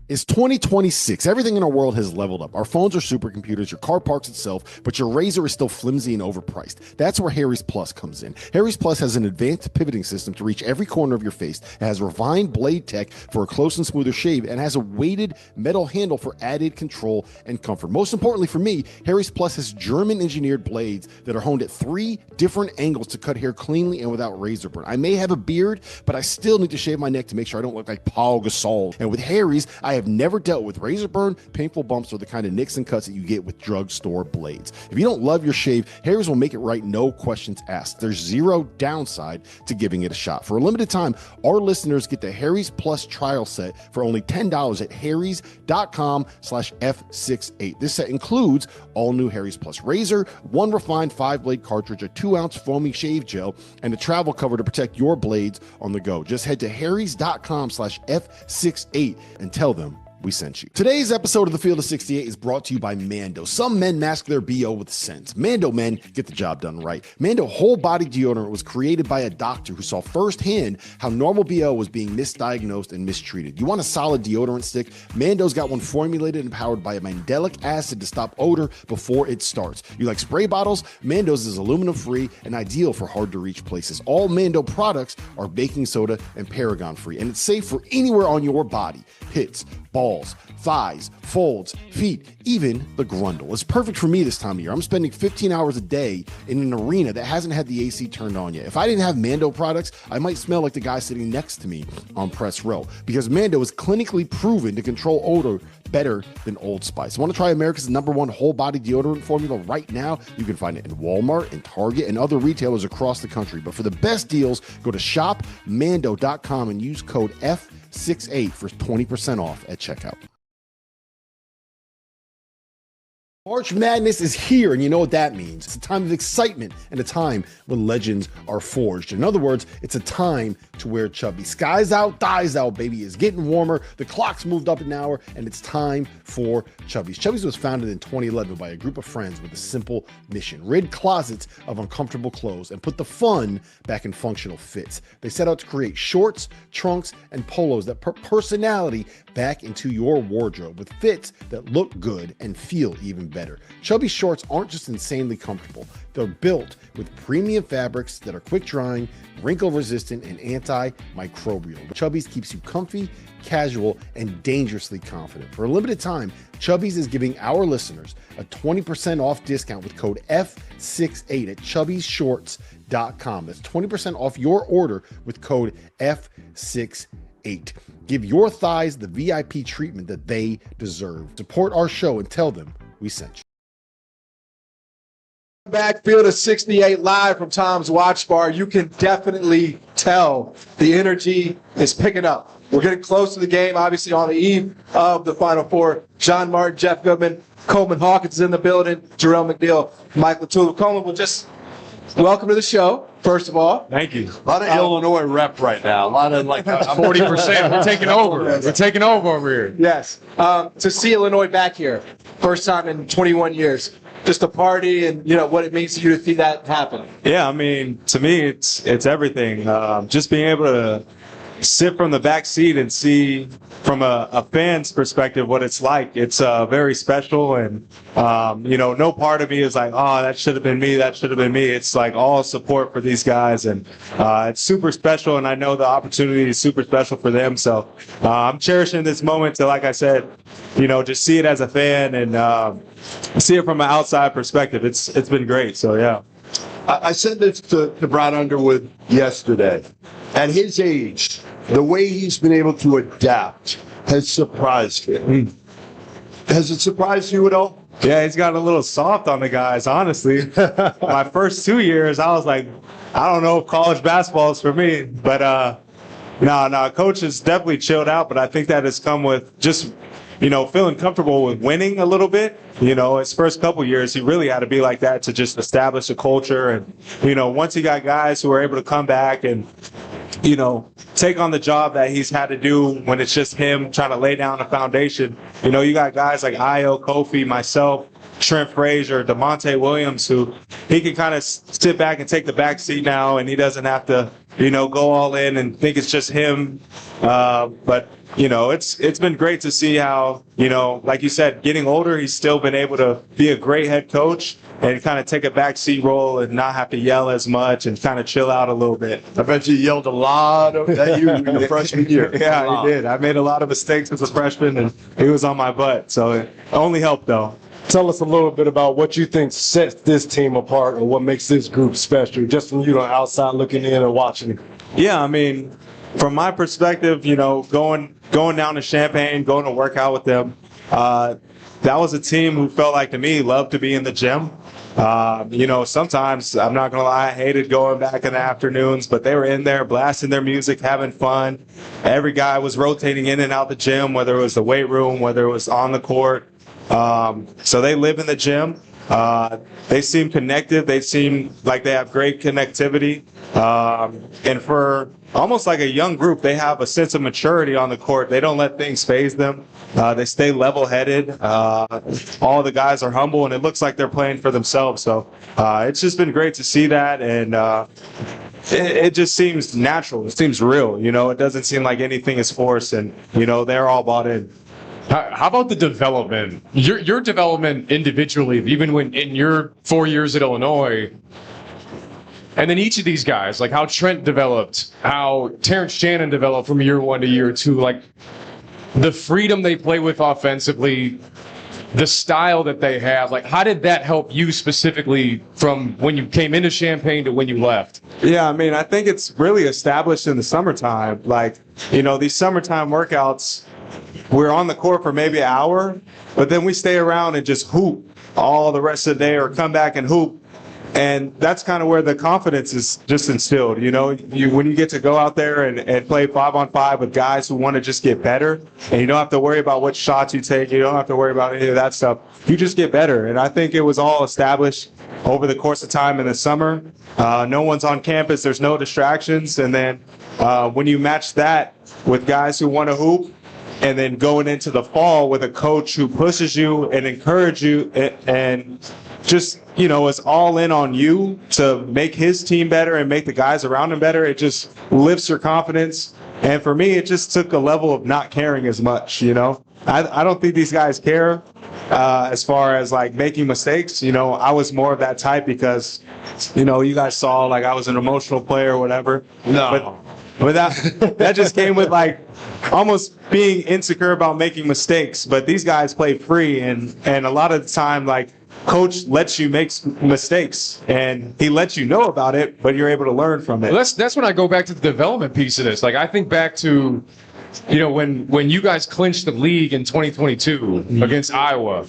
It's 2026. Everything in our world has leveled up. Our phones are supercomputers, your car parks itself, but your razor is still flimsy and overpriced. That's where Harry's Plus comes in. Harry's Plus has an advanced pivoting system to reach every corner of your face. It has refined blade tech for a close and smoother shave, and has a weighted metal handle for added control and comfort. Most importantly for me, Harry's Plus has German-engineered blades that are honed at 3 different angles to cut hair cleanly and without razor burn. I may have a beard, but I still need to shave my neck to make sure I don't look like Paul Gasol. And with Harry's, I have never dealt with razor burn, painful bumps, or the kind of nicks and cuts that you get with drugstore blades. If you don't love your shave, Harry's will make it right, no questions asked. There's zero downside to giving it a shot. For a limited time, our listeners get the Harry's Plus trial set for only $10 at harrys.com/F68. This set includes all new Harry's Plus razor, one refined 5-blade cartridge, a 2-ounce foamy shave gel, and a travel cover to protect your blades on the go. Just head to harrys.com/F68 and tell them we sent you. Today's episode of The Field of 68 is brought to you by Mando. Some men mask their BO with sense. Mando men get the job done right. Mando whole body deodorant was created by a doctor who saw firsthand how normal BO was being misdiagnosed and mistreated. You want a solid deodorant stick? Mando's got one formulated and powered by a mandelic acid to stop odor before it starts. You like spray bottles? Mando's is aluminum free and ideal for hard to reach places. All Mando products are baking soda and paragon free, and it's safe for anywhere on your body. Pits, balls, thighs, folds, feet, even the grundle. It's perfect for me this time of year. I'm spending 15 hours a day in an arena that hasn't had the AC turned on yet. If I didn't have Mando products, I might smell like the guy sitting next to me on press row, because Mando is clinically proven to control odor better than Old Spice. Want to try America's #1 whole body deodorant formula right now? You can find it in Walmart and Target and other retailers across the country. But for the best deals, go to shopmando.com and use code F68 for 20% off at checkout. March Madness is here, and you know what that means. It's a time of excitement and a time when legends are forged. In other words, it's a time to wear chubby. Skies out, thighs out, baby. It's getting warmer. The clock's moved up an hour, and it's time for Chubbies. Chubbies was founded in 2011 by a group of friends with a simple mission: rid closets of uncomfortable clothes and put the fun back in functional fits. They set out to create shorts, trunks, and polos that put personality back into your wardrobe with fits that look good and feel even better. Chubby shorts aren't just insanely comfortable. They're built with premium fabrics that are quick drying, wrinkle resistant, and antimicrobial. Chubbies keeps you comfy, casual, and dangerously confident. For a limited time, Chubbies is giving our listeners a 20% off discount with code F68 at chubbiesshorts.com. That's 20% off your order with code F68. Give your thighs the VIP treatment that they deserve. Support our show and tell them we sent you. Backfield of 68 live from Tom's Watch Bar. You can definitely tell the energy is picking up. We're getting close to the game, obviously on the eve of the Final Four. John Martin, Jeff Goodman, Coleman Hawkins is in the building, Jarrell McNeil, Mike Latula. Coleman, we'll just welcome to the show, first of all. Thank you. A lot of Illinois rep right now. A lot of 40%. We're taking over. We're taking over here. Yes. To see Illinois back here, first time in 21 years. Just a party and, you know, what it means to you to see that happen. Yeah, I mean, to me, it's everything. Just being able to sit from the back seat and see from a fan's perspective what it's like. It's very special, and no part of me is like, oh, that should have been me, that should have been me. It's like all support for these guys, and it's super special, and I know the opportunity is super special for them. So I'm cherishing this moment to, like I said, just see it as a fan and see it from an outside perspective. It's been great. So yeah. I said this to Brad Underwood yesterday. At his age, the way he's been able to adapt has surprised me. Has it surprised you at all? Yeah, he's gotten a little soft on the guys, honestly. My first 2 years, I was like, I don't know if college basketball is for me. But no, coach has definitely chilled out, but I think that has come with just feeling comfortable with winning a little bit. His first couple years, he really had to be like that to just establish a culture. And, once he got guys who were able to come back and, take on the job that he's had to do when it's just him trying to lay down a foundation. You got guys like Io, Kofi, myself, Trent Frazier, DeMonte Williams, who he can kind of sit back and take the back seat now, and he doesn't have to, go all in and think it's just him. But it's been great to see how, like you said, getting older, he's still been able to be a great head coach and kind of take a backseat role and not have to yell as much and kind of chill out a little bit. I bet you yelled a lot at you in your freshman year. Yeah, he did. I made a lot of mistakes as a freshman, and he was on my butt. So it only helped, though. Tell us a little bit about what you think sets this team apart or what makes this group special, just from you on the outside looking in and watching. Yeah, I mean, from my perspective, going down to Champaign, going to work out with them, that was a team who felt like to me loved to be in the gym. Sometimes, I'm not going to lie, I hated going back in the afternoons, but they were in there blasting their music, having fun. Every guy was rotating in and out the gym, whether it was the weight room, whether it was on the court. So they live in the gym. They seem connected. They seem like they have great connectivity. And for almost like a young group, they have a sense of maturity on the court. They don't let things faze them. They stay level-headed. All the guys are humble, and it looks like they're playing for themselves. So it's just been great to see that, and it just seems natural. It seems real. It doesn't seem like anything is forced, and they're all bought in. How about the development? Your development individually, even when in your 4 years at Illinois, and then each of these guys, like how Trent developed, how Terrence Shannon developed from year 1 to year 2, like the freedom they play with offensively, the style that they have, like how did that help you specifically from when you came into Champaign to when you left? Yeah, I think it's really established in the summertime. Like, these summertime workouts, we're on the court for maybe an hour, but then we stay around and just hoop all the rest of the day or come back and hoop. And that's kind of where the confidence is just instilled. When you get to go out there and play 5-on-5 with guys who want to just get better, and you don't have to worry about what shots you take, you don't have to worry about any of that stuff. You just get better. And I think it was all established over the course of time in the summer. No one's on campus. There's no distractions. And then when you match that with guys who want to hoop, and then going into the fall with a coach who pushes you and encourages you and just, is all in on you to make his team better and make the guys around him better. It just lifts your confidence. And for me, it just took a level of not caring as much, I don't think these guys care as far as like making mistakes. I was more of that type because, you guys saw like I was an emotional player or whatever. No. But that just came with like almost being insecure about making mistakes. But these guys play free, and a lot of the time, like, coach lets you make mistakes, and he lets you know about it, but you're able to learn from it. Well, that's when I go back to the development piece of this. Like, I think back to, when you guys clinched the league in 2022 against Iowa,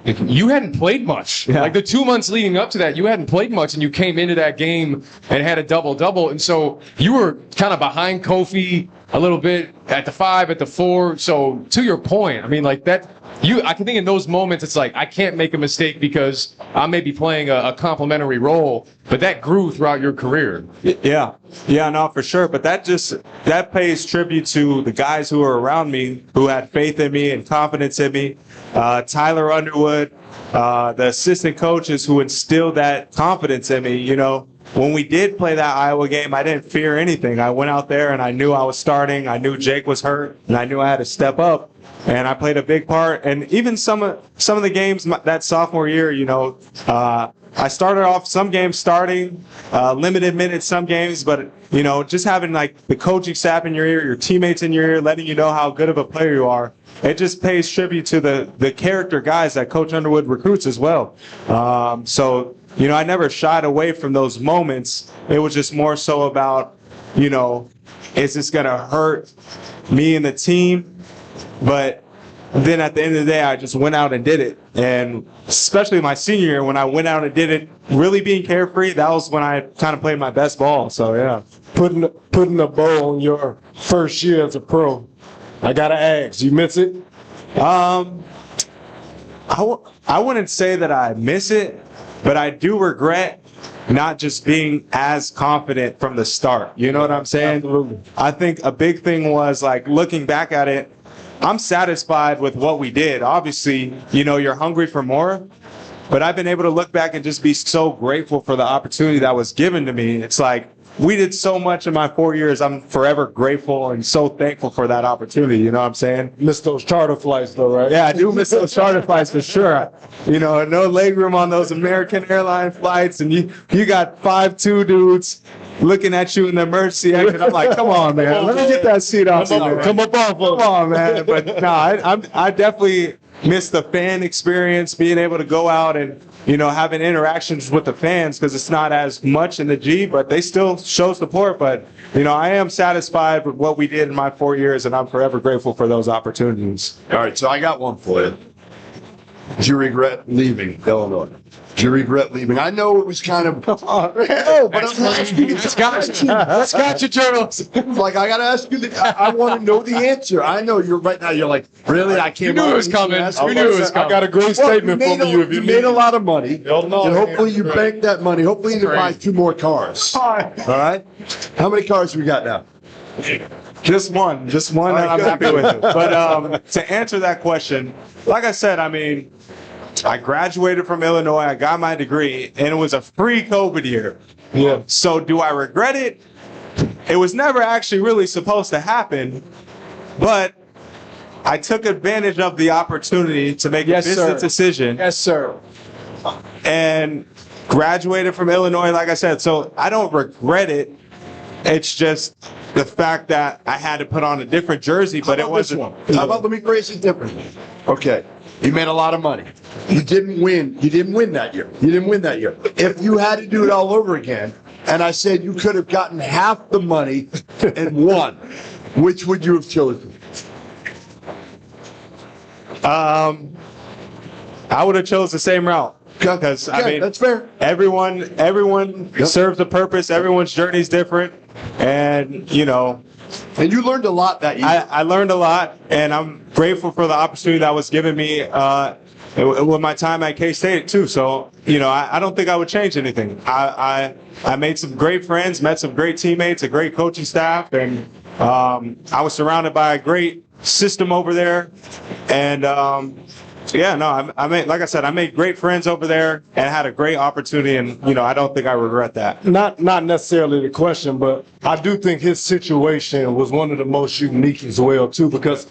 you hadn't played much. Yeah. Like the 2 months leading up to that, you hadn't played much, and you came into that game and had a double-double. And so you were kind of behind Kofi a little bit at the 5, at the 4. So to your point, like that, I can think in those moments, it's like, I can't make a mistake because I may be playing a complementary role, but that grew throughout your career. Yeah, no, for sure. But that pays tribute to the guys who were around me, who had faith in me and confidence in me. Tyler Underwood, the assistant coaches who instilled that confidence in me. When we did play that Iowa game, I didn't fear anything. I went out there and I knew I was starting. I knew Jake was hurt, and I knew I had to step up. And I played a big part. And even some of the games that sophomore year, I started off some games starting, limited minutes some games, but just having like the coaching staff in your ear, your teammates in your ear, letting you know how good of a player you are. It just pays tribute to the character guys that Coach Underwood recruits as well. So I never shied away from those moments. It was just more so about, is this going to hurt me and the team? But then at the end of the day, I just went out and did it. And especially my senior year, when I went out and did it, really being carefree, that was when I kind of played my best ball. So, yeah. Putting a bow on your first year as a pro, I got to ask, you miss it? I wouldn't say that I miss it, but I do regret not just being as confident from the start. You know what I'm saying? Absolutely. I think a big thing was like looking back at it, I'm satisfied with what we did. Obviously, you're hungry for more, but I've been able to look back and just be so grateful for the opportunity that was given to me. It's like, we did so much in my 4 years. I'm forever grateful and so thankful for that opportunity. You know what I'm saying? Miss those charter flights though, right? Yeah, I do miss those charter flights for sure. No leg room on those American airline flights, and you got 5'2" dudes looking at you in the emergency exit. I'm like, come on, man. Let me get that seat off. Come on, man. But no, I definitely miss the fan experience, being able to go out and, having interactions with the fans because it's not as much in the G, but they still show support. But, I am satisfied with what we did in my 4 years, and I'm forever grateful for those opportunities. All right, so I got one for you. Did you regret leaving Illinois? Did you regret leaving? I know it was kind of. No, but I'm asking you. Let's got you, journalists. Like, I got to ask you. I want to know the answer. I know you're right now. You're like, really? I can't. You knew it was coming. You knew it was coming. I got a great statement for you. You made a lot of money, and hopefully you banked that money. Hopefully you buy 2 more cars. All right. How many cars we got now? Just one that I'm happy with. But to answer that question, like I said, I graduated from Illinois, I got my degree, and it was a free COVID year. Yeah. So do I regret it? It was never actually really supposed to happen, but I took advantage of the opportunity to make a business decision. Yes, sir. And graduated from Illinois, like I said. So I don't regret it. It's just the fact that I had to put on a different jersey, but it wasn't. How about, let me phrase it differently. Okay. You made a lot of money. You didn't win. You didn't win that year. If you had to do it all over again, and I said you could have gotten half the money and won, which would you have chosen? I would have chose the same route. Because that's fair. Everyone serves a purpose. Everyone's journey is different, and And you learned a lot that year. I learned a lot, and I'm grateful for the opportunity that was given me with my time at K-State too. So I don't think I would change anything. I made some great friends, met some great teammates, a great coaching staff, and I was surrounded by a great system over there, and. Like I said, I made great friends over there and had a great opportunity, and I don't think I regret that. Not necessarily the question, but I do think his situation was one of the most unique as well too, because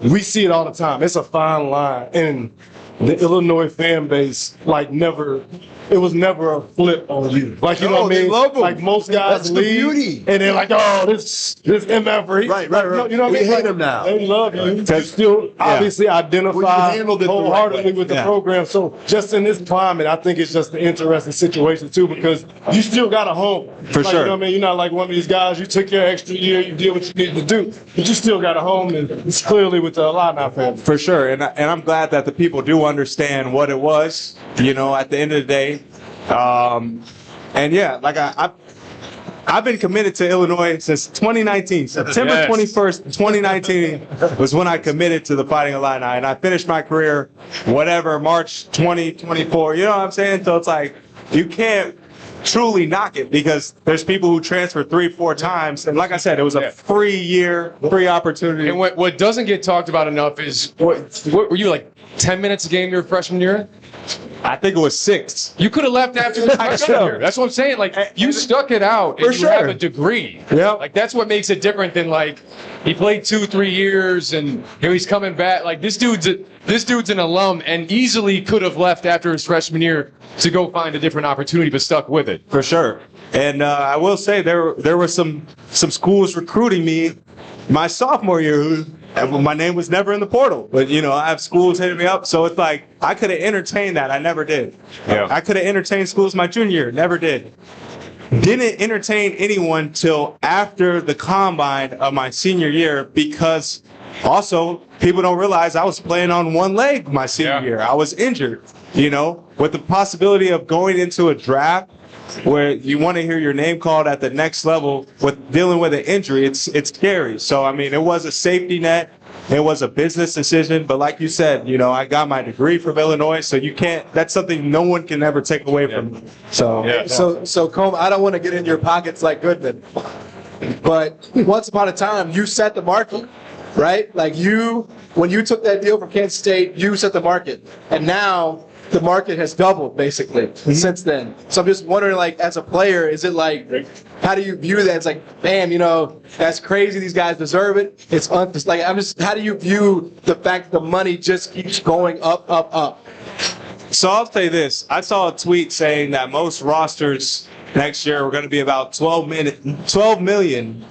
we see it all the time. It's a fine line, and the Illinois fan base it was never a flip on you. Like, you know what I mean? Love him. Like most guys That's leave, the beauty. and they're like, oh, this MF. Right. You know what I mean? We hate him now. They love you. You still obviously identify wholeheartedly with the program. So just in this climate, I think it's just an interesting situation too, because you still got a home. For sure. You know what I mean? You're not like one of these guys, you took your extra year, you did what you needed to do, but you still got a home, and it's clearly with the Illini family. For sure, and I'm glad that the people do understand what it was, at the end of the day. I've been committed to Illinois since 2019. September 21st, 2019 was when I committed to the Fighting Illini, and I finished my career, March 2024. You know what I'm saying? So it's like, you can't truly knock it, because there's people who transfer 3-4 times, and like I said, it was a free year, free opportunity. And what doesn't get talked about enough is what were you, like 10 minutes a game your freshman year? I think it was 6. You could have left after the freshman year. That's what I'm saying. Like, you stuck it out, and you have a degree. Yeah. Like, that's what makes it different than, like, he played 2-3 years and he's coming back. Like, this dude's an alum and easily could have left after his freshman year to go find a different opportunity, but stuck with it. For sure. And I will say there were some schools recruiting me my sophomore year my name was never in the portal, but I have schools hitting me up, so it's like I could have entertained that. I never did. Yeah. I could have entertained schools my junior year, never did. Didn't entertain anyone till after the combine of my senior year, because also people don't realize I was playing on one leg my senior year. I was injured, with the possibility of going into a draft where you want to hear your name called at the next level with dealing with an injury. It's scary. So, it was a safety net. It was a business decision. But like you said, I got my degree from Illinois, so that's something no one can ever take away from me. So, So Coleman, I don't want to get in your pockets like Goodman, but once upon a time, you set the market, right? Like when you took that deal from Kansas State, you set the market. And now the market has doubled basically since then. So I'm just wondering, like, as a player, is it like, how do you view that? It's like, man, that's crazy. These guys deserve it. How do you view the fact that the money just keeps going up, up, up? So I'll say this. I saw a tweet saying that most rosters next year are going to be about 12 million.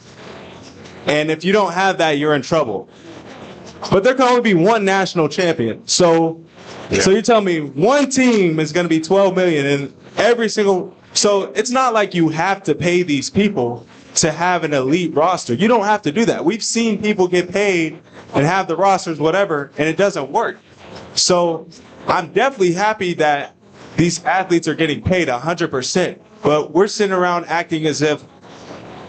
And if you don't have that, you're in trouble. But there can only be one national champion. So So you tell me one team is going to be 12 million and every single, so it's not like you have to pay these people to have an elite roster. You don't have to do that. We've seen people get paid and have the rosters, whatever, and it doesn't work. So I'm definitely happy that these athletes are getting paid 100%, but we're sitting around acting as if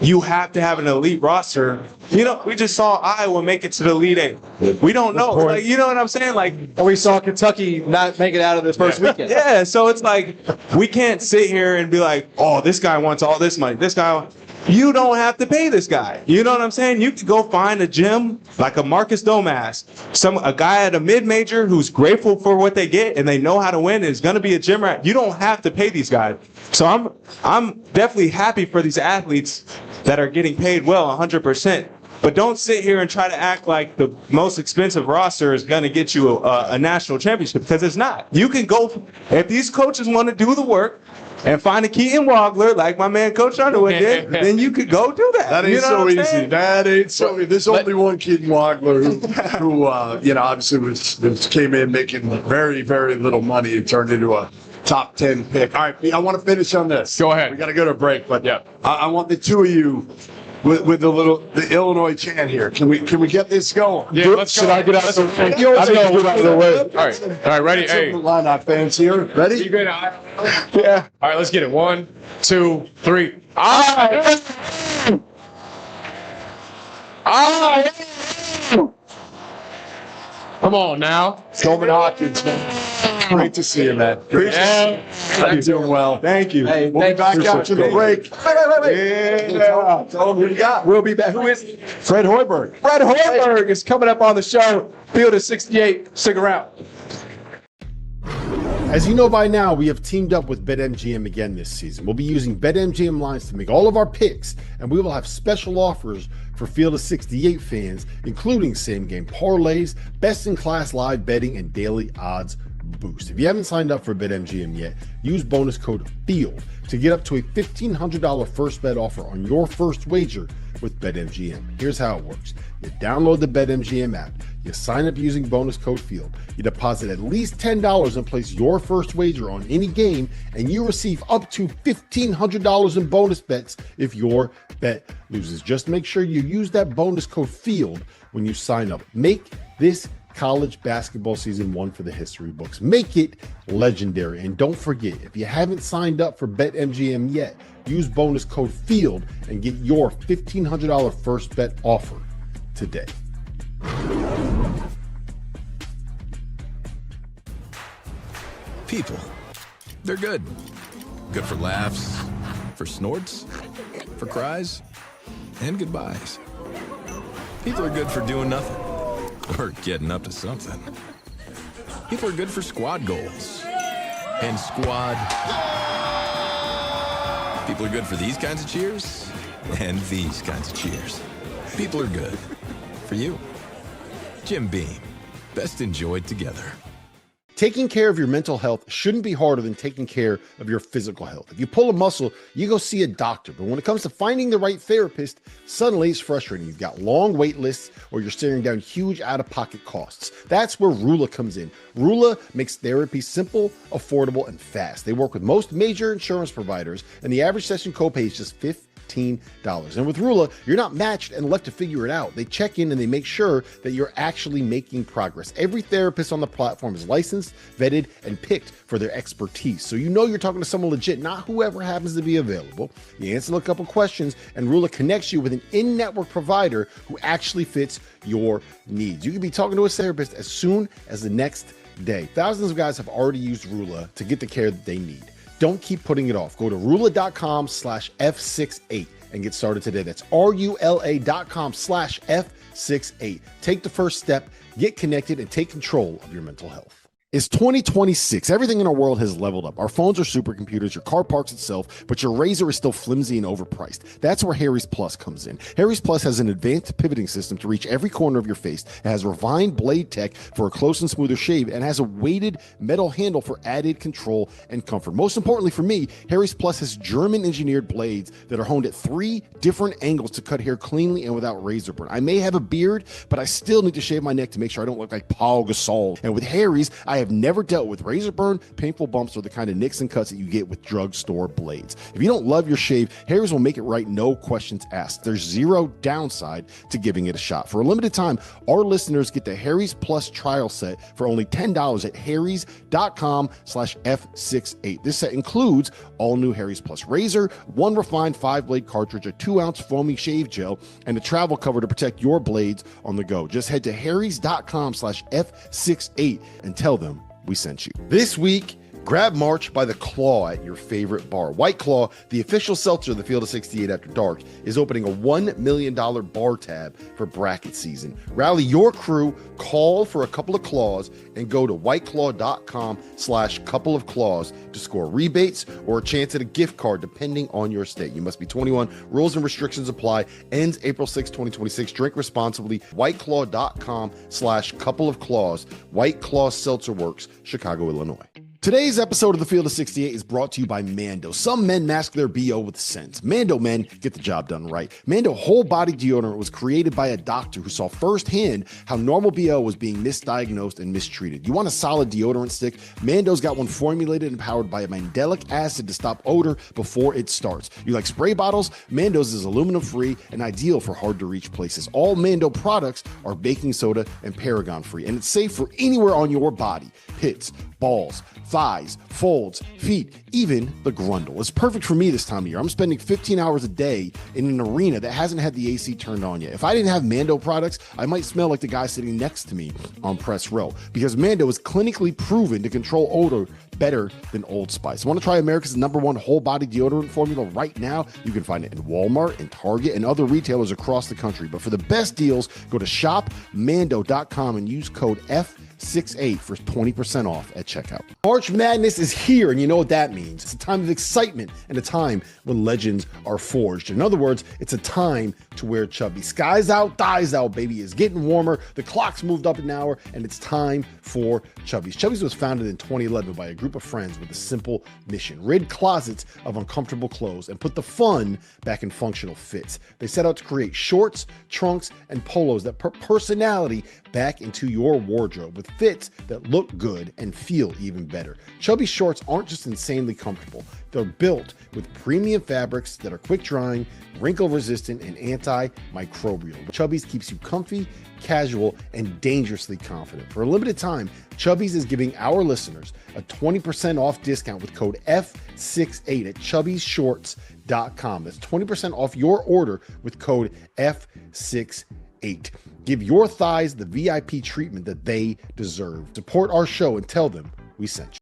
you have to have an elite roster. You know, we just saw Iowa make it to the Elite Eight. We don't know. Like, you know what I'm saying? Like, and we saw Kentucky not make it out of this first weekend. Yeah, so it's like, we can't sit here and be like, oh, this guy wants all this money. This guy, you don't have to pay this guy. You know what I'm saying? You could go find a gym like a Marcus Domas, a guy at a mid-major who's grateful for what they get and they know how to win and is going to be a gym rat. You don't have to pay these guys. So I'm definitely happy for these athletes that are getting paid well, 100%. But don't sit here and try to act like the most expensive roster is going to get you a national championship, because it's not. You can go, if these coaches want to do the work and find a Keaton Wagler like my man Coach Underwood did, then you could go do that. That ain't so easy. That ain't so easy. There's only one Keaton Wagler who obviously came in making very, very little money and turned into a top 10 pick. All right, I want to finish on this. Go ahead. We got to go to break, but I want the two of you with the Illinois chant here. Can we get this going? Yeah, let's go. Should I get out of the way? Get out of the way. All right, ready? Hey, Illini fans here. Ready? You good? Yeah. All right, let's get it. 1, 2, 3. Come on now. Coleman Hawkins, man. Great to see you, man. You're doing well. Thank you. Hey, We'll be back after the break. Wait. Yeah. Tell them who you got. We'll be back. Who is it? Fred Hoiberg. Fred Hoiberg is coming up on the show. Field of 68. Stick around. As you know by now, we have teamed up with BetMGM again this season. We'll be using BetMGM lines to make all of our picks, and we will have special offers for Field of 68 fans, including same-game parlays, best-in-class live betting, and daily odds boost. If you haven't signed up for BetMGM yet, use bonus code FIELD to get up to a $1,500 first bet offer on your first wager with BetMGM. Here's how it works. You download the BetMGM app, you sign up using bonus code FIELD, you deposit at least $10 and place your first wager on any game, and you receive up to $1,500 in bonus bets if your bet loses. Just make sure you use that bonus code FIELD when you sign up. Make this college basketball season one for the history books. Make it legendary. And don't forget, if you haven't signed up for BetMGM yet, use bonus code FIELD and get your $1,500 first bet offer today. People, they're good. Good for laughs, for snorts, for cries, and goodbyes. People are good for doing nothing. Or getting up to something. People are good for squad goals. And squad. People are good for these kinds of cheers. And these kinds of cheers. People are good. For you. Jim Beam. Best enjoyed together. Taking care of your mental health shouldn't be harder than taking care of your physical health. If you pull a muscle, you go see a doctor. But when it comes to finding the right therapist, suddenly it's frustrating. You've got long wait lists or you're staring down huge out-of-pocket costs. That's where Rula comes in. Rula makes therapy simple, affordable, and fast. They work with most major insurance providers, and the average session copay is just $15. And with Rula, you're not matched and left to figure it out. They check in and they make sure that you're actually making progress. Every therapist on the platform is licensed, vetted, and picked for their expertise. So you know you're talking to someone legit, not whoever happens to be available. You answer a couple questions and Rula connects you with an in-network provider who actually fits your needs. You can be talking to a therapist as soon as the next day. Thousands of guys have already used Rula to get the care that they need. Don't keep putting it off. Go to rula.com/F68 and get started today. That's RULA.com/F68. Take the first step, get connected, and take control of your mental health. It's 2026. Everything in our world has leveled up. Our phones are supercomputers, your car parks itself, but your razor is still flimsy and overpriced. That's where Harry's Plus comes in. Harry's Plus has an advanced pivoting system to reach every corner of your face. It has refined blade tech for a close and smoother shave, and has a weighted metal handle for added control and comfort. Most importantly for me, Harry's Plus has German-engineered blades that are honed at 3 different angles to cut hair cleanly and without razor burn. I may have a beard, but I still need to shave my neck to make sure I don't look like Paul Gasol. And with Harry's, I have never dealt with razor burn, painful bumps, or the kind of nicks and cuts that you get with drugstore blades. If you don't love your shave, Harry's will make it right, no questions asked. There's zero downside to giving it a shot. For a limited time, our listeners get the Harry's Plus trial set for only $10 at harrys.com/F68. This set includes all new Harry's Plus razor, one refined 5-blade cartridge, a 2-ounce foamy shave gel, and a travel cover to protect your blades on the go. Just head to harrys.com/F68 and tell them we sent you. This week, grab March by the claw at your favorite bar. White Claw, the official seltzer of the Field of 68 After Dark, is opening a $1 million bar tab for bracket season. Rally your crew, call for a couple of claws, and go to whiteclaw.com/couple of claws to score rebates or a chance at a gift card depending on your state. You must be 21. Rules and restrictions apply. Ends April 6, 2026. Drink responsibly. whiteclaw.com/couple of claws. White Claw Seltzer Works, Chicago, Illinois. Today's episode of the Field of 68 is brought to you by Mando. Some men mask their BO with scent. Mando men get the job done right. Mando whole body deodorant was created by a doctor who saw firsthand how normal BO was being misdiagnosed and mistreated. You want a solid deodorant stick? Mando's got one formulated and powered by a mandelic acid to stop odor before it starts. You like spray bottles? Mando's is aluminum free and ideal for hard to reach places. All Mando products are baking soda and paragon free, and it's safe for anywhere on your body. Pits, balls, thighs, folds, feet, even the grundle. It's perfect for me this time of year. I'm spending 15 hours a day in an arena that hasn't had the AC turned on yet. If I didn't have Mando products, I might smell like the guy sitting next to me on press row, because Mando is clinically proven to control odor better than Old Spice. Want to try America's #1 whole body deodorant formula right now? You can find it in Walmart and Target and other retailers across the country. But for the best deals, go to shopmando.com and use code F68 for 20% off at checkout. March Madness is here, and you know what that means. It's a time of excitement and a time when legends are forged. In other words, it's a time to wear chubby. Skies out, thighs out, baby. It's getting warmer. The clock's moved up an hour, and it's time for Chubbies. Chubbies was founded in 2011 by a group of friends with a simple mission: rid closets of uncomfortable clothes and put the fun back in functional fits. They set out to create shorts, trunks, and polos that put personality back into your wardrobe with fits that look good and feel even better. Chubby shorts aren't just insanely comfortable. They're built with premium fabrics that are quick drying, wrinkle resistant, and antimicrobial. Chubbies keeps you comfy, casual, and dangerously confident. For a limited time, Chubbies is giving our listeners a 20% off discount with code F68 at chubbiesshorts.com. That's 20% off your order with code F68. Give your thighs the VIP treatment that they deserve. Support our show and tell them we sent you.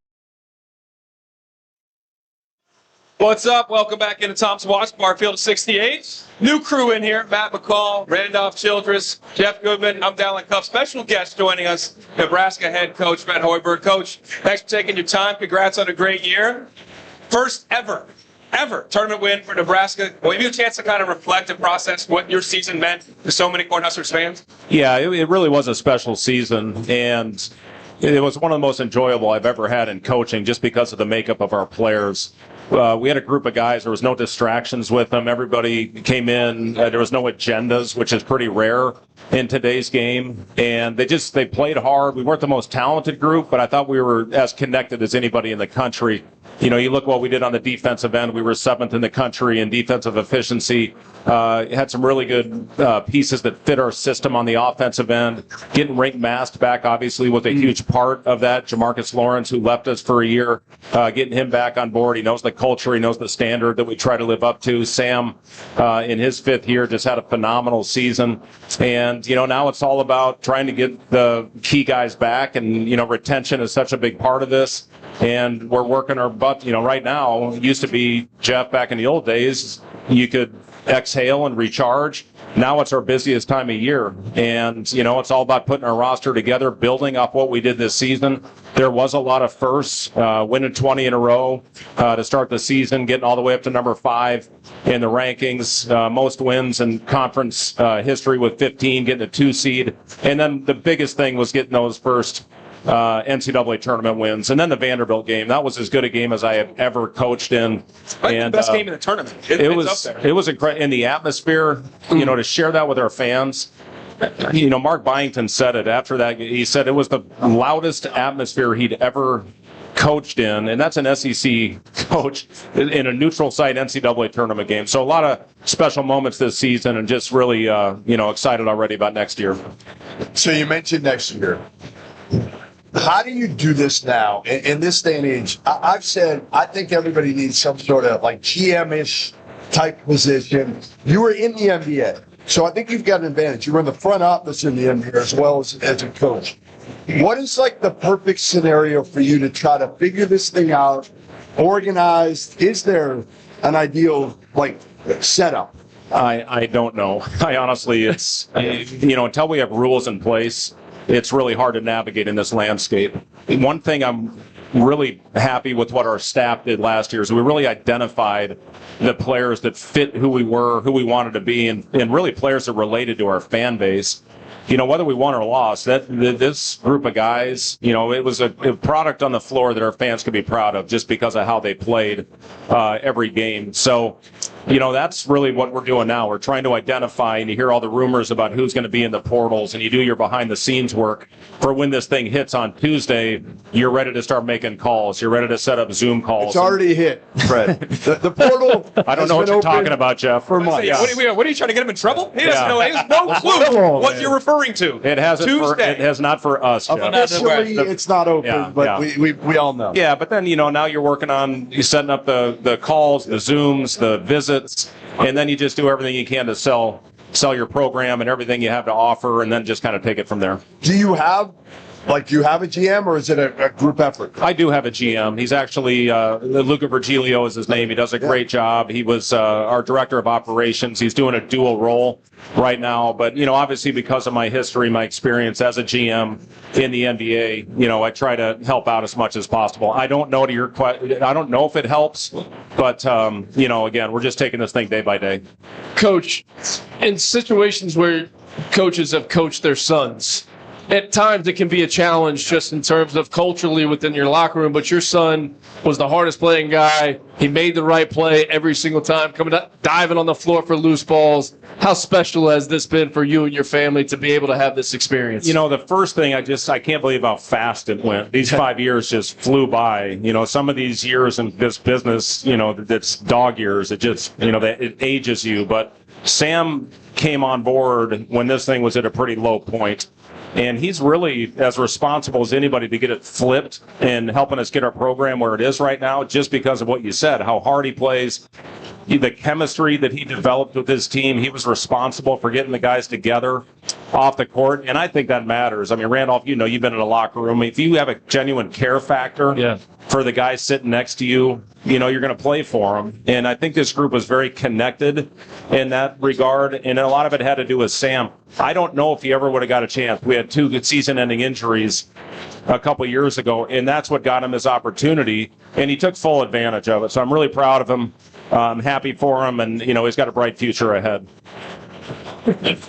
What's up? Welcome back into Tom's Watch Bar, Field of 68. New crew in here: Matt McCall, Randolph Childress, Jeff Goodman. I'm Dallin Cuff. Special guest joining us, Nebraska head coach Fred Hoiberg. Coach, thanks for taking your time. Congrats on a great year. First ever tournament win for Nebraska. Will you have a chance to kind of reflect and process what your season meant to so many Cornhuskers fans? Yeah, it really was a special season, and it was one of the most enjoyable I've ever had in coaching, just because of the makeup of our players. We had a group of guys. There was no distractions with them. Everybody came in. There was no agendas, which is pretty rare in today's game. And they played hard. We weren't the most talented group, but I thought we were as connected as anybody in the country. You know, you look what we did on the defensive end. We were 7th in the country in defensive efficiency. Had some really good pieces that fit our system on the offensive end. Getting Rink Mast back, obviously, was a huge part of that. Jamarcus Lawrence, who left us for a year, getting him back on board. He knows the culture. He knows the standard that we try to live up to. Sam, in his 5th year, just had a phenomenal season. And, you know, now it's all about trying to get the key guys back. And, you know, retention is such a big part of this. And we're working our butt, you know, right now. It used to be, Jeff, back in the old days, you could exhale and recharge. Now it's our busiest time of year. And, you know, it's all about putting our roster together, building off what we did this season. There was a lot of firsts, winning 20 in a row to start the season, getting all the way up to number 5 in the rankings, most wins in conference history with 15, getting a 2 seed. And then the biggest thing was getting those first NCAA tournament wins, and then the Vanderbilt game. That was as good a game as I have ever coached in. And the best game in the tournament. It was incredible in the atmosphere. You know, to share that with our fans. Mark Byington said it after that. He said it was the loudest atmosphere he'd ever coached in, and that's an SEC coach in a neutral site NCAA tournament game. So a lot of special moments this season, and just really, excited already about next year. So you mentioned next year. How do you do this now in this day and age? I've said I think everybody needs some sort of like GM-ish type position. You were in the NBA, so I think you've got an advantage. You were in the front office in the NBA as well as a coach. What is like the perfect scenario for you to try to figure this thing out, organized? Is there an ideal like setup? I don't know. I honestly, it's, until we have rules in place, it's really hard to navigate in this landscape. One thing I'm really happy with what our staff did last year is we really identified the players that fit who we were, who we wanted to be, and really players that related to our fan base. Whether we won or lost, this group of guys, it was a product on the floor that our fans could be proud of just because of how they played every game. So, that's really what we're doing now. We're trying to identify, and you hear all the rumors about who's going to be in the portals, and you do your behind-the-scenes work for when this thing hits on Tuesday. You're ready to start making calls. You're ready to set up Zoom calls. It's already hit, Fred. the portal. I don't know what you're talking about, Jeff. For months. Yeah. What are you trying to get him in trouble? He doesn't know. He has no clue what you're referring to. It hasn't. It has not for us, Jeff. Officially, it's not open, but we all know. Yeah, but then now you're working on setting up the calls, the Zooms, the visits, and then you just do everything you can to sell your program and everything you have to offer, and then just kind of take it from there. Do you have a GM, or is it a group effort? I do have a GM. He's actually, Luca Virgilio is his name. He does a great job. He was our director of operations. He's doing a dual role right now. But, obviously because of my history, my experience as a GM in the NBA, I try to help out as much as possible. I don't know I don't know if it helps, but, again, we're just taking this thing day by day. Coach, in situations where coaches have coached their sons, at times it can be a challenge just in terms of culturally within your locker room, but your son was the hardest playing guy. He made the right play every single time, coming up, diving on the floor for loose balls. How special has this been for you and your family to be able to have this experience? The first thing, I can't believe how fast it went. These 5 years just flew by. Some of these years in this business, that's dog years. It just, it ages you. But Sam came on board when this thing was at a pretty low point. And he's really as responsible as anybody to get it flipped and helping us get our program where it is right now, just because of what you said, how hard he plays, the chemistry that he developed with his team. He was responsible for getting the guys together off the court, and I think that matters. I mean, Randolph, you've been in a locker room. If you have a genuine care factor for the guys sitting next to you, you're going to play for them. And I think this group was very connected in that regard, and a lot of it had to do with Sam. I don't know if he ever would have got a chance. We had 2 good season-ending injuries a couple years ago, and that's what got him his opportunity, and he took full advantage of it. So I'm really proud of him. I'm happy for him, and, he's got a bright future ahead.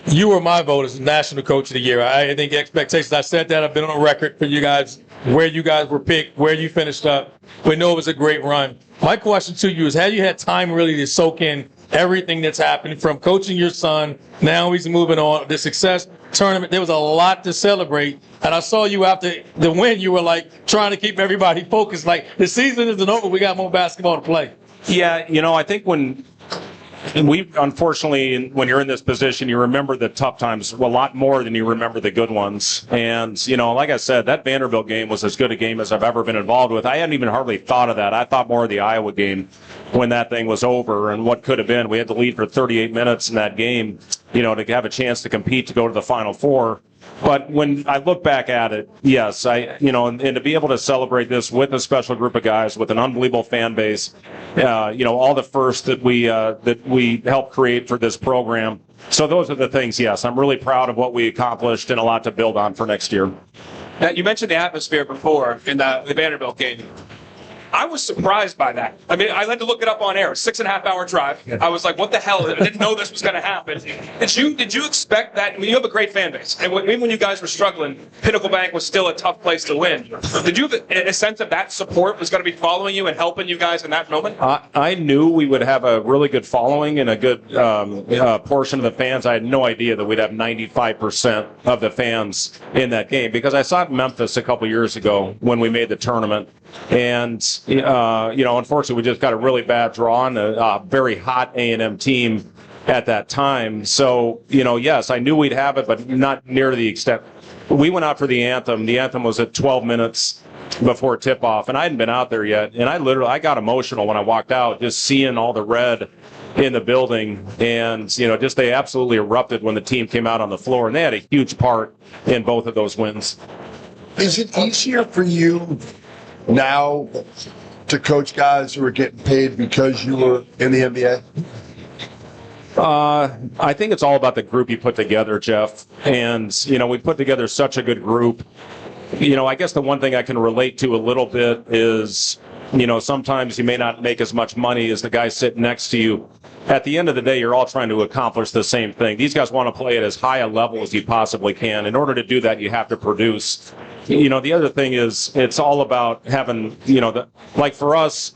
You were my vote as National Coach of the Year. I think expectations, I said that, I've been on record for you guys, where you guys were picked, where you finished up. We know it was a great run. My question to you is, have you had time really to soak in everything that's happened from coaching your son, now he's moving on, the success tournament? There was a lot to celebrate. And I saw you after the win, you were like trying to keep everybody focused. Like, the season isn't over, we got more basketball to play. Yeah, I think unfortunately, when you're in this position, you remember the tough times a lot more than you remember the good ones. And, like I said, that Vanderbilt game was as good a game as I've ever been involved with. I hadn't even hardly thought of that. I thought more of the Iowa game when that thing was over and what could have been. We had to lead for 38 minutes in that game, to have a chance to compete to go to the Final Four. But when I look back at it, yes, and to be able to celebrate this with a special group of guys, with an unbelievable fan base, all the firsts that we helped create for this program. So those are the things, yes, I'm really proud of what we accomplished and a lot to build on for next year. Now, you mentioned the atmosphere before in the Vanderbilt game. I was surprised by that. I mean, I had to look it up on air. 6.5-hour drive. I was like, what the hell? I didn't know this was going to happen. Did you expect that? I mean, you have a great fan base. And even when you guys were struggling, Pinnacle Bank was still a tough place to win. Did you have a sense of that support was going to be following you and helping you guys in that moment? I knew we would have a really good following and a good portion of the fans. I had no idea that we'd have 95% of the fans in that game, because I saw it in Memphis a couple years ago when we made the tournament. And, unfortunately, we just got a really bad draw on a very hot A&M team at that time. So, yes, I knew we'd have it, but not near the extent. We went out for the anthem. The anthem was at 12 minutes before tip-off, and I hadn't been out there yet. And I got emotional when I walked out, just seeing all the red in the building. And, they absolutely erupted when the team came out on the floor. And they had a huge part in both of those wins. Is it easier for you now to coach guys who are getting paid because you were in the NBA? I think it's all about the group you put together, Jeff. And, we put together such a good group. I guess the one thing I can relate to a little bit is, sometimes you may not make as much money as the guy sitting next to you. At the end of the day, you're all trying to accomplish the same thing. These guys want to play at as high a level as you possibly can. In order to do that, you have to produce. The other thing is it's all about having, like for us,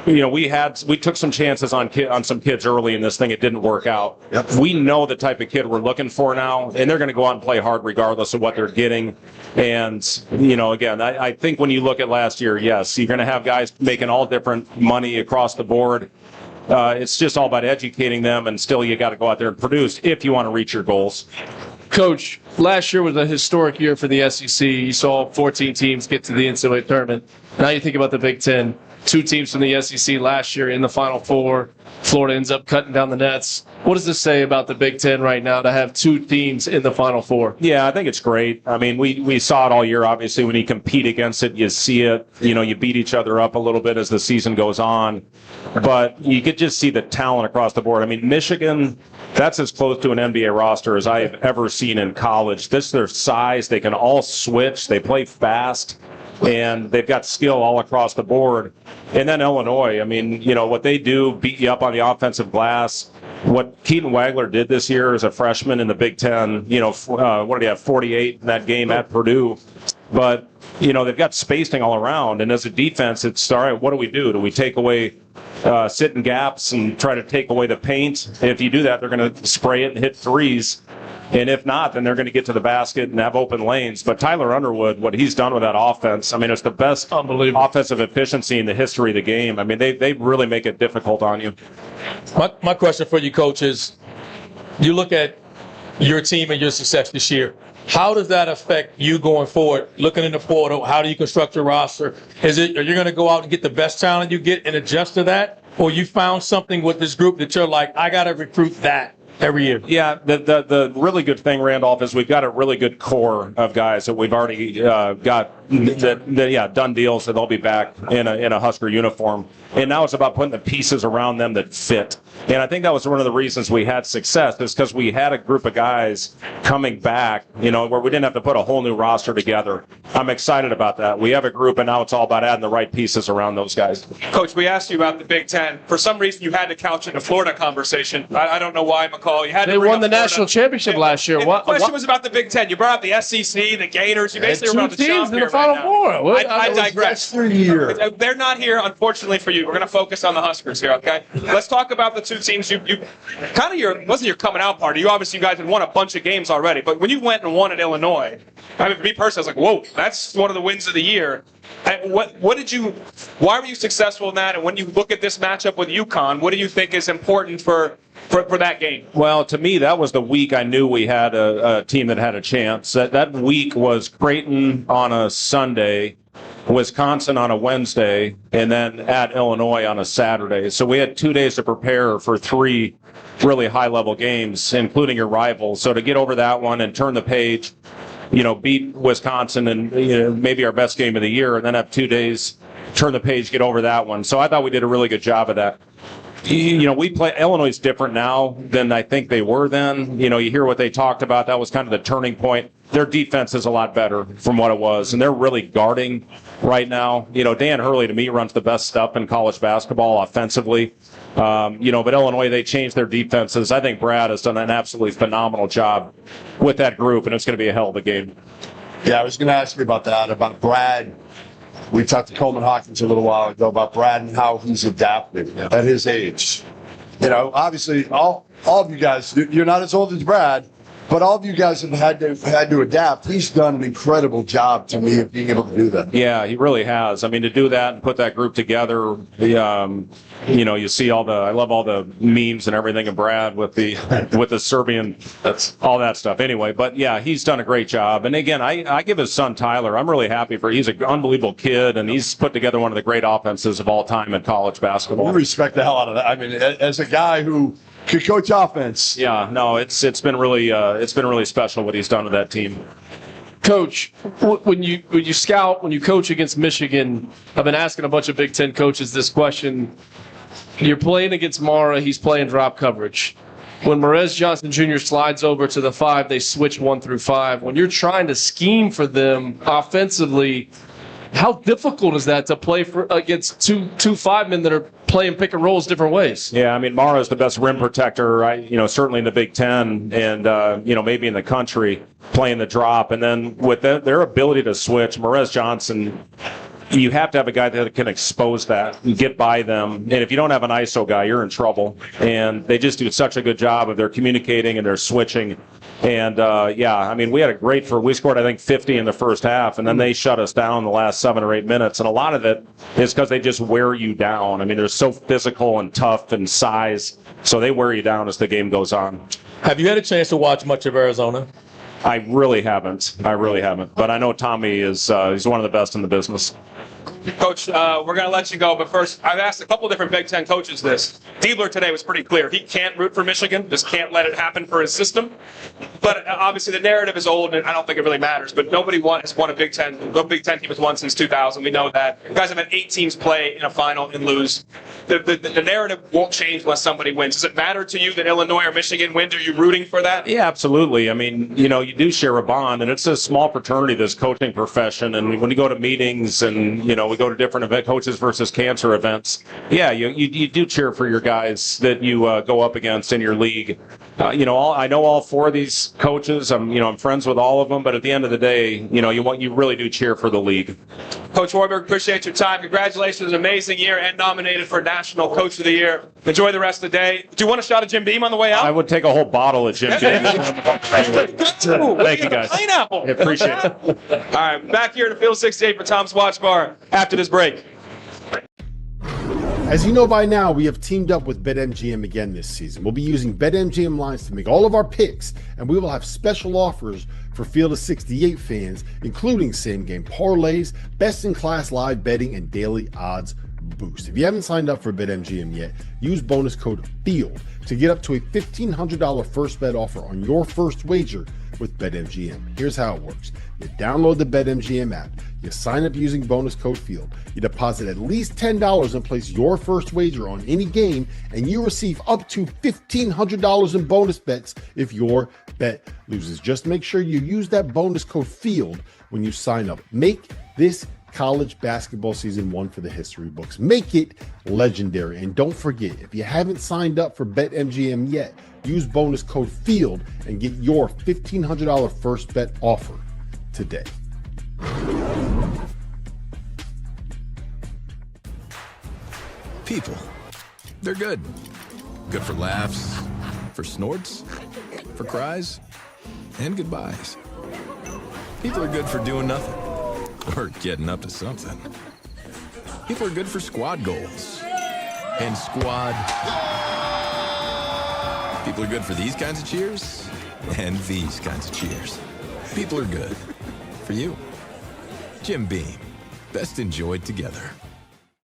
we took some chances on some kids early in this thing. It didn't work out. Yep. We know the type of kid we're looking for now, and they're going to go out and play hard regardless of what they're getting. And, again, I think when you look at last year, yes, you're going to have guys making all different money across the board. It's just all about educating them, and still you got to go out there and produce if you want to reach your goals. Coach, last year was a historic year for the SEC. You saw 14 teams get to the NCAA tournament. Now you think about the Big Ten. 2 teams from the SEC last year in the Final Four. Florida ends up cutting down the nets. What does this say about the Big Ten right now to have 2 teams in the Final Four? Yeah, I think it's great. I mean, we saw it all year. Obviously, when you compete against it, you see it. You beat each other up a little bit as the season goes on. But you could just see the talent across the board. I mean, Michigan, that's as close to an NBA roster as I have ever seen in college. This is their size. They can all switch. They play fast. And they've got skill all across the board. And then Illinois, I mean, what they do, beat you up on the offensive glass. What Keaton Wagler did this year as a freshman in the Big Ten, what did he have, 48 in that game at Purdue. But, they've got spacing all around. And as a defense, it's, all right, what do we do? Do we take away sit in gaps and try to take away the paint? And if you do that, they're going to spray it and hit threes. And if not, then they're going to get to the basket and have open lanes. But Tyler Underwood, what he's done with that offense, I mean, it's the best offensive efficiency in the history of the game. I mean, they really make it difficult on you. My question for you, Coach, is you look at your team and your success this year. How does that affect you going forward? Looking in the portal, how do you construct your roster? Are you going to go out and get the best talent you get and adjust to that? Or you found something with this group that you're like, I got to recruit that every year? Yeah, the really good thing, Randolph, is we've got a really good core of guys that we've already got done deals that they'll be back in a Husker uniform. And now it's about putting the pieces around them that fit. And I think that was one of the reasons we had success, is because we had a group of guys coming back, where we didn't have to put a whole new roster together. I'm excited about that. We have a group, and now it's all about adding the right pieces around those guys. Coach, we asked you about the Big Ten. For some reason, you had to couch in the Florida conversation. I don't know why, McCall. You had they to won the national championship last year. The question was about the Big Ten. You brought up the SEC, the Gators. You basically were about the champ here Final Four. I digress. They're not here, unfortunately for you. We're going to focus on the Huskers here, okay? Let's talk about the 2 teams. You kind of wasn't your coming out party. You guys had won a bunch of games already. But when you went and won at Illinois, I mean, for me personally, I was like, whoa, that's one of the wins of the year. Why were you successful in that? And when you look at this matchup with UConn, what do you think is important for that game? Well, to me, that was the week I knew we had a team that had a chance. That week was Creighton on a Sunday, Wisconsin on a Wednesday, and then at Illinois on a Saturday. So we had 2 days to prepare for 3 really high-level games, including your rivals. So to get over that one and turn the page, beat Wisconsin and maybe our best game of the year, and then have 2 days, turn the page, get over that one. So I thought we did a really good job of that. We play. Illinois is different now than I think they were then. You hear what they talked about. That was kind of the turning point. their defense is a lot better from what it was, and they're really guarding right now. Dan Hurley, to me, runs the best stuff in college basketball offensively. But Illinois, they changed their defenses. I think Brad has done an absolutely phenomenal job with that group, and it's going to be a hell of a game. Yeah, I was going to ask you about that, about Brad. We talked to Coleman Hawkins a little while ago about Brad and how he's adapted at his age. Obviously, all of you guys, you're not as old as Brad, but all of you guys have had to adapt. He's done an incredible job to me of being able to do that. Yeah, he really has. I mean, to do that and put that group together, you see I love all the memes and everything of Brad with the Serbian, that's all that stuff. Anyway, but yeah, he's done a great job. And again, I give his son Tyler, I'm really happy he's an unbelievable kid, and he's put together one of the great offenses of all time in college basketball. I respect the hell out of that. I mean, as a guy who could coach offense. Yeah, no, it's been really special what he's done with that team. Coach, when you scout, when you coach against Michigan, I've been asking a bunch of Big Ten coaches this question. You're playing against Mara, he's playing drop coverage. When Morez Johnson Jr. slides over to the 5, they switch 1 through 5. When you're trying to scheme for them offensively, how difficult is that to play against two 5-men that are playing pick and rolls different ways? Yeah, I mean, Mara is the best rim protector, certainly in the Big Ten and, maybe in the country playing the drop. And then with their ability to switch, Morez Johnson, you have to have a guy that can expose that and get by them. And if you don't have an ISO guy, you're in trouble. And they just do such a good job of their communicating and their switching. And, we scored, I think, 50 in the first half, and then they shut us down the last 7 or 8 minutes. And a lot of it is because they just wear you down. I mean, they're so physical and tough and size, so they wear you down as the game goes on. Have you had a chance to watch much of Arizona? I really haven't. But I know Tommy is he's one of the best in the business. Coach, we're going to let you go, but first, I've asked a couple different Big Ten coaches this. Diebler today was pretty clear. He can't root for Michigan, just can't let it happen for his system. But obviously the narrative is old, and I don't think it really matters, but nobody has won a Big Ten. No Big Ten team has won since 2000. We know that. You guys have had 8 teams play in a final and lose. The narrative won't change unless somebody wins. Does it matter to you that Illinois or Michigan wins? Are you rooting for that? Yeah, absolutely. I mean, you do share a bond, and it's a small fraternity, this coaching profession. And when you go to meetings and, we go to different event coaches versus cancer events, yeah, you do cheer for your guys that you go up against in your league. I know all 4 of these coaches. I'm friends with all of them, but at the end of the day, you really do cheer for the league. Coach Hoiberg, appreciate your time. Congratulations, an amazing year and nominated for National Coach of the Year. Enjoy the rest of the day. Do you want a shot of Jim Beam on the way out? I would take a whole bottle of Jim Beam. Thank you, guys. Pineapple. I appreciate it. All right, back here to Field 68 for Tom's Watch Bar after this break. As you know by now, we have teamed up with BetMGM again this season. We'll be using BetMGM lines to make all of our picks, and we will have special offers for Field of 68 fans, including same-game parlays, best-in-class live betting, and daily odds boost. If you haven't signed up for BetMGM yet, use bonus code FIELD to get up to a $1,500 first bet offer on your first wager with BetMGM. Here's how it works. You download the BetMGM app. You sign up using bonus code FIELD. You deposit at least $10 and place your first wager on any game, and you receive up to $1,500 in bonus bets if your bet loses. Just make sure you use that bonus code FIELD when you sign up. Make this college basketball season one for the history books. Make it legendary. And don't forget, if you haven't signed up for BetMGM yet, use bonus code FIELD and get your $1,500 first bet offer today. People, they're good. Good for laughs, for snorts, for cries, and goodbyes. People are good for doing nothing, or getting up to something. People are good for squad goals, and squad. People are good for these kinds of cheers, and these kinds of cheers. People are good for you. Jim Beam, best enjoyed together.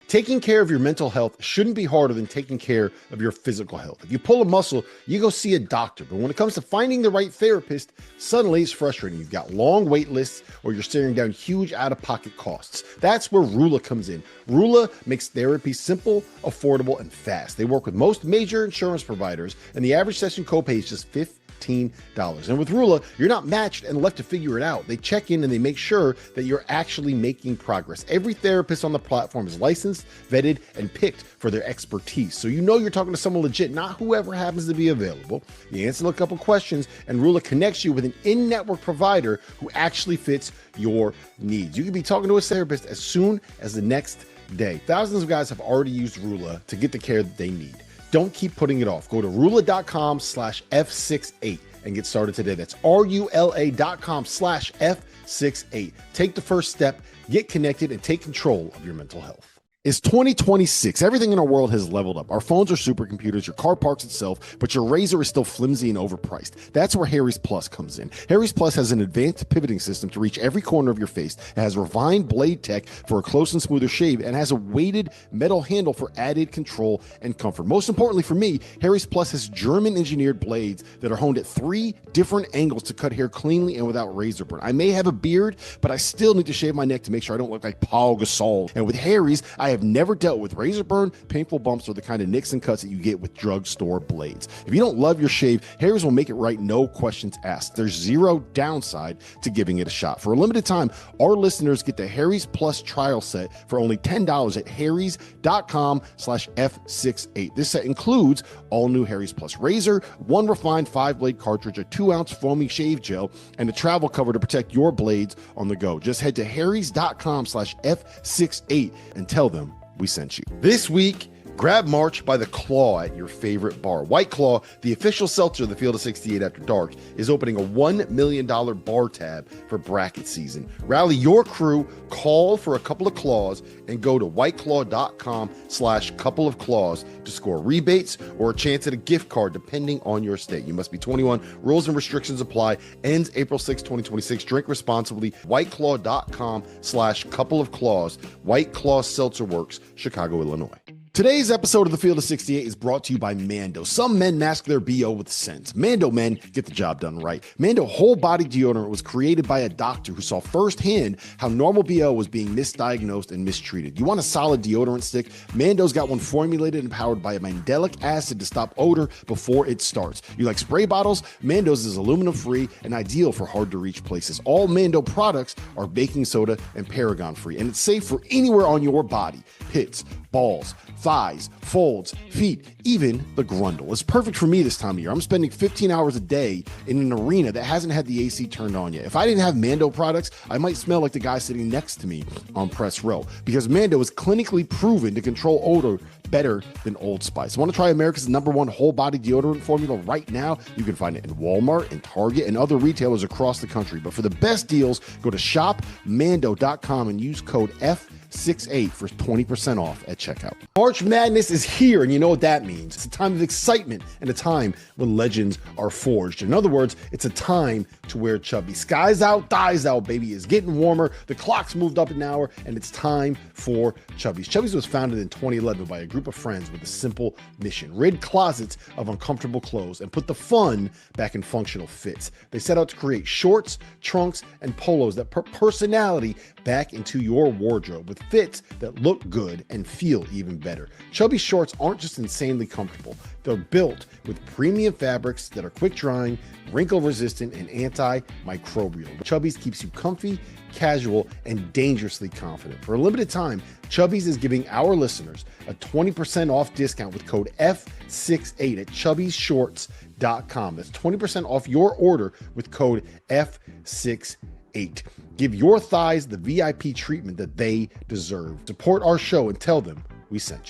Taking care of your mental health shouldn't be harder than taking care of your physical health. If you pull a muscle, you go see a doctor. But when it comes to finding the right therapist, suddenly it's frustrating. You've got long wait lists or you're staring down huge out-of-pocket costs. That's where Rula comes in. Rula makes therapy simple, affordable, and fast. They work with most major insurance providers, and the average session copay is just $15. $15. And with Rula, you're not matched and left to figure it out. They check in and they make sure that you're actually making progress. Every therapist on the platform is licensed, vetted, and picked for their expertise. So you know you're talking to someone legit, not whoever happens to be available. You answer a couple questions, and Rula connects you with an in-network provider who actually fits your needs. You can be talking to a therapist as soon as the next day. Thousands of guys have already used Rula to get the care that they need. Don't keep putting it off. Go to rula.com/F68 and get started today. That's RULA.com/F68. Take the first step, get connected, and take control of your mental health. It's 2026. Everything in our world has leveled up. Our phones are supercomputers, your car parks itself, but your razor is still flimsy and overpriced. That's where Harry's Plus comes in. Harry's Plus has an advanced pivoting system to reach every corner of your face. It has refined blade tech for a close and smoother shave, and has a weighted metal handle for added control and comfort. Most importantly for me, Harry's Plus has German-engineered blades that are honed at 3 different angles to cut hair cleanly and without razor burn. I may have a beard, but I still need to shave my neck to make sure I don't look like Paul Gasol. And with Harry's, I have never dealt with razor burn, painful bumps, or the kind of nicks and cuts that you get with drugstore blades. If you don't love your shave, Harry's will make it right, no questions asked. There's zero downside to giving it a shot. For a limited time, our listeners get the Harry's Plus trial set for only $10 at harrys.com/F68. This set includes all new Harry's Plus razor, 1 refined 5-blade cartridge, a 2-ounce foamy shave gel, and a travel cover to protect your blades on the go. Just head to harrys.com/F68 and tell them we sent you. This week, grab March by the claw at your favorite bar. White Claw, the official seltzer of the Field of 68 After Dark, is opening a $1 million bar tab for bracket season. Rally your crew, call for a couple of claws, and go to whiteclaw.com/couple of claws to score rebates or a chance at a gift card depending on your state. You must be 21. Rules and restrictions apply. Ends April 6, 2026. Drink responsibly. whiteclaw.com/couple of claws. White Claw Seltzer Works, Chicago, Illinois. Today's episode of the Field of 68 is brought to you by Mando. Some men mask their BO with sense. Mando men get the job done right. Mando whole body deodorant was created by a doctor who saw firsthand how normal BO was being misdiagnosed and mistreated. You want a solid deodorant stick? Mando's got one formulated and powered by a mandelic acid to stop odor before it starts. You like spray bottles? Mando's is aluminum free and ideal for hard to reach places. All Mando products are baking soda and paragon free, and it's safe for anywhere on your body. Pits, balls, thighs, folds, feet, even the grundle. It's perfect for me this time of year. I'm spending 15 hours a day in an arena that hasn't had the AC turned on yet. If I didn't have Mando products, I might smell like the guy sitting next to me on press row, because Mando is clinically proven to control odor better than Old Spice. Want to try America's #1 whole body deodorant formula right now? You can find it in Walmart and Target and other retailers across the country. But for the best deals, go to shopmando.com and use code F68 for 20% off at checkout. March Madness is here, and you know what that means. It's a time of excitement and a time when legends are forged. In other words, it's a time to wear chubby. Skies out, thighs out, baby. It's getting warmer. The clock's moved up an hour, and it's time for Chubbies. Chubbies was founded in 2011 by a group of friends with a simple mission: rid closets of uncomfortable clothes and put the fun back in functional fits. They set out to create shorts, trunks, and polos that put personality back into your wardrobe with fits that look good and feel even better. Chubby shorts aren't just insanely comfortable. They're built with premium fabrics that are quick drying, wrinkle resistant, and antimicrobial. Chubbies keeps you comfy, casual, and dangerously confident. For a limited time, Chubbies is giving our listeners a 20% off discount with code F68 at chubbiesshorts.com. That's 20% off your order with code F68. Give your thighs the VIP treatment that they deserve. Support our show and tell them we sent you.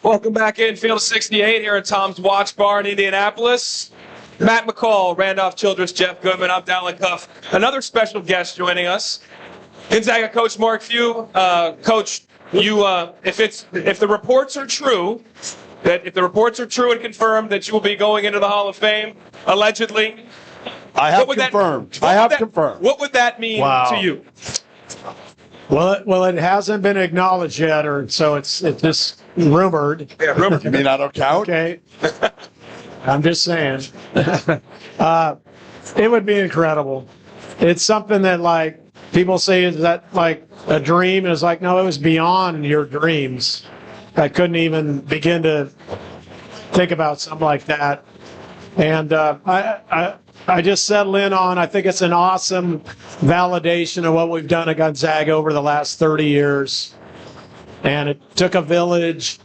Welcome back in Field of 68 here at Tom's Watch Bar in Indianapolis. Matt McCall, Randolph Childress, Jeff Goodman, I'm Dallin Cuff. Another special guest joining us, Gonzaga coach Mark Few. Coach, you if the reports are true, and confirmed that you will be going into the Hall of Fame, allegedly, I have confirmed. What would that mean to you? Well, it hasn't been acknowledged yet, or so it's just rumored. Yeah, rumored. You mean I don't count? Okay. I'm just saying. It would be incredible. It's something that, like, people say, is that like a dream? And it's like, no, it was beyond your dreams. I couldn't even begin to think about something like that. And I just settle in on, I think it's an awesome validation of what we've done at Gonzaga over the last 30 years. And it took a village,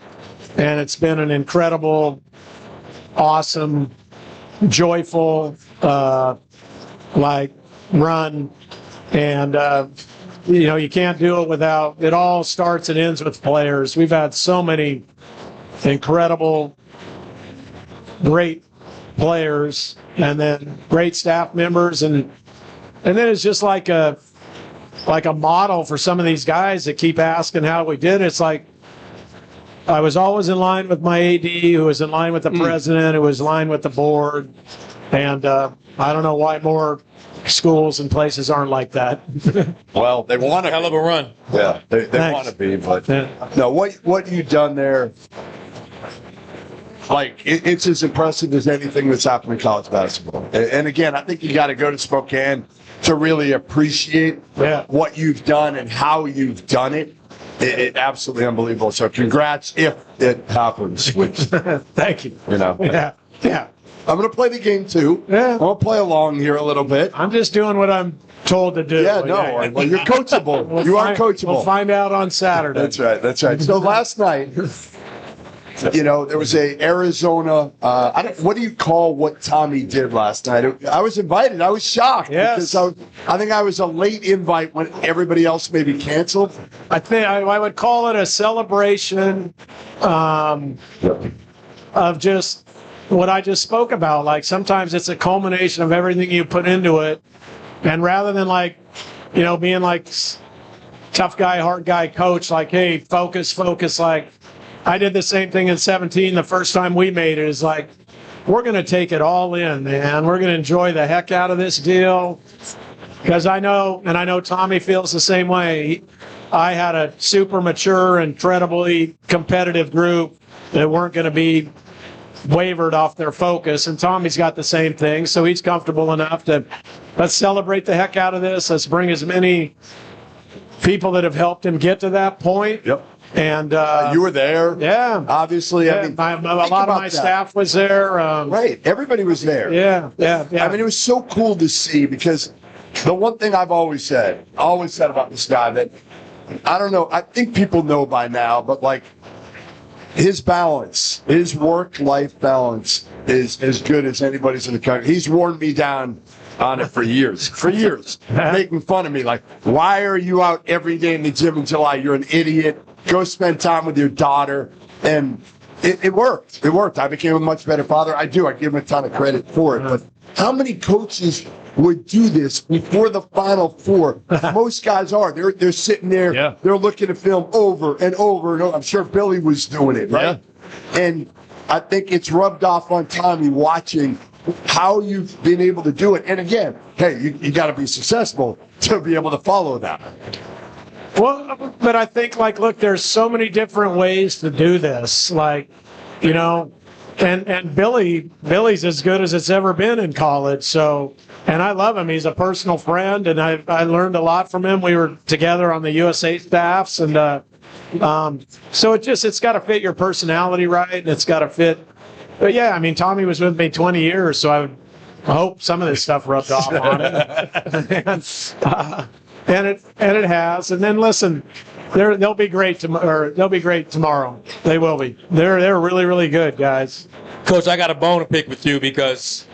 and it's been an incredible, awesome, joyful, run. And, you can't do it without, it all starts and ends with players. We've had so many incredible, great players, and then great staff members, and then it's just like a model for some of these guys that keep asking how we did it. It's like I was always in line with my AD, who was in line with the president, who was in line with the board, and I don't know why more schools and places aren't like that. Well, they want to. Hell of a run. Yeah, they want to be, but no. What you've done there, like it's as impressive as anything that's happened in college basketball. And again, I think you got to go to Spokane to really appreciate what you've done and how you've done it. It absolutely unbelievable. So congrats if it happens. Which, thank you. Yeah. I'm going to play the game too. Yeah. I'm going to play along here a little bit. I'm just doing what I'm told to do. Yeah, no. Well, you're coachable. You are coachable. We'll find out on Saturday. That's right. So last night, there was a Arizona, what do you call what Tommy did last night? I was invited. I was shocked. Yes. Because I think I was a late invite when everybody else maybe canceled. I think I would call it a celebration of just what I just spoke about. Like sometimes it's a culmination of everything you put into it. And rather than being like tough guy, hard guy coach, like, hey, focus, like I did the same thing in 17. The first time we made it is like, we're going to take it all in, man. We're going to enjoy the heck out of this deal. Because I know Tommy feels the same way. I had a super mature, incredibly competitive group that weren't going to be wavered off their focus, and Tommy's got the same thing, so he's comfortable enough to let's celebrate the heck out of this. Let's bring as many people that have helped him get to that point. Yep. And you were there. Yeah. Obviously, yeah, a lot of my staff was there. Right. Everybody was there. Yeah. I mean, it was so cool to see, because the one thing I've always said about this guy that I don't know, I think people know by now, but like his balance, his work-life balance is as good as anybody's in the country. He's worn me down on it for years, making fun of me. Like, why are you out every day in the gym in July? You're an idiot. Go spend time with your daughter. And it worked. It worked. I became a much better father. I do. I give him a ton of credit for it. But how many coaches would do this before the Final Four? Most guys are. They're sitting there. Yeah. They're looking at film over and over and over. I'm sure Billy was doing it, right? Yeah. And I think it's rubbed off on Tommy watching how you've been able to do it. And again, hey, you got to be successful to be able to follow that. Well, but I think, look, there's so many different ways to do this. And Billy's as good as it's ever been in college. So, and I love him. He's a personal friend, and I learned a lot from him. We were together on the USA staffs, and so it's got to fit your personality right, and it's got to fit. But yeah, I mean, Tommy was with me 20 years, so I hope some of this stuff rubbed off on it. And it has. And then listen, they'll be great tomorrow. They will be. They're really, really good, guys. Coach, I got a bone to pick with you, because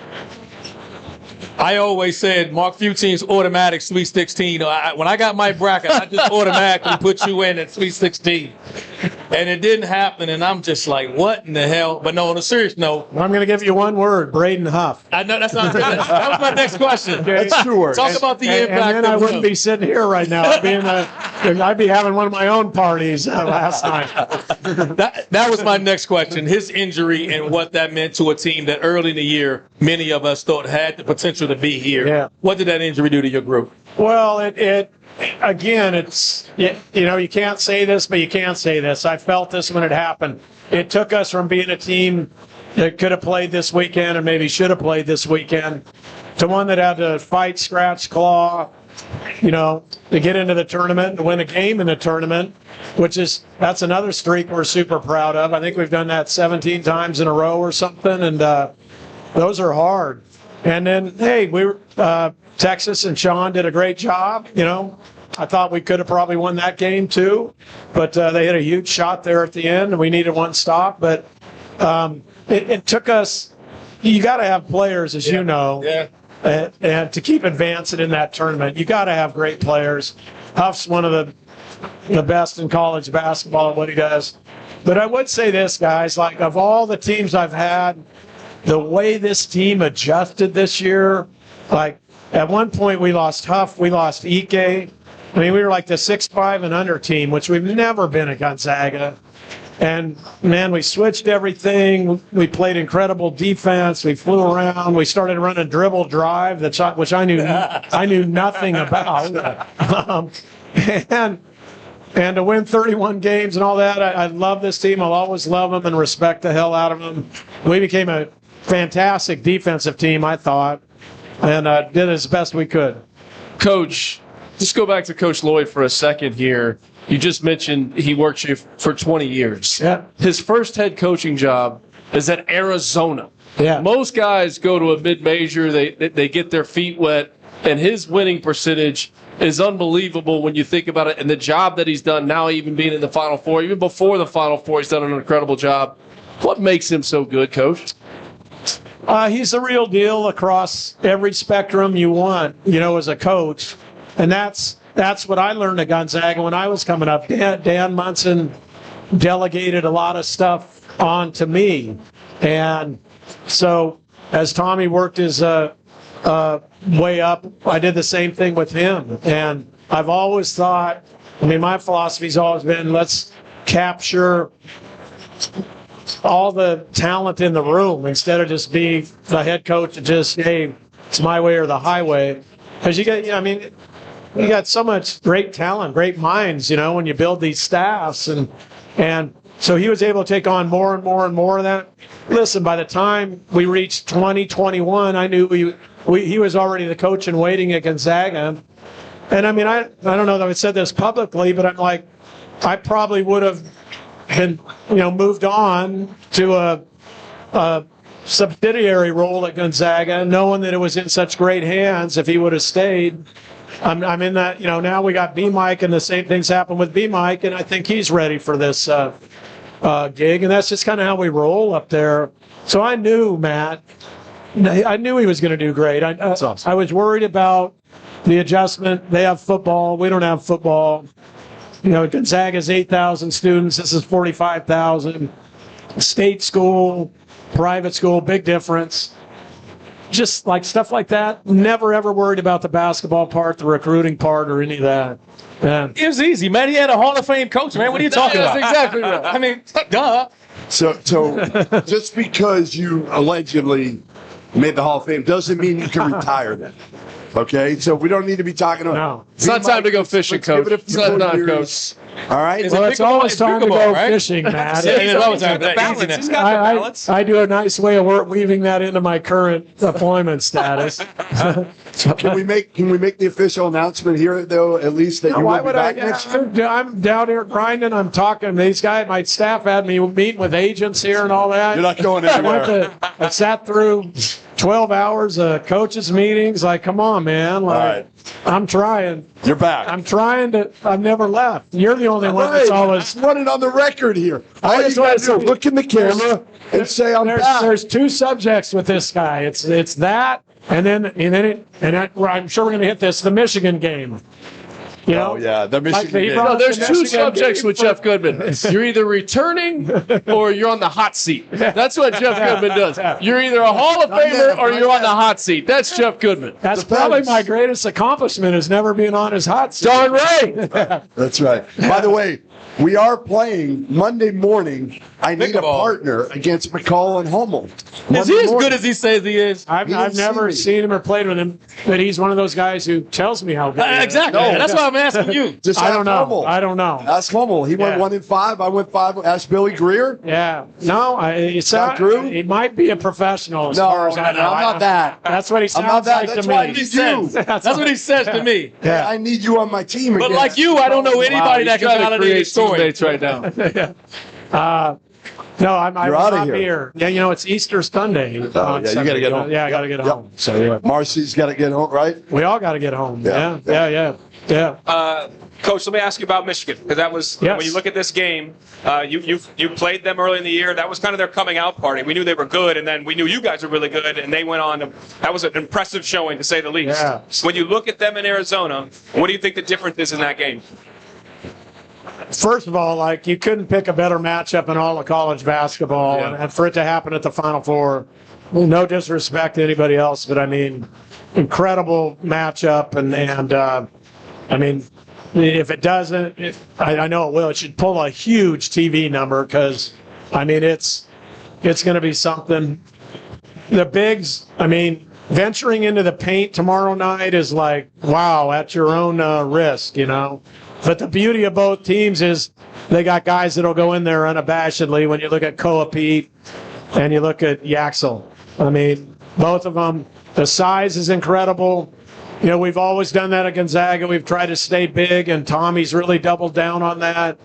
I always said Mark Few teams automatic Sweet 16. When I got my bracket, I just automatically put you in at Sweet 16. And it didn't happen, and I'm just like, what in the hell? But no, on a serious note. I'm going to give you one word, Braden Huff. I know that's not that was my next question. That's true. Talk about the impact. And then I wouldn't be sitting here right now. I'd be having one of my own parties last night. That was my next question. His injury and what that meant to a team that early in the year many of us thought had the potential to be here. Yeah. What did that injury do to your group? Well, again, it's, you can't say this, but you can say this. I felt this when it happened. It took us from being a team that could have played this weekend and maybe should have played this weekend to one that had to fight, scratch, claw, to get into the tournament and win a game in the tournament, that's another streak we're super proud of. I think we've done that 17 times in a row or something, and those are hard. And then, hey, Texas and Sean did a great job. I thought we could have probably won that game too, but they hit a huge shot there at the end, and we needed one stop. But it took us. You got to have players, as you know, and to keep advancing in that tournament, you got to have great players. Huff's one of the best in college basketball at what he does. But I would say this, guys, like of all the teams I've had, the way this team adjusted this year, like at one point we lost Huff, we lost Ike. I mean, we were like the 6'5" and under team, which we've never been at Gonzaga. And man, we switched everything. We played incredible defense. We flew around. We started running dribble drive, which I knew nothing about. And to win 31 games and all that, I love this team. I'll always love them and respect the hell out of them. We became a fantastic defensive team, I thought, and did as best we could. Coach, just go back to Coach Lloyd for a second here. You just mentioned he worked you for 20 years. Yeah. His first head coaching job is at Arizona. Yeah. Most guys go to a mid-major, they get their feet wet, and his winning percentage is unbelievable when you think about it. And the job that he's done now, even being in the Final Four, even before the Final Four, he's done an incredible job. What makes him so good, Coach? He's the real deal across every spectrum you want, as a coach. And that's what I learned at Gonzaga when I was coming up. Dan Munson delegated a lot of stuff on to me. And so as Tommy worked his way up, I did the same thing with him. And I've always thought, my philosophy's always been, let's capture all the talent in the room instead of just being the head coach and just, hey, it's my way or the highway. Because you got so much great talent, great minds, when you build these staffs. And so he was able to take on more and more and more of that. Listen, by the time we reached 2021, I knew he was already the coach in waiting at Gonzaga. And I don't know that I said this publicly, but I'm like, I probably would have been, moved on to a subsidiary role at Gonzaga, knowing that it was in such great hands if he would have stayed. I'm in that, now we got B-Mike, and the same things happen with B-Mike, and I think he's ready for this gig, and that's just kind of how we roll up there. So I knew, Matt, I knew he was going to do great. That's awesome. I was worried about the adjustment. They have football. We don't have football. Gonzaga's 8,000 students. This is 45,000. State school, private school, big difference. Just like stuff like that. Never, ever worried about the basketball part, the recruiting part, or any of that. Man. It was easy, man. He had a Hall of Fame coach, man. What are you talking about? That's exactly right. Duh. So just because you allegedly made the Hall of Fame doesn't mean you can retire then. Okay? So we don't need to be talking about. No. It's not time to go fishing, Coach. It's not time, Coach. All right? Well, it's almost time to go fishing, Matt. I do a nice way of weaving that into my current employment status. Can we make the official announcement here, though, at least that you will be back next year? I'm down here grinding. I'm talking. These guys, my staff had me meeting with agents here and all that. You're not going anywhere. I sat through 12 hours of coaches' meetings. Like, come on, man. Like, all right. I'm trying. You're back. I'm trying to. I've never left. You're the only one that's always running on the record here. All you got to do is look in the camera and say I'm back. There's two subjects with this guy. It's that, and I'm sure we're going to hit this, the Michigan game. Oh, yeah, the Michigan game. No, there's two subjects with Jeff Goodman. You're either returning or you're on the hot seat. That's what Jeff Goodman does. You're either a Hall of Famer or you're on the hot seat. That's Jeff Goodman. That's probably my greatest accomplishment, is never being on his hot seat. Darn right. That's right. By the way, we are playing Monday morning. I need a partner against McCall and Hummel. Is he as good as he says he is? I've never seen him or played with him, but he's one of those guys who tells me how good he is. Exactly. That's why I'm asking you. Just I ask don't know. Hummel. I don't know. Ask Hummel. He went 1-5. I went 5. Ask Billy Greer. Yeah. No, he might be a professional. As No, far as I know. I'm not that. That's what he I'm not sounds that. like That's to why I me. need you. That's what he says to me. Yeah. I need you on my team. But again. like you, I don't know anybody that can Trying to validate create his story. teammates right now. No, I You're will outta not here. be here. Yeah, you know, it's Easter Sunday. Yeah, you got to get home. Yeah, I got to get home. So, yeah. Marcy's got to get home, right? We all got to get home. Yeah. Coach, let me ask you about Michigan, because that was when you look at this game. You played them early in the year. That was kind of their coming out party. We knew they were good, and then we knew you guys were really good, and they went on. That was an impressive showing, to say the least. Yeah. When you look at them in Arizona, what do you think the difference is in that game? First of all, like, you couldn't pick a better matchup in all of college basketball, and for it to happen at the Final Four, no disrespect to anybody else, but I mean, incredible matchup, and I mean, if it doesn't, I know it will. It should pull a huge TV number because, I mean, it's going to be something. The bigs, I mean, venturing into the paint tomorrow night is like, wow, at your own risk, you know. But the beauty of both teams is they got guys that'll go in there unabashedly. When you look at Koa Pete and you look at Yaxel, I mean, both of them, the size is incredible. You know, we've always done that at Gonzaga. We've tried to stay big, and Tommy's really doubled down on that.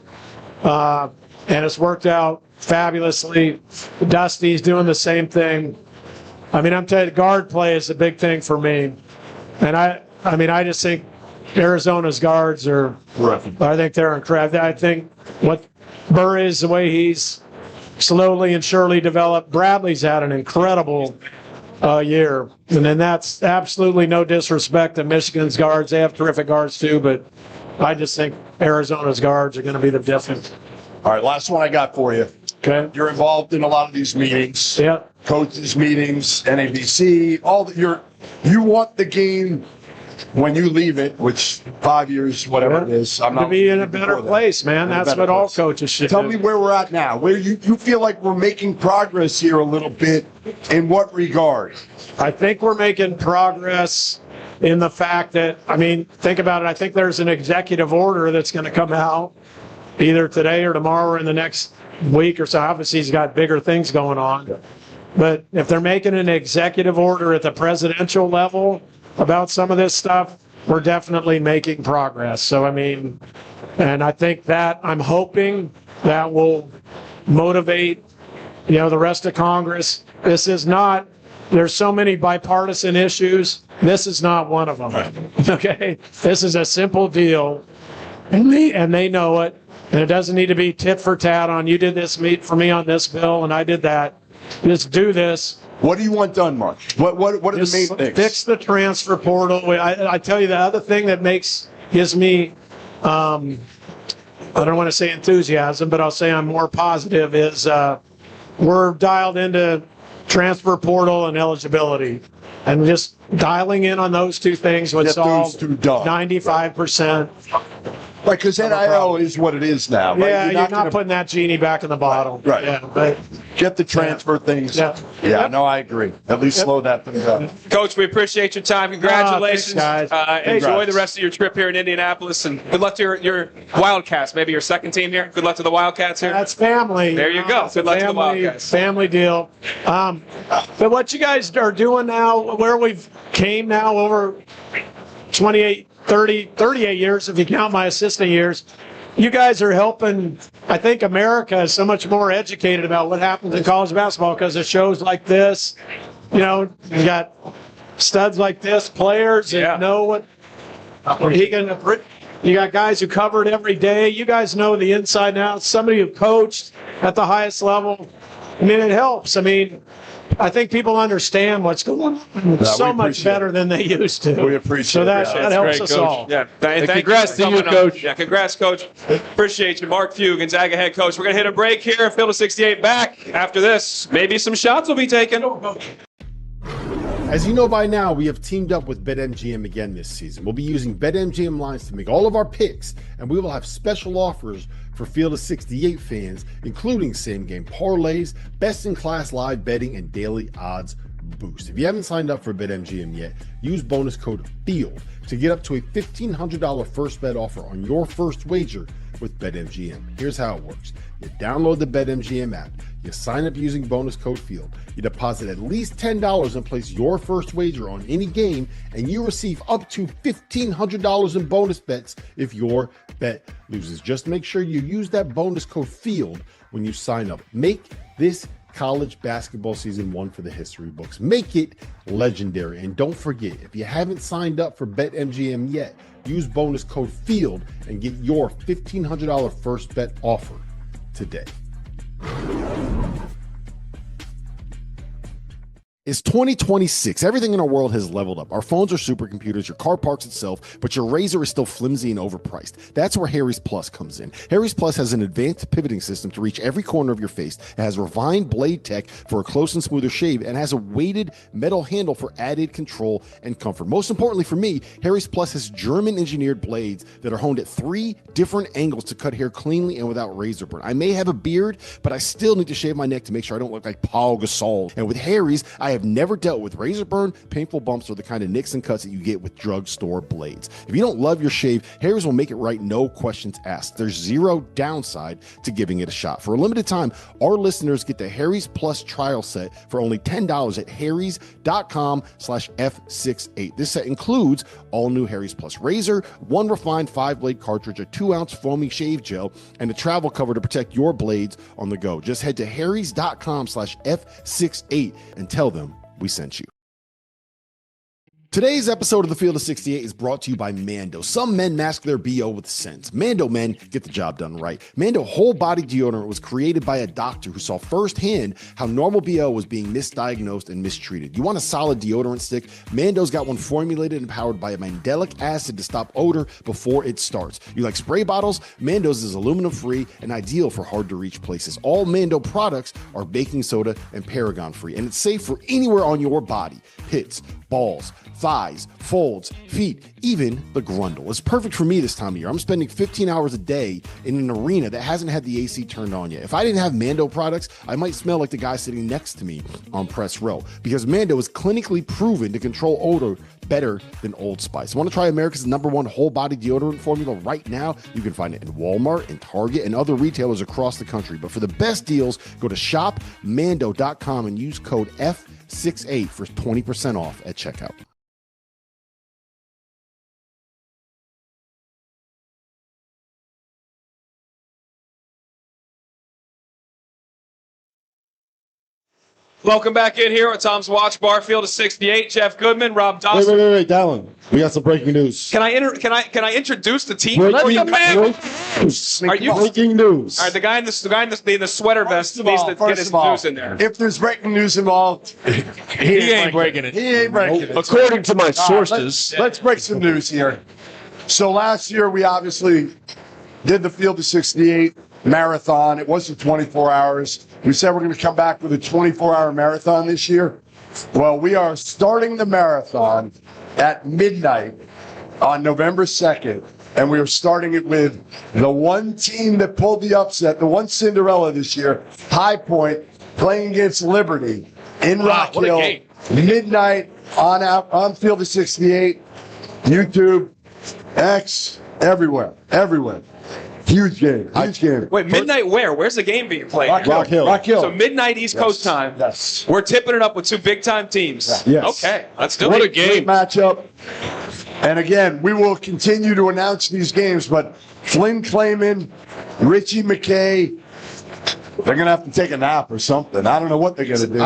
And it's worked out fabulously. Dusty's doing the same thing. I mean, I'm telling you, guard play is a big thing for me. And I mean, I just think Arizona's guards are, I think they're incredible. I think what Burr is, the way he's slowly and surely developed. Bradley's had an incredible year. And then that's absolutely no disrespect to Michigan's guards. They have terrific guards too, but I just think Arizona's guards are going to be the difference. All right, last one I got for you. Okay. You're involved in a lot of these meetings. Yeah. Coaches meetings, NABC, all that. You want the game when you leave it, which 5 years, whatever it is. I'm not to be in a better place, man. That's what all coaches should do. Tell me where we're at now. Where you feel like we're making progress here a little bit. In what regard? I think we're making progress in the fact that, I mean, think about it. I think there's an executive order that's going to come out either today or tomorrow or in the next week or so. Obviously, he's got bigger things going on. But if they're making an executive order at the presidential level about some of this stuff, we're definitely making progress. So, I mean, and I think that I'm hoping that will motivate, you know, the rest of Congress. This is not, there's so many bipartisan issues. This is not one of them. Okay? This is a simple deal, and they know it. And it doesn't need to be tit for tat on, you did this for me on this bill, and I did that. Just do this. What do you want done, Mark? What are the main things? Fix the transfer portal. I tell you, the other thing that gives me, I don't want to say enthusiasm, but I'll say I'm more positive, is we're dialed into transfer portal and eligibility. And just dialing in on those two things would solve 95%. Right, because NIL is what it is now. Right? Yeah, you're not putting that genie back in the bottle. Right. Yeah, but get the transfer things. Yeah, no, I agree. At least slow that thing down. Coach, we appreciate your time. Congratulations. Thanks, guys. Enjoy the rest of your trip here in Indianapolis, and good luck to your Wildcats, maybe your second team here. Good luck to the Wildcats here. That's family. There you go. Good luck to the Wildcats. Family deal. But what you guys are doing now, where we've came now over 38 years, if you count my assistant years, you guys are helping. I think America is so much more educated about what happens in college basketball because of shows like this. You know, you got studs like this, players that know what he can. You got guys who cover it every day. You guys know the inside and out. Somebody who coached at the highest level. I mean, it helps. I mean, I think people understand what's going on so much better than they used to. We appreciate so that helps us all. Yeah, congrats to you, Coach. Yeah, congrats, Coach. Appreciate you. Mark Few, Gonzaga head coach. We're going to hit a break here. Field of 68 back. After this, maybe some shots will be taken. As you know by now, we have teamed up with BetMGM again this season. We'll be using BetMGM lines to make all of our picks, and we will have special offers for Field of 68 fans, including same-game parlays, best-in-class live betting, and daily odds boost. If you haven't signed up for BetMGM yet, use bonus code FIELD to get up to a $1,500 first bet offer on your first wager with BetMGM. Here's how it works. You download the BetMGM app, you sign up using bonus code FIELD, you deposit at least $10 and place your first wager on any game, and you receive up to $1,500 in bonus bets if your bet loses. Just make sure you use that bonus code FIELD when you sign up. Make this college basketball season one for the history books. Make it legendary. And don't forget, if you haven't signed up for BetMGM yet, use bonus code FIELD and get your $1,500 first bet offer today. It's 2026. Everything in our world has leveled up. Our phones are supercomputers, your car parks itself, but your razor is still flimsy and overpriced. That's where Harry's Plus comes in. Harry's Plus has an advanced pivoting system to reach every corner of your face. It has refined blade tech for a close and smoother shave, and has a weighted metal handle for added control and comfort. Most importantly for me, Harry's Plus has German-engineered blades that are honed at 3 different angles to cut hair cleanly and without razor burn. I may have a beard, but I still need to shave my neck to make sure I don't look like Paul Gasol. And with Harry's, I have never dealt with razor burn, painful bumps, or the kind of nicks and cuts that you get with drugstore blades. If you don't love your shave, Harry's will make it right, no questions asked. There's zero downside to giving it a shot. For a limited time, our listeners get the Harry's Plus trial set for only $10 at harrys.com/F68. This set includes all new Harry's Plus razor, 1 refined 5-blade cartridge, a 2-ounce foaming shave gel, and a travel cover to protect your blades on the go. Just head to harrys.com/F68 and tell them we sent you. Today's episode of The Field of 68 is brought to you by Mando. Some men mask their BO with sense. Mando men get the job done right. Mando whole body deodorant was created by a doctor who saw firsthand how normal BO was being misdiagnosed and mistreated. You want a solid deodorant stick? Mando's got one formulated and powered by a mandelic acid to stop odor before it starts. You like spray bottles? Mando's is aluminum free and ideal for hard to reach places. All Mando products are baking soda and paragon free, and it's safe for anywhere on your body. Pits, balls, thighs, folds, feet, even the grundle. It's perfect for me this time of year. I'm spending 15 hours a day in an arena that hasn't had the AC turned on yet. If I didn't have Mando products, I might smell like the guy sitting next to me on press row, because Mando is clinically proven to control odor better than Old Spice. Want to try America's #1 whole body deodorant formula right now? You can find it in Walmart and Target and other retailers across the country. But for the best deals, go to shopmando.com and use code F68 for 20% off at checkout. Welcome back in here on Tom's Watch Bar, Field of 68. Jeff Goodman, Rob Dauster. Wait, Dallin. We got some breaking news. Can I introduce the team? Breaking Are you breaking news? All right, the guy in the sweater vest needs to get his news in there. If there's breaking news involved, He ain't breaking it. He ain't breaking it. According to my sources. Let's break some news here. So last year we obviously did the Field of 68 marathon. It wasn't 24 hours. We said we're going to come back with a 24-hour marathon this year. Well, we are starting the marathon at midnight on November 2nd, and we are starting it with the one team that pulled the upset, the one Cinderella this year, High Point, playing against Liberty in Rock Hill, midnight on Field of 68, YouTube, X, everywhere. Huge game. Wait, midnight where? Where's the game being played? Rock Hill. So midnight East Coast time. Yes. We're tipping it up with 2 big-time teams. Yes. Okay, let's do it. What a game. Great matchup. And again, we will continue to announce these games, but Flynn Clayman, Richie McKay, they're going to have to take a nap or something. I don't know what they're going to do.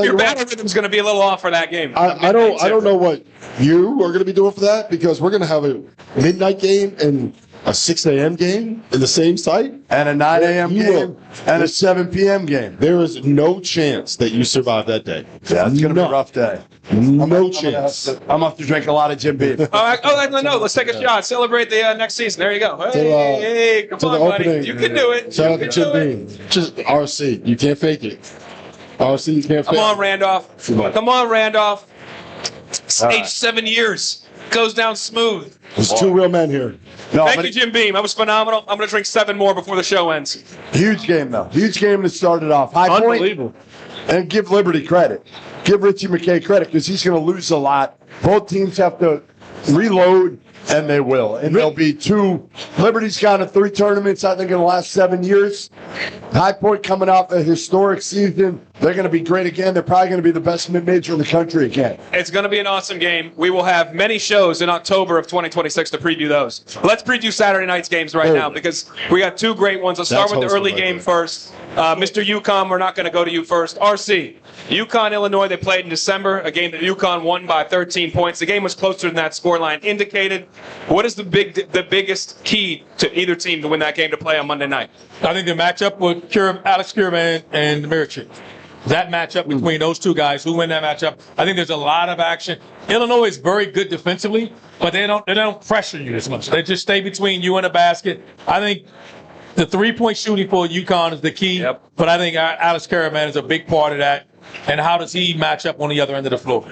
Your battle rhythm's going to be a little off for that game. I don't know what you are going to be doing for that, because we're going to have a midnight game and a 6 a.m. game in the same site, and a 9 a.m. game, and a 7 p.m. game. There is no chance that you survive that day. Yeah, it's going to be a rough day. No chance. I'm going to have to drink a lot of Jim Beam. No, let's take a shot. Celebrate the next season. There you go. Hey, come on, buddy. You can do it. Shout out to Jim Beam. Just RC. You can't fake it. RC, you can't fake it. Come on, Randolph. Age 7 years. Goes down smooth. There's 2 real men here. Thank you, Jim Beam. That was phenomenal. I'm going to drink 7 more before the show ends. Huge game, though. Huge game to start it off. High Point. Unbelievable. And give Liberty credit. Give Richie McKay credit because he's going to lose a lot. Both teams have to reload, and they will. And there'll be two. Liberty's gone to 3 tournaments, I think, in the last 7 years. High Point coming off a historic season. They're going to be great again. They're probably going to be the best mid-major in the country again. It's going to be an awesome game. We will have many shows in October of 2026 to preview those. Let's preview Saturday night's games right now because we got 2 great ones. Let's start with the early game first. Mr. UConn, we're not going to go to you first. RC, UConn, Illinois, they played in December, a game that UConn won by 13 points. The game was closer than that scoreline indicated. What is the biggest key to either team to win that game to play on Monday night? I think the matchup with Alex Kierman and Mirchik. That matchup between those two guys, who win that matchup, I think there's a lot of action. Illinois is very good defensively, but they don't pressure you as much. They just stay between you and the basket. I think the 3-point shooting for UConn is the key, but I think Alex Kierman is a big part of that. And how does he match up on the other end of the floor?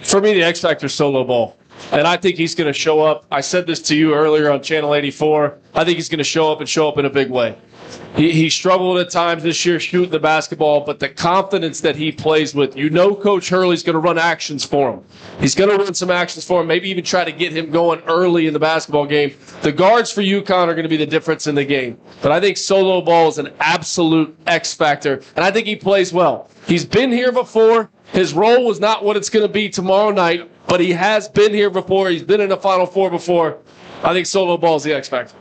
For me, the X factor is solo ball. And I think he's going to show up. I said this to you earlier on Channel 84. I think he's going to show up in a big way. He struggled at times this year shooting the basketball, but the confidence that he plays with, Coach Hurley's going to run actions for him. He's going to run some actions for him, maybe even try to get him going early in the basketball game. The guards for UConn are going to be the difference in the game. But I think solo ball is an absolute X factor, and I think he plays well. He's been here before. His role was not what it's going to be tomorrow night, but he has been here before. He's been in the Final Four before. I think solo ball is the X factor.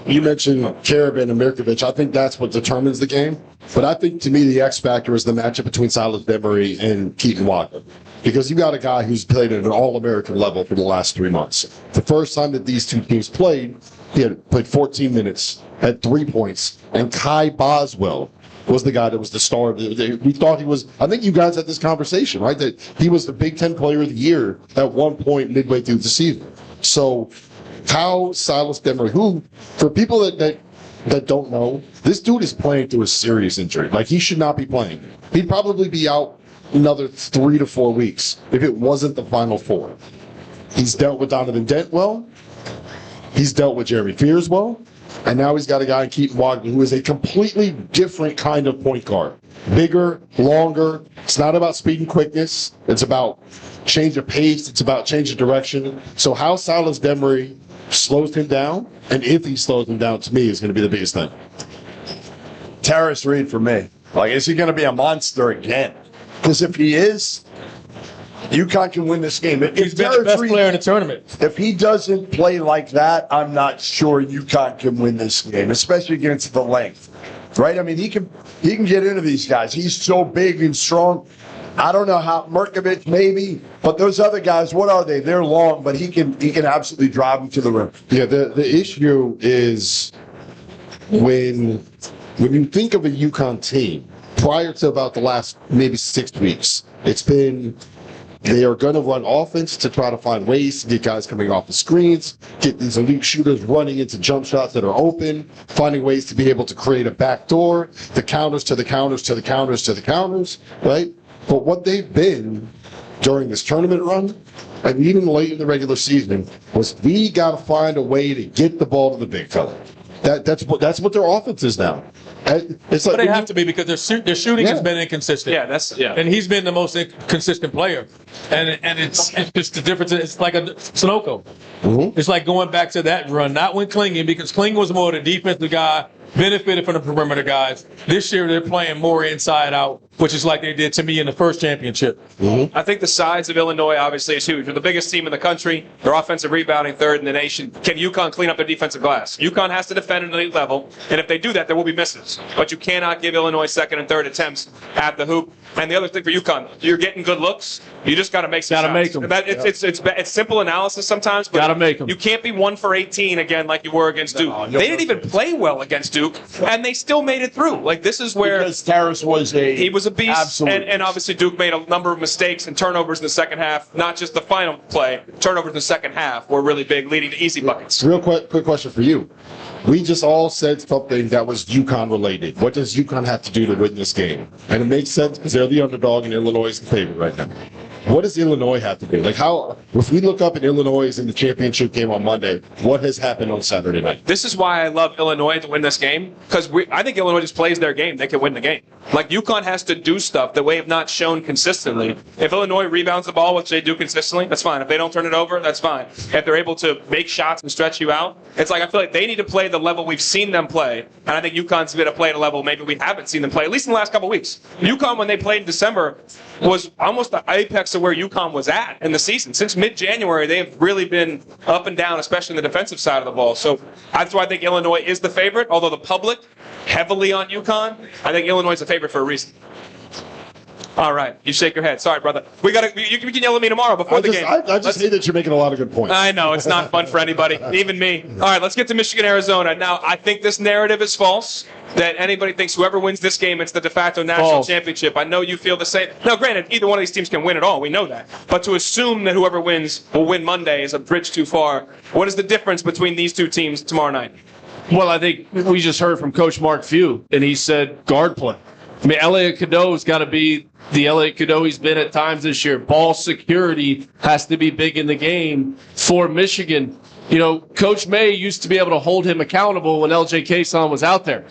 You mentioned Karabin and Mirkovic. I think that's what determines the game. But I think, to me, the X factor is the matchup between Silas Demery and Keaton Walker. Because you got a guy who's played at an All-American level for the last 3 months. The first time that these two teams played, he had played 14 minutes, had 3 points, and Kai Boswell was the guy that was the star of the. We thought he was. I think you guys had this conversation, right? That he was the Big Ten Player of the Year at one point midway through the season. So, how Silas Demery, who, for people that don't know, this dude is playing through a serious injury. Like, he should not be playing. He'd probably be out another 3 to 4 weeks if it wasn't the Final Four. He's dealt with Donovan Dent well. He's dealt with Jeremy Fears well. And now he's got a guy in Keaton Wagner who is a completely different kind of point guard. Bigger, longer. It's not about speed and quickness. It's about change of pace. It's about change of direction. So how Silas Demery slows him down, and if he slows him down, to me, is going to be the biggest thing. Terrace Reed for me. Like, is he going to be a monster again? Because if he is, UConn can win this game. He's been the best player in the tournament. If he doesn't play like that, I'm not sure UConn can win this game, especially against the length. Right? I mean, he can get into these guys. He's so big and strong. I don't know how Mirkovic maybe, but those other guys, what are they? They're long, but he can absolutely drive them to the rim. Yeah, the issue is when you think of a UConn team, prior to about the last maybe 6 weeks, it's been they are going to run offense to try to find ways to get guys coming off the screens, get these elite shooters running into jump shots that are open, finding ways to be able to create a backdoor, the counters to the counters to the counters to the counters, right? But what they've been during this tournament run, and even late in the regular season, was we got to find a way to get the ball to the big fella. That's what their offense is now. It's like, but they have to be because their shooting has been inconsistent. And he's been the most inconsistent player. And it's just the difference. It's like a Sunoco. Mm-hmm. It's like going back to that run, not when Klingon, because Klingon was more the defensive guy, benefited from the perimeter guys. This year they're playing more inside out, which is like they did to me in the first championship. Mm-hmm. I think the size of Illinois obviously is huge. They're the biggest team in the country. Their offensive rebounding third in the nation. Can UConn clean up their defensive glass? UConn has to defend at an elite level, and if they do that, there will be misses. But you cannot give Illinois second and third attempts at the hoop. And the other thing for UConn, you're getting good looks. You just got to make some shots. Make them. It's simple analysis sometimes, but gotta make them. You can't be 1 for 18 again like you were against Duke. They didn't even play well against Duke, and they still made it through. Like, this is where because Terrace was he was a beast, absolute and obviously Duke made a number of mistakes and turnovers in the second half. Not just the final play, turnovers in the second half were really big, leading to easy buckets. Real quick question for you. We just all said something that was UConn related. What does UConn have to do to win this game? And it makes sense because they're the underdog and Illinois is the favorite right now. What does Illinois have to do? Like, how, if we look up and Illinois is in the championship game on Monday, what has happened on Saturday night? This is why I love Illinois to win this game, because I think Illinois just plays their game. They can win the game. Like, UConn has to do stuff that we have not shown consistently. If Illinois rebounds the ball, which they do consistently, that's fine. If they don't turn it over, that's fine. If they're able to make shots and stretch you out, it's like I feel like they need to play the level we've seen them play, and I think UConn's going to play at a level maybe we haven't seen them play, at least in the last couple of weeks. UConn, when they played in December, was almost the apex of where UConn was at in the season. Since mid-January, they have really been up and down, especially in the defensive side of the ball. So that's why I think Illinois is the favorite, although the public heavily on UConn. I think Illinois is the favorite for a reason. All right, you shake your head. Sorry, brother. You can yell at me tomorrow before the game. I just hate that you're making a lot of good points. I know, it's not fun for anybody, even me. All right, let's get to Michigan, Arizona. Now, I think this narrative is false, that anybody thinks whoever wins this game, it's the de facto national championship. I know you feel the same. Now, granted, either one of these teams can win at all. We know that. But to assume that whoever wins will win Monday is a bridge too far. What is the difference between these two teams tomorrow night? Well, I think we just heard from Coach Mark Few, and he said guard play. I mean, Elliot Cadeau's got to be the Elliot Cadeau he's been at times this year. Ball security has to be big in the game for Michigan. You know, Coach May used to be able to hold him accountable when LJ Cason was out there.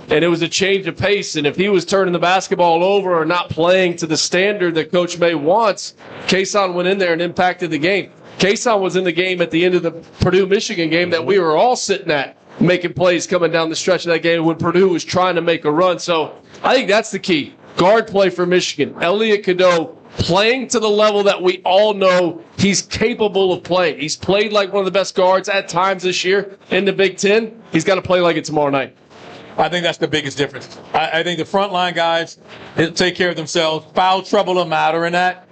And it was a change of pace. And if he was turning the basketball over or not playing to the standard that Coach May wants, Cason went in there and impacted the game. Cason was in the game at the end of the Purdue-Michigan game that we were all sitting at, making plays coming down the stretch of that game when Purdue was trying to make a run. So I think that's the key. Guard play for Michigan. Elliot Cadeau playing to the level that we all know he's capable of playing. He's played like one of the best guards at times this year in the Big Ten. He's got to play like it tomorrow night. I think that's the biggest difference. I think the frontline guys take care of themselves. Foul trouble will matter in that.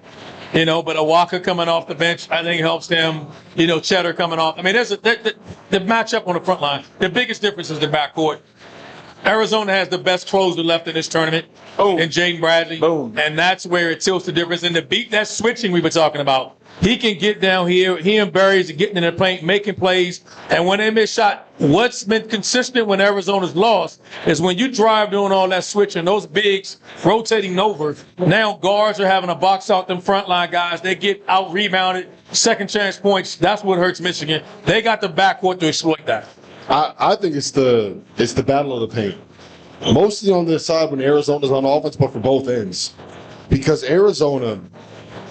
You know, but Awaka coming off the bench, I think helps them. You know, Cheddar coming off. I mean, there's the matchup on the front line. The biggest difference is the backcourt. Arizona has the best closer left in this tournament, and Jaden Bradley. Boom. And that's where it tilts the difference. And to beat that switching we were talking about, he can get down here. He and Barry's getting in the paint, making plays. And when they miss shot, what's been consistent when Arizona's lost is when you drive doing all that switching, those bigs rotating over. Now guards are having to box out them frontline guys. They get out rebounded, second chance points. That's what hurts Michigan. They got the backcourt to exploit that. I think it's the battle of the paint. Mostly on the side when Arizona's on offense, but for both ends. Because Arizona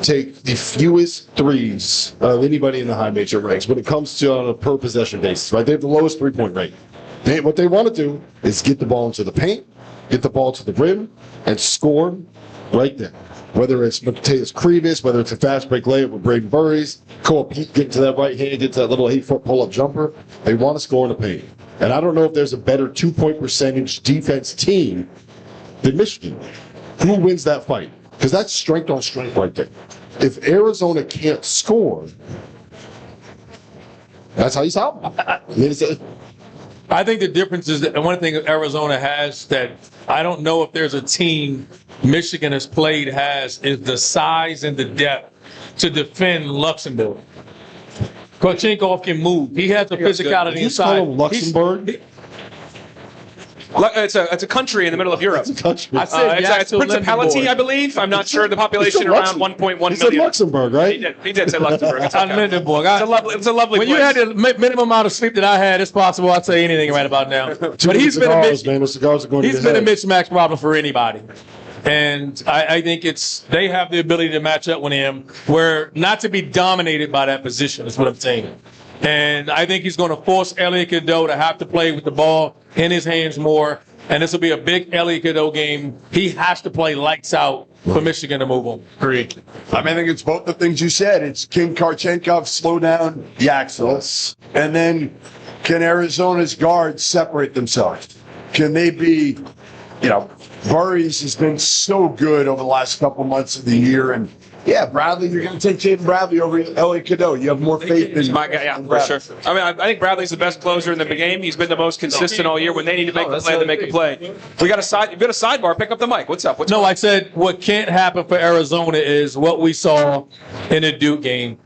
take the fewest threes of anybody in the high major ranks when it comes to on a per possession basis, right? They have the lowest three-point rate. What they want to do is get the ball into the paint, get the ball to the rim, and score right there. Whether it's Mateus Krivas, whether it's a fast break layup with Braden Burries, Cole Pete getting to that right hand, get to that little 8-foot pull-up jumper, they want to score in the paint. And I don't know if there's a better two-point percentage defense team than Michigan. Who wins that fight? Because that's strength on strength right there. If Arizona can't score, that's how you solve it. I think the difference is that one thing Arizona has that I don't know if there's a team Michigan has played is the size and the depth to defend Luxembourg. Kochenkov can move. He has the physicality inside. Call him Luxembourg? It's a country in the middle of Europe. It's a country. It's Principality, I believe. I'm not sure. The population around 1.1 million. He said Luxembourg, right? He did say Luxembourg. It's Lindenburg. It's a lovely when place. you had the minimum amount of sleep that I had, it's possible I'd say anything right about now. But he's been a mismatch problem for anybody. And I think they have the ability to match up with him where not to be dominated by that position is what I'm saying. And I think he's going to force Elliot Cadeau to have to play with the ball in his hands more. And this will be a big Elliot Cadeau game. He has to play lights out for Michigan to move on. Agreed. I think it's both the things you said. It's can Kochenkov slow down the axles? And then can Arizona's guards separate themselves? Can they be, Burries has been so good over the last couple months of the year. And yeah, Bradley, you're going to take Jaden Bradley over Elliot Cadeau. You have more faith in my guy, for sure. I mean, I think Bradley's the best closer in the game. He's been the most consistent all year. When they need to make the play, they make the play. You've got a sidebar. Pick up the mic. What's up? I said what can't happen for Arizona is what we saw in the Duke game.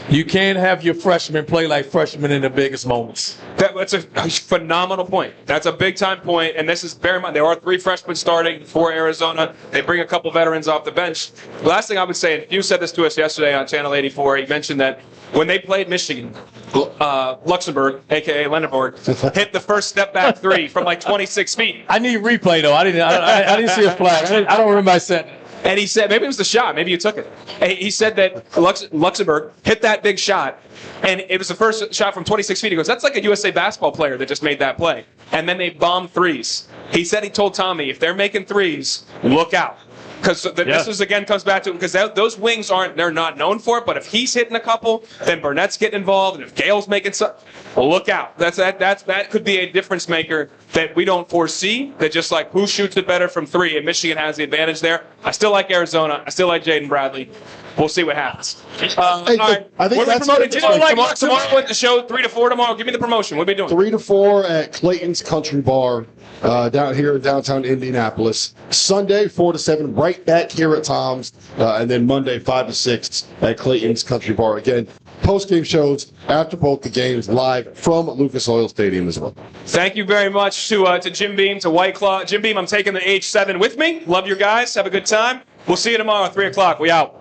You can't have your freshmen play like freshmen in the biggest moments. That's a phenomenal point. That's a big time point. And this is, bear in mind, there are 3 freshmen starting for Arizona. They bring a couple veterans off the bench. The last thing I would say, and you said this to us yesterday on Channel 84, he mentioned that when they played Michigan, Luxembourg, a.k.a. Lenneborg, hit the first step back 3 from like 26 feet. I need replay, though. I didn't see a flag. I don't remember I said that. And he said, maybe it was the shot, maybe you took it. He said that Luxembourg hit that big shot, and it was the first shot from 26 feet. He goes, that's like a USA basketball player that just made that play. And then they bombed threes. He said he told Tommy, if they're making threes, look out. Because this is, again, comes back to, because those wings they're not known for it, but if he's hitting a couple, then Burnett's getting involved, and if Gale's making some, look out. That could be a difference maker that we don't foresee, that just like who shoots it better from 3, and Michigan has the advantage there. I still like Arizona. I still like Jaden Bradley. We'll see what happens. All right. I think what are we that's promoting? good. Tomorrow at the show, 3 to 4 tomorrow. Give me the promotion. What are we doing? 3 to 4 at Clayton's Country Bar down here in downtown Indianapolis. Sunday, 4 to 7, right back here at Tom's. And then Monday, 5 to 6 at Clayton's Country Bar. Again, post-game shows after both the games live from Lucas Oil Stadium as well. Thank you very much to Jim Beam, to White Claw. Jim Beam, I'm taking the H7 with me. Love your guys. Have a good time. We'll see you tomorrow at 3 o'clock. We out.